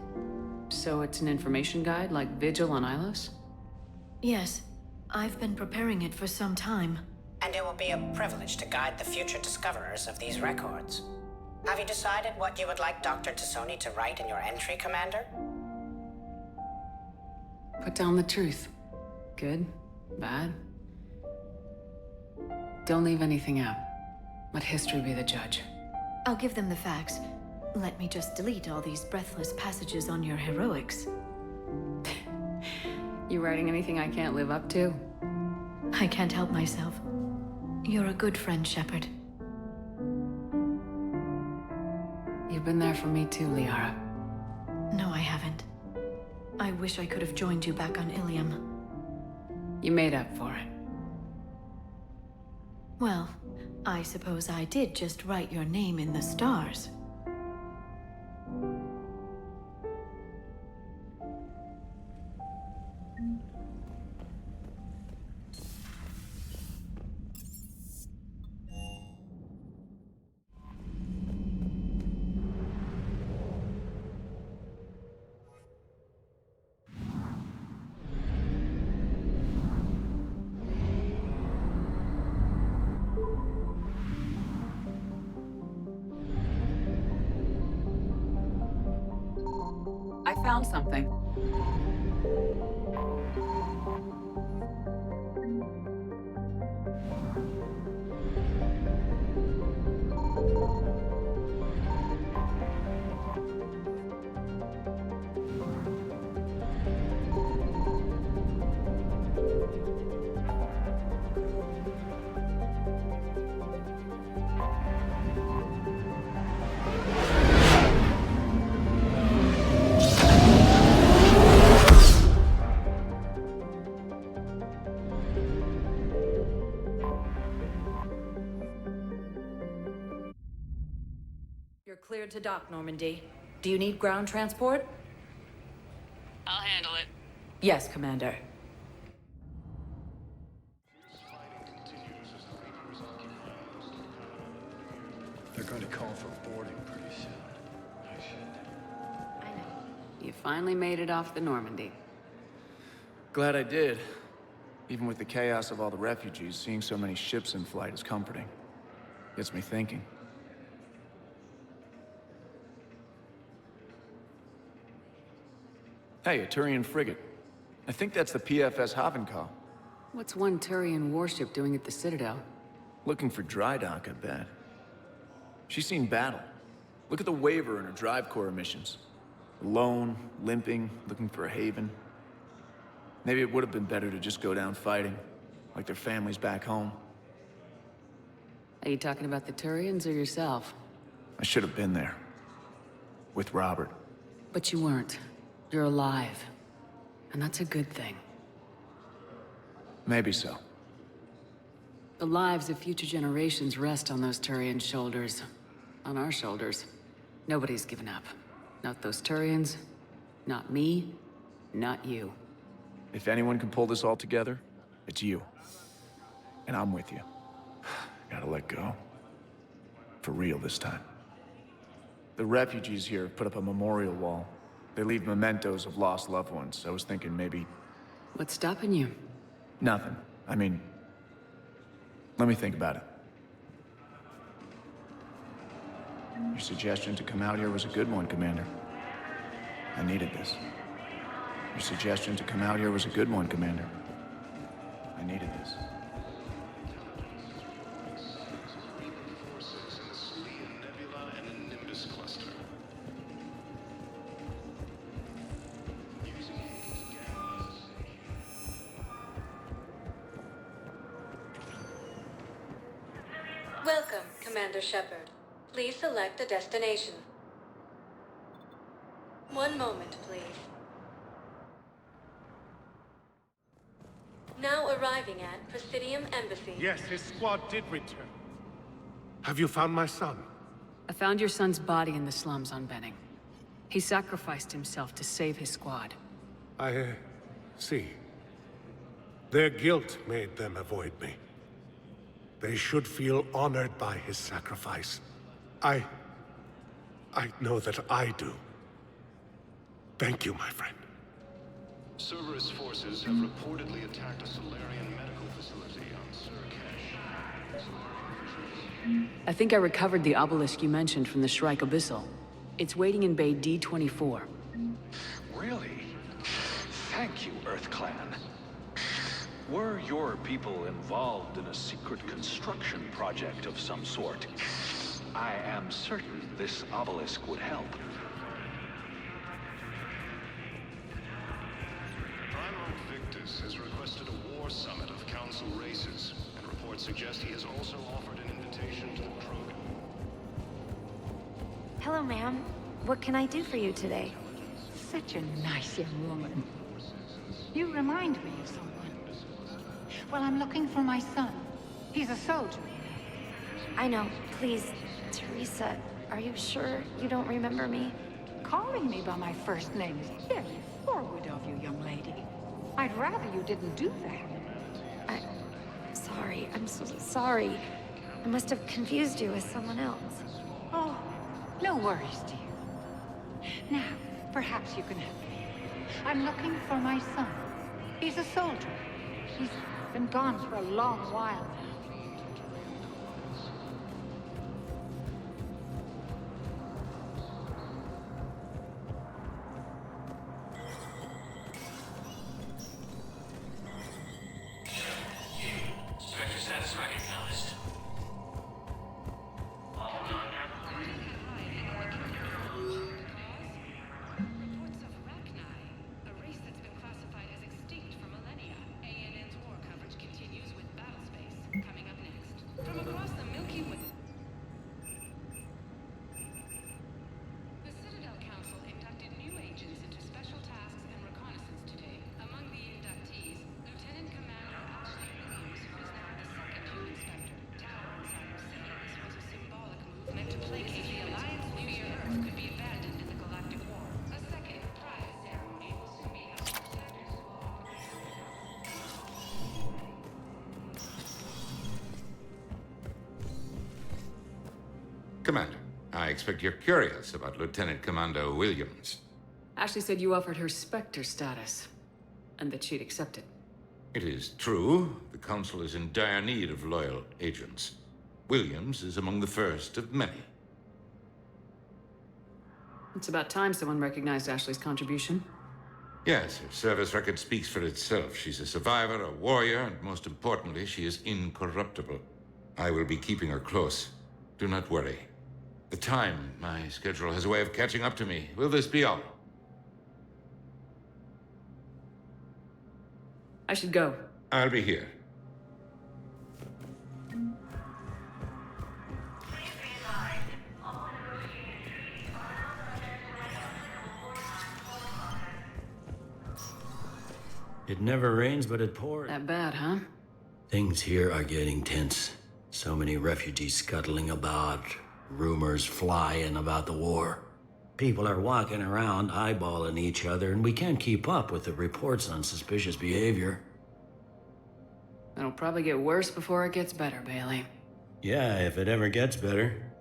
So it's an information guide like Vigil on Ilos? Yes. I've been preparing it for some time. And it will be a privilege to guide the future discoverers of these records. Have you decided what you would like Dr. T'Soni to write in your entry, Commander? Put down the truth. Good, bad. Don't leave anything out. Let history be the judge. I'll give them the facts. Let me just delete all these breathless passages on your heroics. You writing anything I can't live up to? I can't help myself. You're a good friend, Shepard. You've been there for me too, Liara. No, I haven't. I wish I could have joined you back on Ilium. You made up for it. Well, I suppose I did just write your name in the stars. I found something. You're cleared to dock, Normandy. Do you need ground transport? I'll handle it. Yes, Commander. They're going to call for boarding pretty soon. I know. You finally made it off the Normandy. Glad I did. Even with the chaos of all the refugees, seeing so many ships in flight is comforting. Gets me thinking. Hey, a Turian frigate. I think that's the PFS Havenkal. What's one Turian warship doing at the Citadel? Looking for dry dock, I bet. She's seen battle. Look at the waiver in her drive core emissions. Alone, limping, looking for a haven. Maybe it would have been better to just go down fighting, like their families back home. Are you talking about the Turians or yourself? I should have been there. With Robert. But you weren't. You're alive. And that's a good thing. Maybe so. The lives of future generations rest on those Turian shoulders. On our shoulders. Nobody's given up. Not those Turians, not me, not you. If anyone can pull this all together, it's you. And I'm with you. Gotta let go. For real this time. The refugees here have put up a memorial wall. They leave mementos of lost loved ones. I was thinking maybe... What's stopping you? Nothing. I mean... Let me think about it. Your suggestion to come out here was a good one, Commander. I needed this. Your suggestion to come out here was a good one, Commander. I needed this. Welcome, Commander Shepard. Please select a destination. One moment, please. Now arriving at Presidium Embassy. Yes, his squad did return. Have you found my son? I found your son's body in the slums on Benning. He sacrificed himself to save his squad. I see. Their guilt made them avoid me. They should feel honored by his sacrifice. I know that I do. Thank you, my friend. Cerberus forces have reportedly attacked a Solarian medical facility on Surcash. I think I recovered the obelisk you mentioned from the Shrike Abyssal. It's waiting in Bay D-24. Really? Thank you, Earth Clan. Were your people involved in a secret construction project of some sort, I am certain this obelisk would help. Padok Wiks has requested a war summit of Council races, and reports suggest he has also offered an invitation to the Krogan. Hello, ma'am. What can I do for you today? Such a nice young woman. You remind me of someone. Well, I'm looking for my son. He's a soldier. I know. Please, Teresa, are you sure you don't remember me? Calling me by my first name is very forward of you, young lady. I'd rather you didn't do that. Sorry. I'm so sorry. I must have confused you with someone else. Oh, no worries, dear. Now, perhaps you can help me. I'm looking for my son. He's a soldier. He's been gone for a long while now. Sector status recognized. Reports of Rachni, a race that's been classified as extinct for millennia. ANN's war coverage continues with Battlespace coming up next. From across the Milky Way. The Citadel Council inducted new agents into special tasks and reconnaissance today. Among the inductees, Lieutenant Commander Ashley Williams, who is now the second human Spectre. Tower inside of City, this was a symbolic move meant to placate the Alliance fear Earth could be abandoned in the Galactic War. A second private ceremony will soon be held. Commander, I expect you're curious about Lieutenant Commander Williams. Ashley said you offered her Spectre status, and that she'd accept it. It is true, the Council is in dire need of loyal agents. Williams is among the first of many. It's about time someone recognized Ashley's contribution. Yes, her service record speaks for itself. She's a survivor, a warrior, and most importantly, she is incorruptible. I will be keeping her close. Do not worry. The time, my schedule has a way of catching up to me. Will this be all? I should go. I'll be here. It never rains, but it pours. That bad, huh? Things here are getting tense. So many refugees scuttling about, rumors flying about the war. People are walking around eyeballing each other, and we can't keep up with the reports on suspicious behavior. It'll probably get worse before it gets better, Bailey. Yeah, if it ever gets better.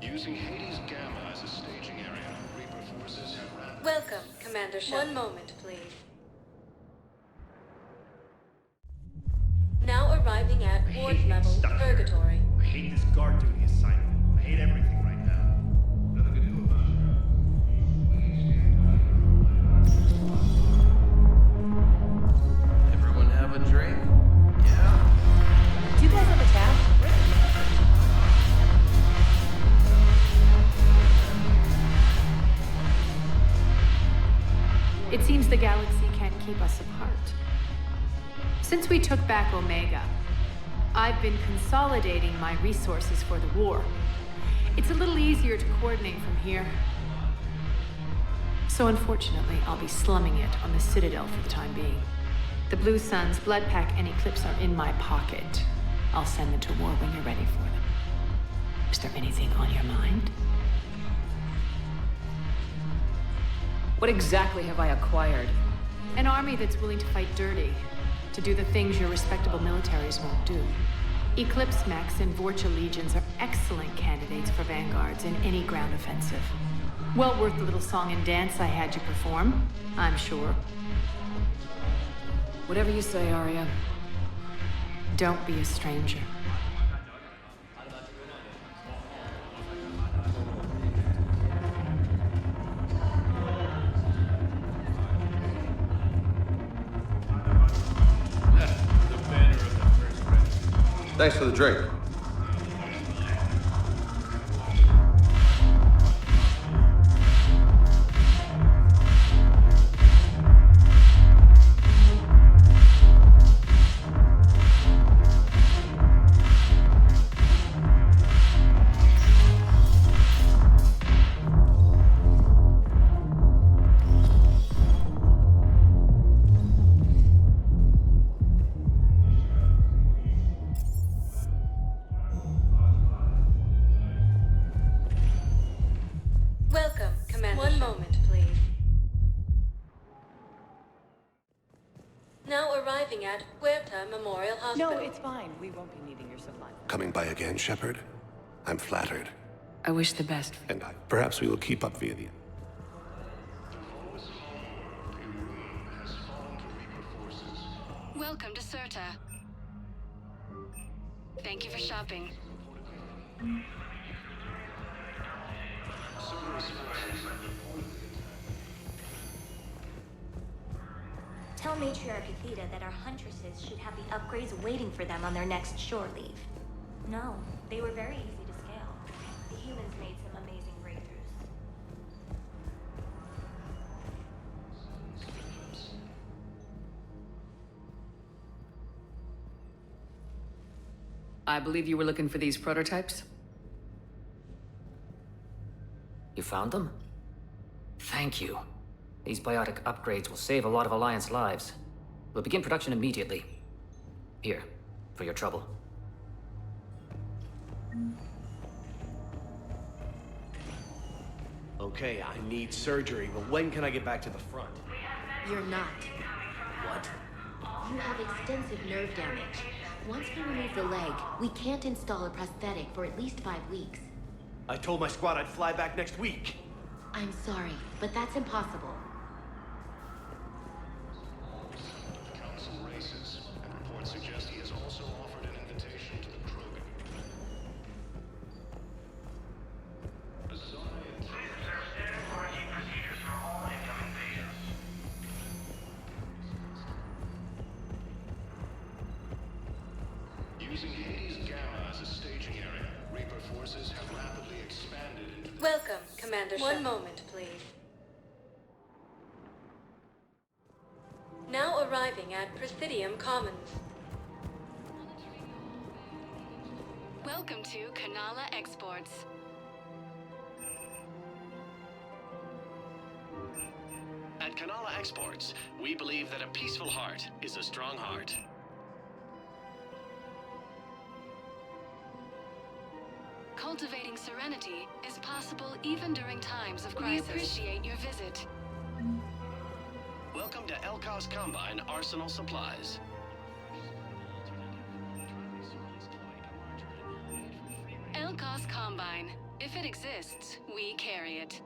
Using Hades Gamma as a staging area, Reaper Welcome, Commander Shepard. One moment, please. Now arriving at ward level Purgatory. I hate this guard duty assignment. I hate everything right now. Nothing to do about it. Everyone have a drink? Yeah. Do you guys have a tab? It seems the galaxy can't keep us apart. Since we took back Omega, I've been consolidating my resources for the war. It's a little easier to coordinate from here. So unfortunately, I'll be slumming it on the Citadel for the time being. The Blue Suns, Blood Pack, and Eclipse are in my pocket. I'll send them to war when you're ready for them. Is there anything on your mind? What exactly have I acquired? An army that's willing to fight dirty, to do the things your respectable militaries won't do. Eclipse Max and Vorcha Legions are excellent candidates for vanguards in any ground offensive. Well worth the little song and dance I had you perform, I'm sure. Whatever you say, Arya. Don't be a stranger. Thanks for the drink. Welcome, Commander. One moment, please. Now arriving at Huerta Memorial Hospital. No, it's fine. We won't be needing your supplies. Coming by again, Shepard? I'm flattered. I wish the best. And perhaps we will keep up via the... Welcome to Serta. Thank you for shopping. Tell Matriarch Athena that our huntresses should have the upgrades waiting for them on their next shore leave. No, they were very easy to scale. The humans made some amazing breakthroughs. I believe you were looking for these prototypes? You found them? Thank you. These biotic upgrades will save a lot of Alliance lives. We'll begin production immediately. Here, for your trouble. Okay, I need surgery, but when can I get back to the front? You're not. What? You have extensive nerve damage. Once we remove the leg, we can't install a prosthetic for at least 5 weeks. I told my squad I'd fly back next week. I'm sorry, but that's impossible. The Council races, and reports suggest he has also offered an invitation to the Krogan. Using Hades Gamma as a staging area, Reaper forces have rapidly expanded into the... Welcome, Commander Shepard. One moment, please. Now arriving at Presidium Commons. Welcome to Kanala Exports. At Kanala Exports, we believe that a peaceful heart is a strong heart. Cultivating serenity is possible even during times of crisis. We appreciate your visit. Welcome to Elkos Combine Arsenal Supplies. Elkos Combine. If it exists, we carry it.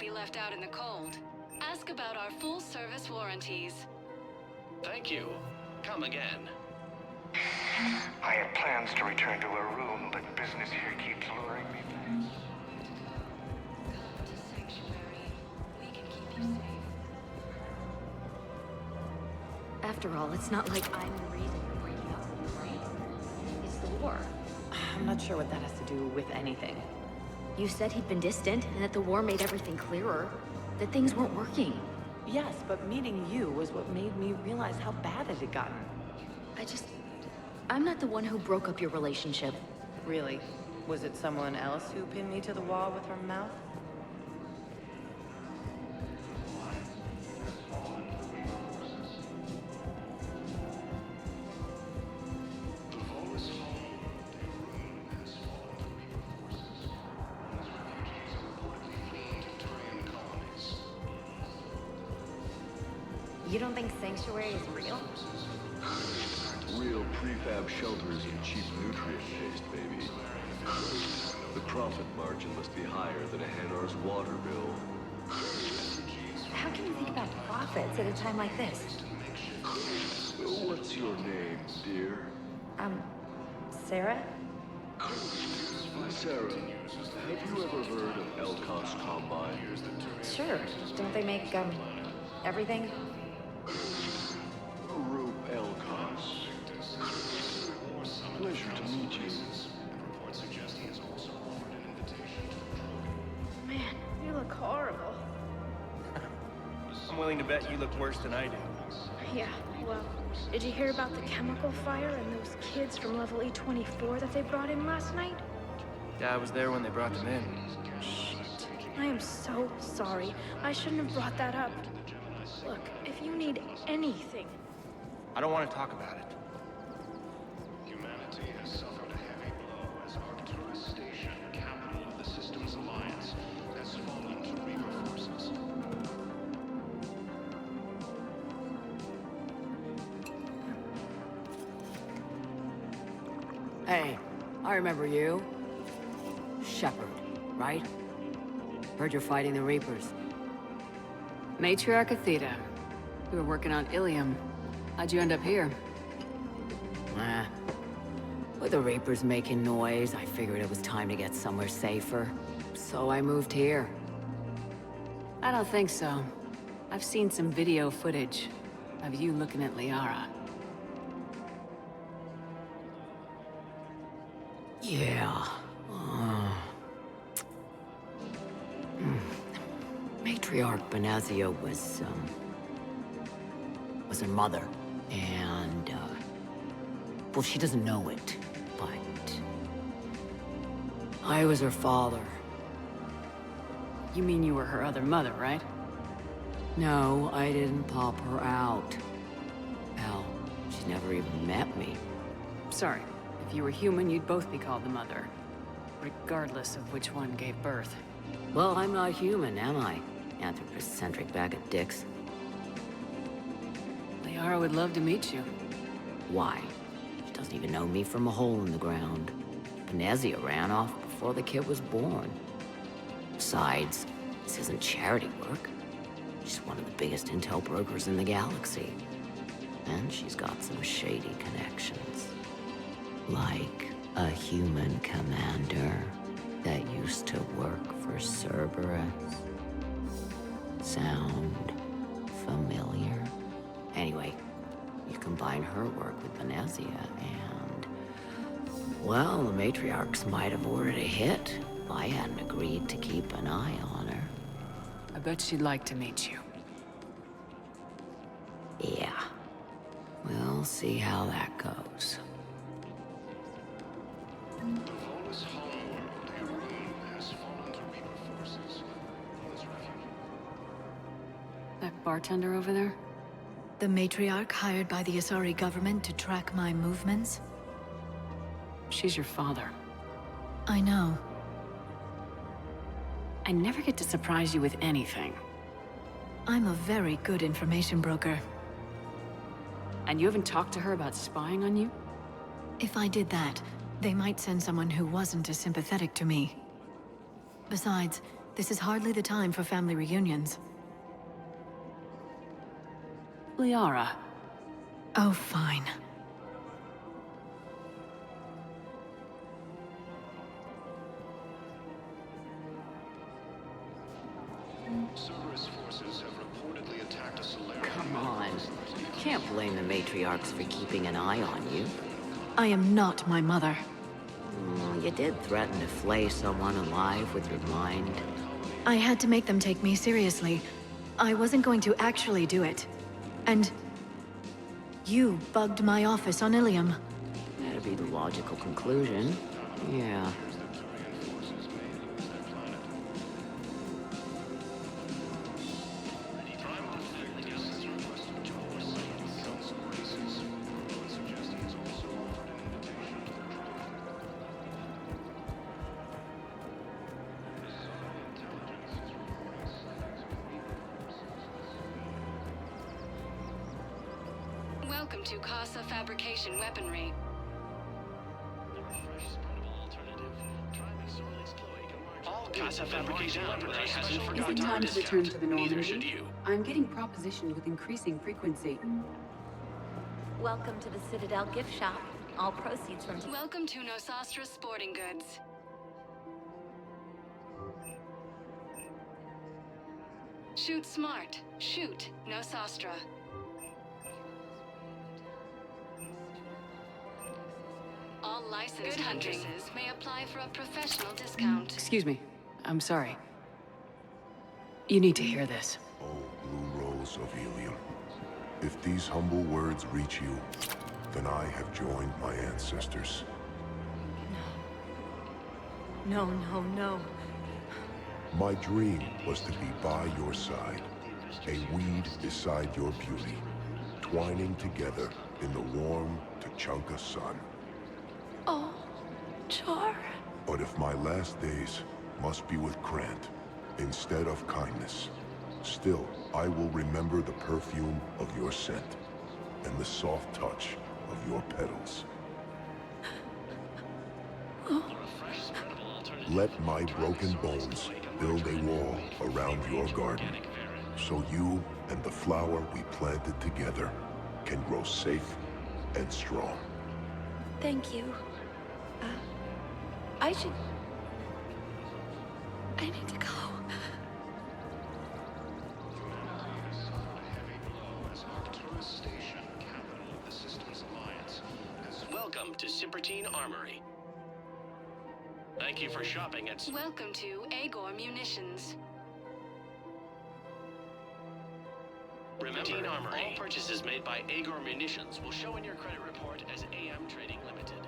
be left out in the cold. Ask about our full-service warranties. Thank you. Come again. I had plans to return to a room, but business here keeps luring me back. After all, it's not like I'm the reason you're breaking up with your brain. It's the war. I'm not sure what that has to do with anything. You said he'd been distant, and that the war made everything clearer. That things weren't working. Yes, but meeting you was what made me realize how bad it had gotten. I'm not the one who broke up your relationship. Really? Was it someone else who pinned me to the wall with her mouth? You don't think Sanctuary is real? Real prefab shelters and cheap nutrient paste, baby. The profit margin must be higher than a Hanar's water bill. How can you think about profits at a time like this? What's your name, dear? Sarah? Sarah, have you ever heard of Elcos Combine? Sure. Don't they make, everything? Roop Elcos. Pleasure to meet you. Man, you look horrible. I'm willing to bet you look worse than I do. Yeah, well, did you hear about the chemical fire and those kids from level E24 that they brought in last night? Yeah, I was there when they brought them in. Shit. I am so sorry. I shouldn't have brought that up. Look, if you need anything... I don't want to talk about it. Humanity has suffered a heavy blow as Arcturus Station, capital of the Systems Alliance, has fallen to Reaper forces. Hey, I remember you. Shepard, right? Heard you're fighting the Reapers. Matriarch Athena. You were working on Ilium. How'd you end up here? With the Reapers making noise, I figured it was time to get somewhere safer. So I moved here. I don't think so. I've seen some video footage of you looking at Liara. Yeah. Matriarch Benazia was her mother, and, well, she doesn't know it, but I was her father. You mean you were her other mother, right? No, I didn't pop her out. Hell, she's never even met me. Sorry, if you were human, you'd both be called the mother, regardless of which one gave birth. Well, I'm not human, am I? Anthropocentric bag of dicks. Liara would love to meet you. Why? She doesn't even know me from a hole in the ground. Benazia ran off before the kid was born. Besides, this isn't charity work. She's one of the biggest intel brokers in the galaxy. And she's got some shady connections. Like a human commander that used to work for Cerberus. Sound familiar? Anyway, you combine her work with Benazia and... well, the matriarchs might have ordered a hit if I hadn't agreed to keep an eye on her. I bet she'd like to meet you. Yeah. We'll see how that goes. That bartender over there? The matriarch hired by the Asari government to track my movements? She's your father. I know. I never get to surprise you with anything. I'm a very good information broker. And you haven't talked to her about spying on you? If I did that, they might send someone who wasn't as sympathetic to me. Besides, This is hardly the time for family reunions. Liara. Oh, fine. Cerberus forces have reportedly attacked a Solarian. Come on. You can't blame the matriarchs for keeping an eye on you. I am not my mother. You did threaten to flay someone alive with your mind. I had to make them take me seriously. I wasn't going to actually do it. And... you bugged my office on Ilium. That'd be the logical conclusion. Yeah. Welcome to Casa Fabrication Weaponry. All Casa Fabrication Weaponry hasn't Is forgotten it time our to return discount. to the Neither should Normandy? you. I'm getting propositioned with increasing frequency. Welcome to the Citadel gift shop. All proceeds from... Welcome to Nosastra Sporting Goods. Shoot smart. Shoot Nosastra. All licensed huntresses may apply for a professional discount. Excuse me. I'm sorry. You need to hear this. Oh, Blue Rose of Ilium. If these humble words reach you, then I have joined my ancestors. No, no, no. My dream was to be by your side, a weed beside your beauty, twining together in the warm Tachanka sun. Oh, Char. But if my last days must be with Krant instead of kindness, still I will remember the perfume of your scent and the soft touch of your petals. Let my broken bones build a wall around your garden, so you and the flower we planted together can grow safe and strong. Thank you. I need to go. Welcome to Cybertine Armory. Thank you for shopping at... Welcome to Agor Munitions. Remember, all purchases made by Agor Munitions will show in your credit report as AM Trading Limited.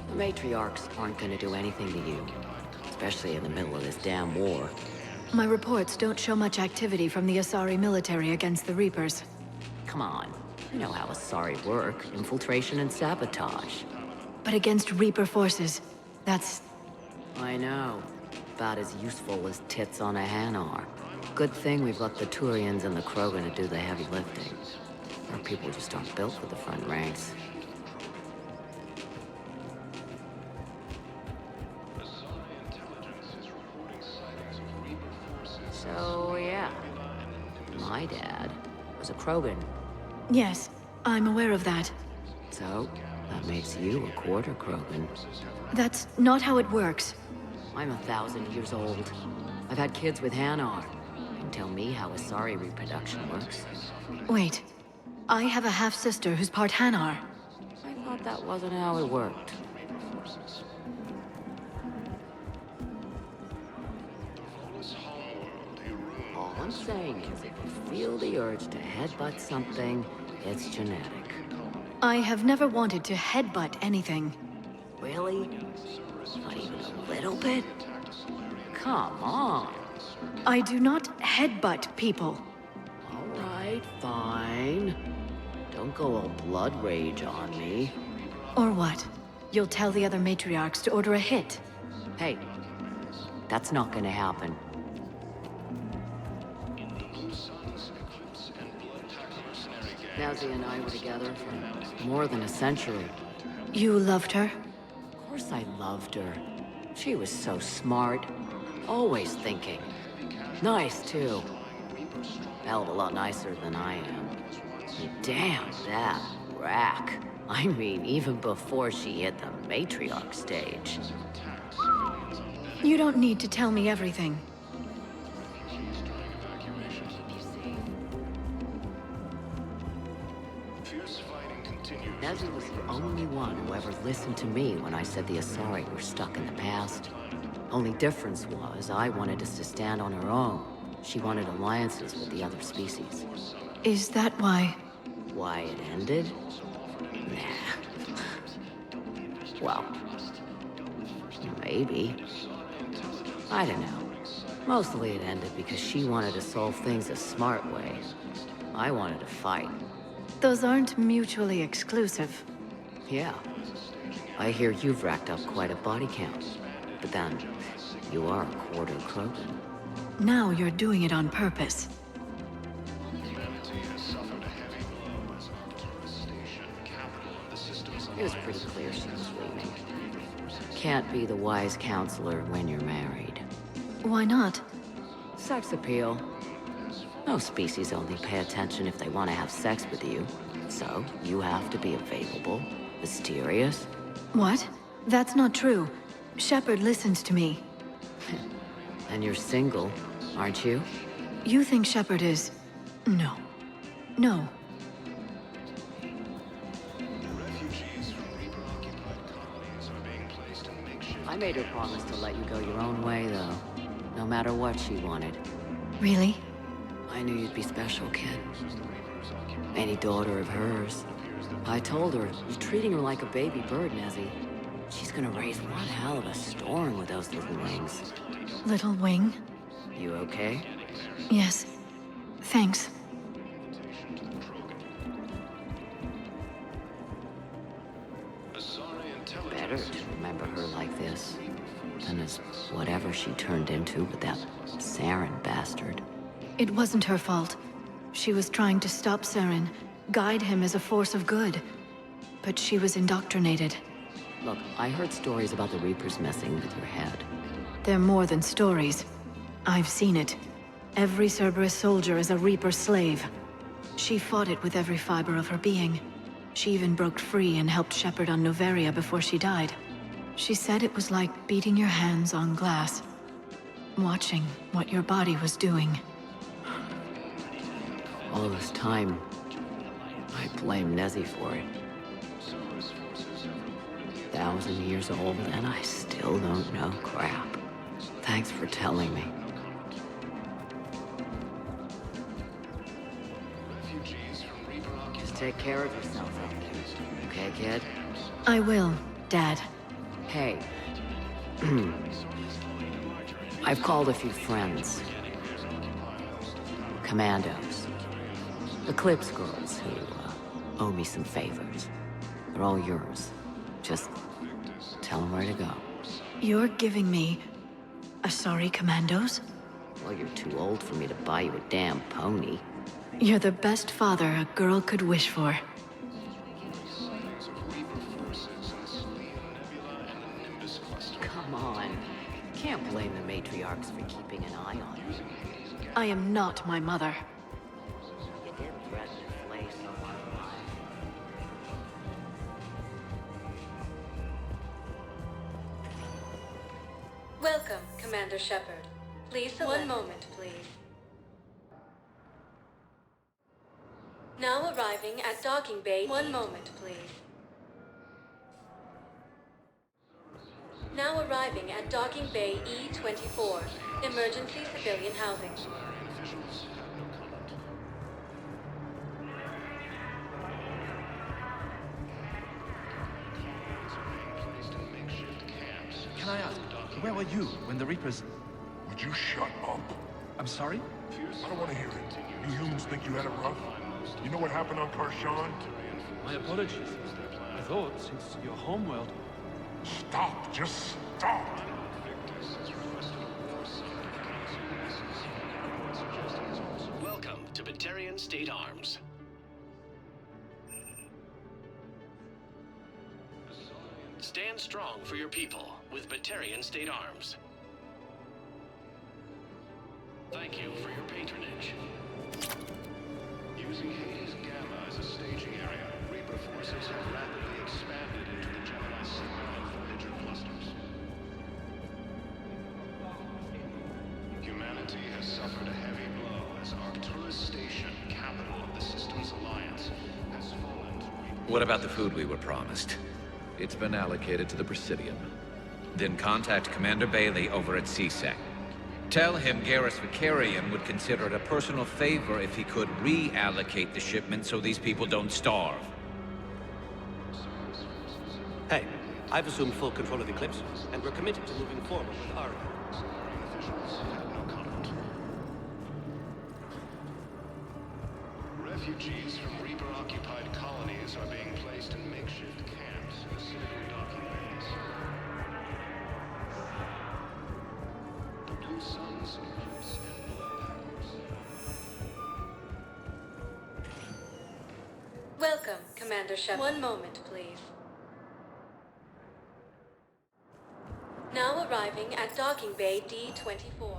The matriarchs aren't gonna do anything to you, especially in the middle of this damn war. My reports don't show much activity from the Asari military against the Reapers. Come on, you know how Asari work. Infiltration and sabotage. But against Reaper forces, that's... I know. About as useful as tits on a Hanar. Good thing we've left the Turians and the Krogan to do the heavy lifting. Our people just aren't built for the front ranks. So, yeah. My dad was a Krogan. Yes, I'm aware of that. So, that makes you a quarter Krogan. That's not how it works. I'm 1,000 years old. I've had kids with Hanar. You can tell me how Asari reproduction works. Wait, I have a half-sister who's part Hanar. I thought that wasn't how it worked. All I'm saying is if you feel the urge to headbutt something, it's genetic. I have never wanted to headbutt anything. Really? Not even a little bit? Come on. I do not headbutt people. All right, fine. Don't go all blood rage on me. Or what? You'll tell the other matriarchs to order a hit. Hey, that's not gonna happen. Nazi and I were together for more than a century. You loved her? Of course I loved her. She was so smart. Always thinking. Nice, too. Hell of a lot nicer than I am. And damn, that rack. I mean, even before she hit the matriarch stage. You don't need to tell me everything. Nazi was the only one who ever listened to me when I said the Asari were stuck in the past. Only difference was, I wanted us to stand on our own. She wanted alliances with the other species. Is that why? Why it ended? Nah. Well, maybe. I don't know. Mostly it ended because she wanted to solve things a smart way. I wanted to fight. Those aren't mutually exclusive. Yeah. I hear you've racked up quite a body count. But then, you are a quarter Krogan. Now you're doing it on purpose. It was pretty clear she was leaving. Can't be the wise counselor when you're married. Why not? Sex appeal. No species only pay attention if they want to have sex with you. So, you have to be available, mysterious. What? That's not true. Shepard listens to me. And you're single, aren't you? You think Shepard is... No. No. I made her promise to let you go your own way, though. No matter what she wanted. Really? I knew you'd be special, kid. Any daughter of hers. I told her, you're treating her like a baby bird, Nezzy. She's gonna raise one hell of a storm with those little wings. Little wing? You okay? Yes. Thanks. Better to remember her like this than as whatever she turned into with that Saren bastard. It wasn't her fault. She was trying to stop Saren, guide him as a force of good. But she was indoctrinated. Look, I heard stories about the Reapers messing with her head. They're more than stories. I've seen it. Every Cerberus soldier is a Reaper slave. She fought it with every fiber of her being. She even broke free and helped Shepard on Noveria before she died. She said it was like beating your hands on glass. Watching what your body was doing. All this time, I blame Nezzy for it. 1,000 years old, and I still don't know crap. Thanks for telling me. Just take care of yourself out there, okay, kid? I will, Dad. Hey. I've called a few friends. Commandos. Eclipse girls who owe me some favors. They're all yours. Just tell them where to go. You're giving me... Asari Commandos? Well, you're too old for me to buy you a damn pony. You're the best father a girl could wish for. Come on. Can't blame the matriarchs for keeping an eye on you. I am not my mother. You did threaten to flay someone alive. Welcome, Commander Shepard. Please select... One moment, please. Now arriving at docking bay. One moment, please. Now arriving at docking bay E-24. Emergency civilian housing. Can I ask, where were you when the Reapers... Would you shut up? I'm sorry? I don't want to hear it. You humans think you had it rough? You know what happened on Karshan? My apologies. I thought, since your homeworld... Stop! Just stop! Welcome State Arms. Stand strong for your people with Batarian State Arms. Thank you for your patronage. Using Hades Gamma as a staging area, Reaper forces have rapidly expanded into the Gemini Sigma and Voyager clusters. Humanity has suffered a heavy blow as Arcturus Station, capital of the Systems Alliance, has fallen to Reaper. What about the food we were promised? It's been allocated to the Presidium. Then contact Commander Bailey over at CSEC. Tell him Garrus Vicarian would consider it a personal favor if he could reallocate the shipment so these people don't starve. Hey, I've assumed full control of Eclipse, and we're committed to moving forward with Paragon. Refugees from Reaper-occupied colonies are being placed in makeshift camps in the Citadel docking bays. Two sons of Eclipse and Bloodpackers. Welcome, Commander Shep. One moment, please. Now arriving at docking bay D-24.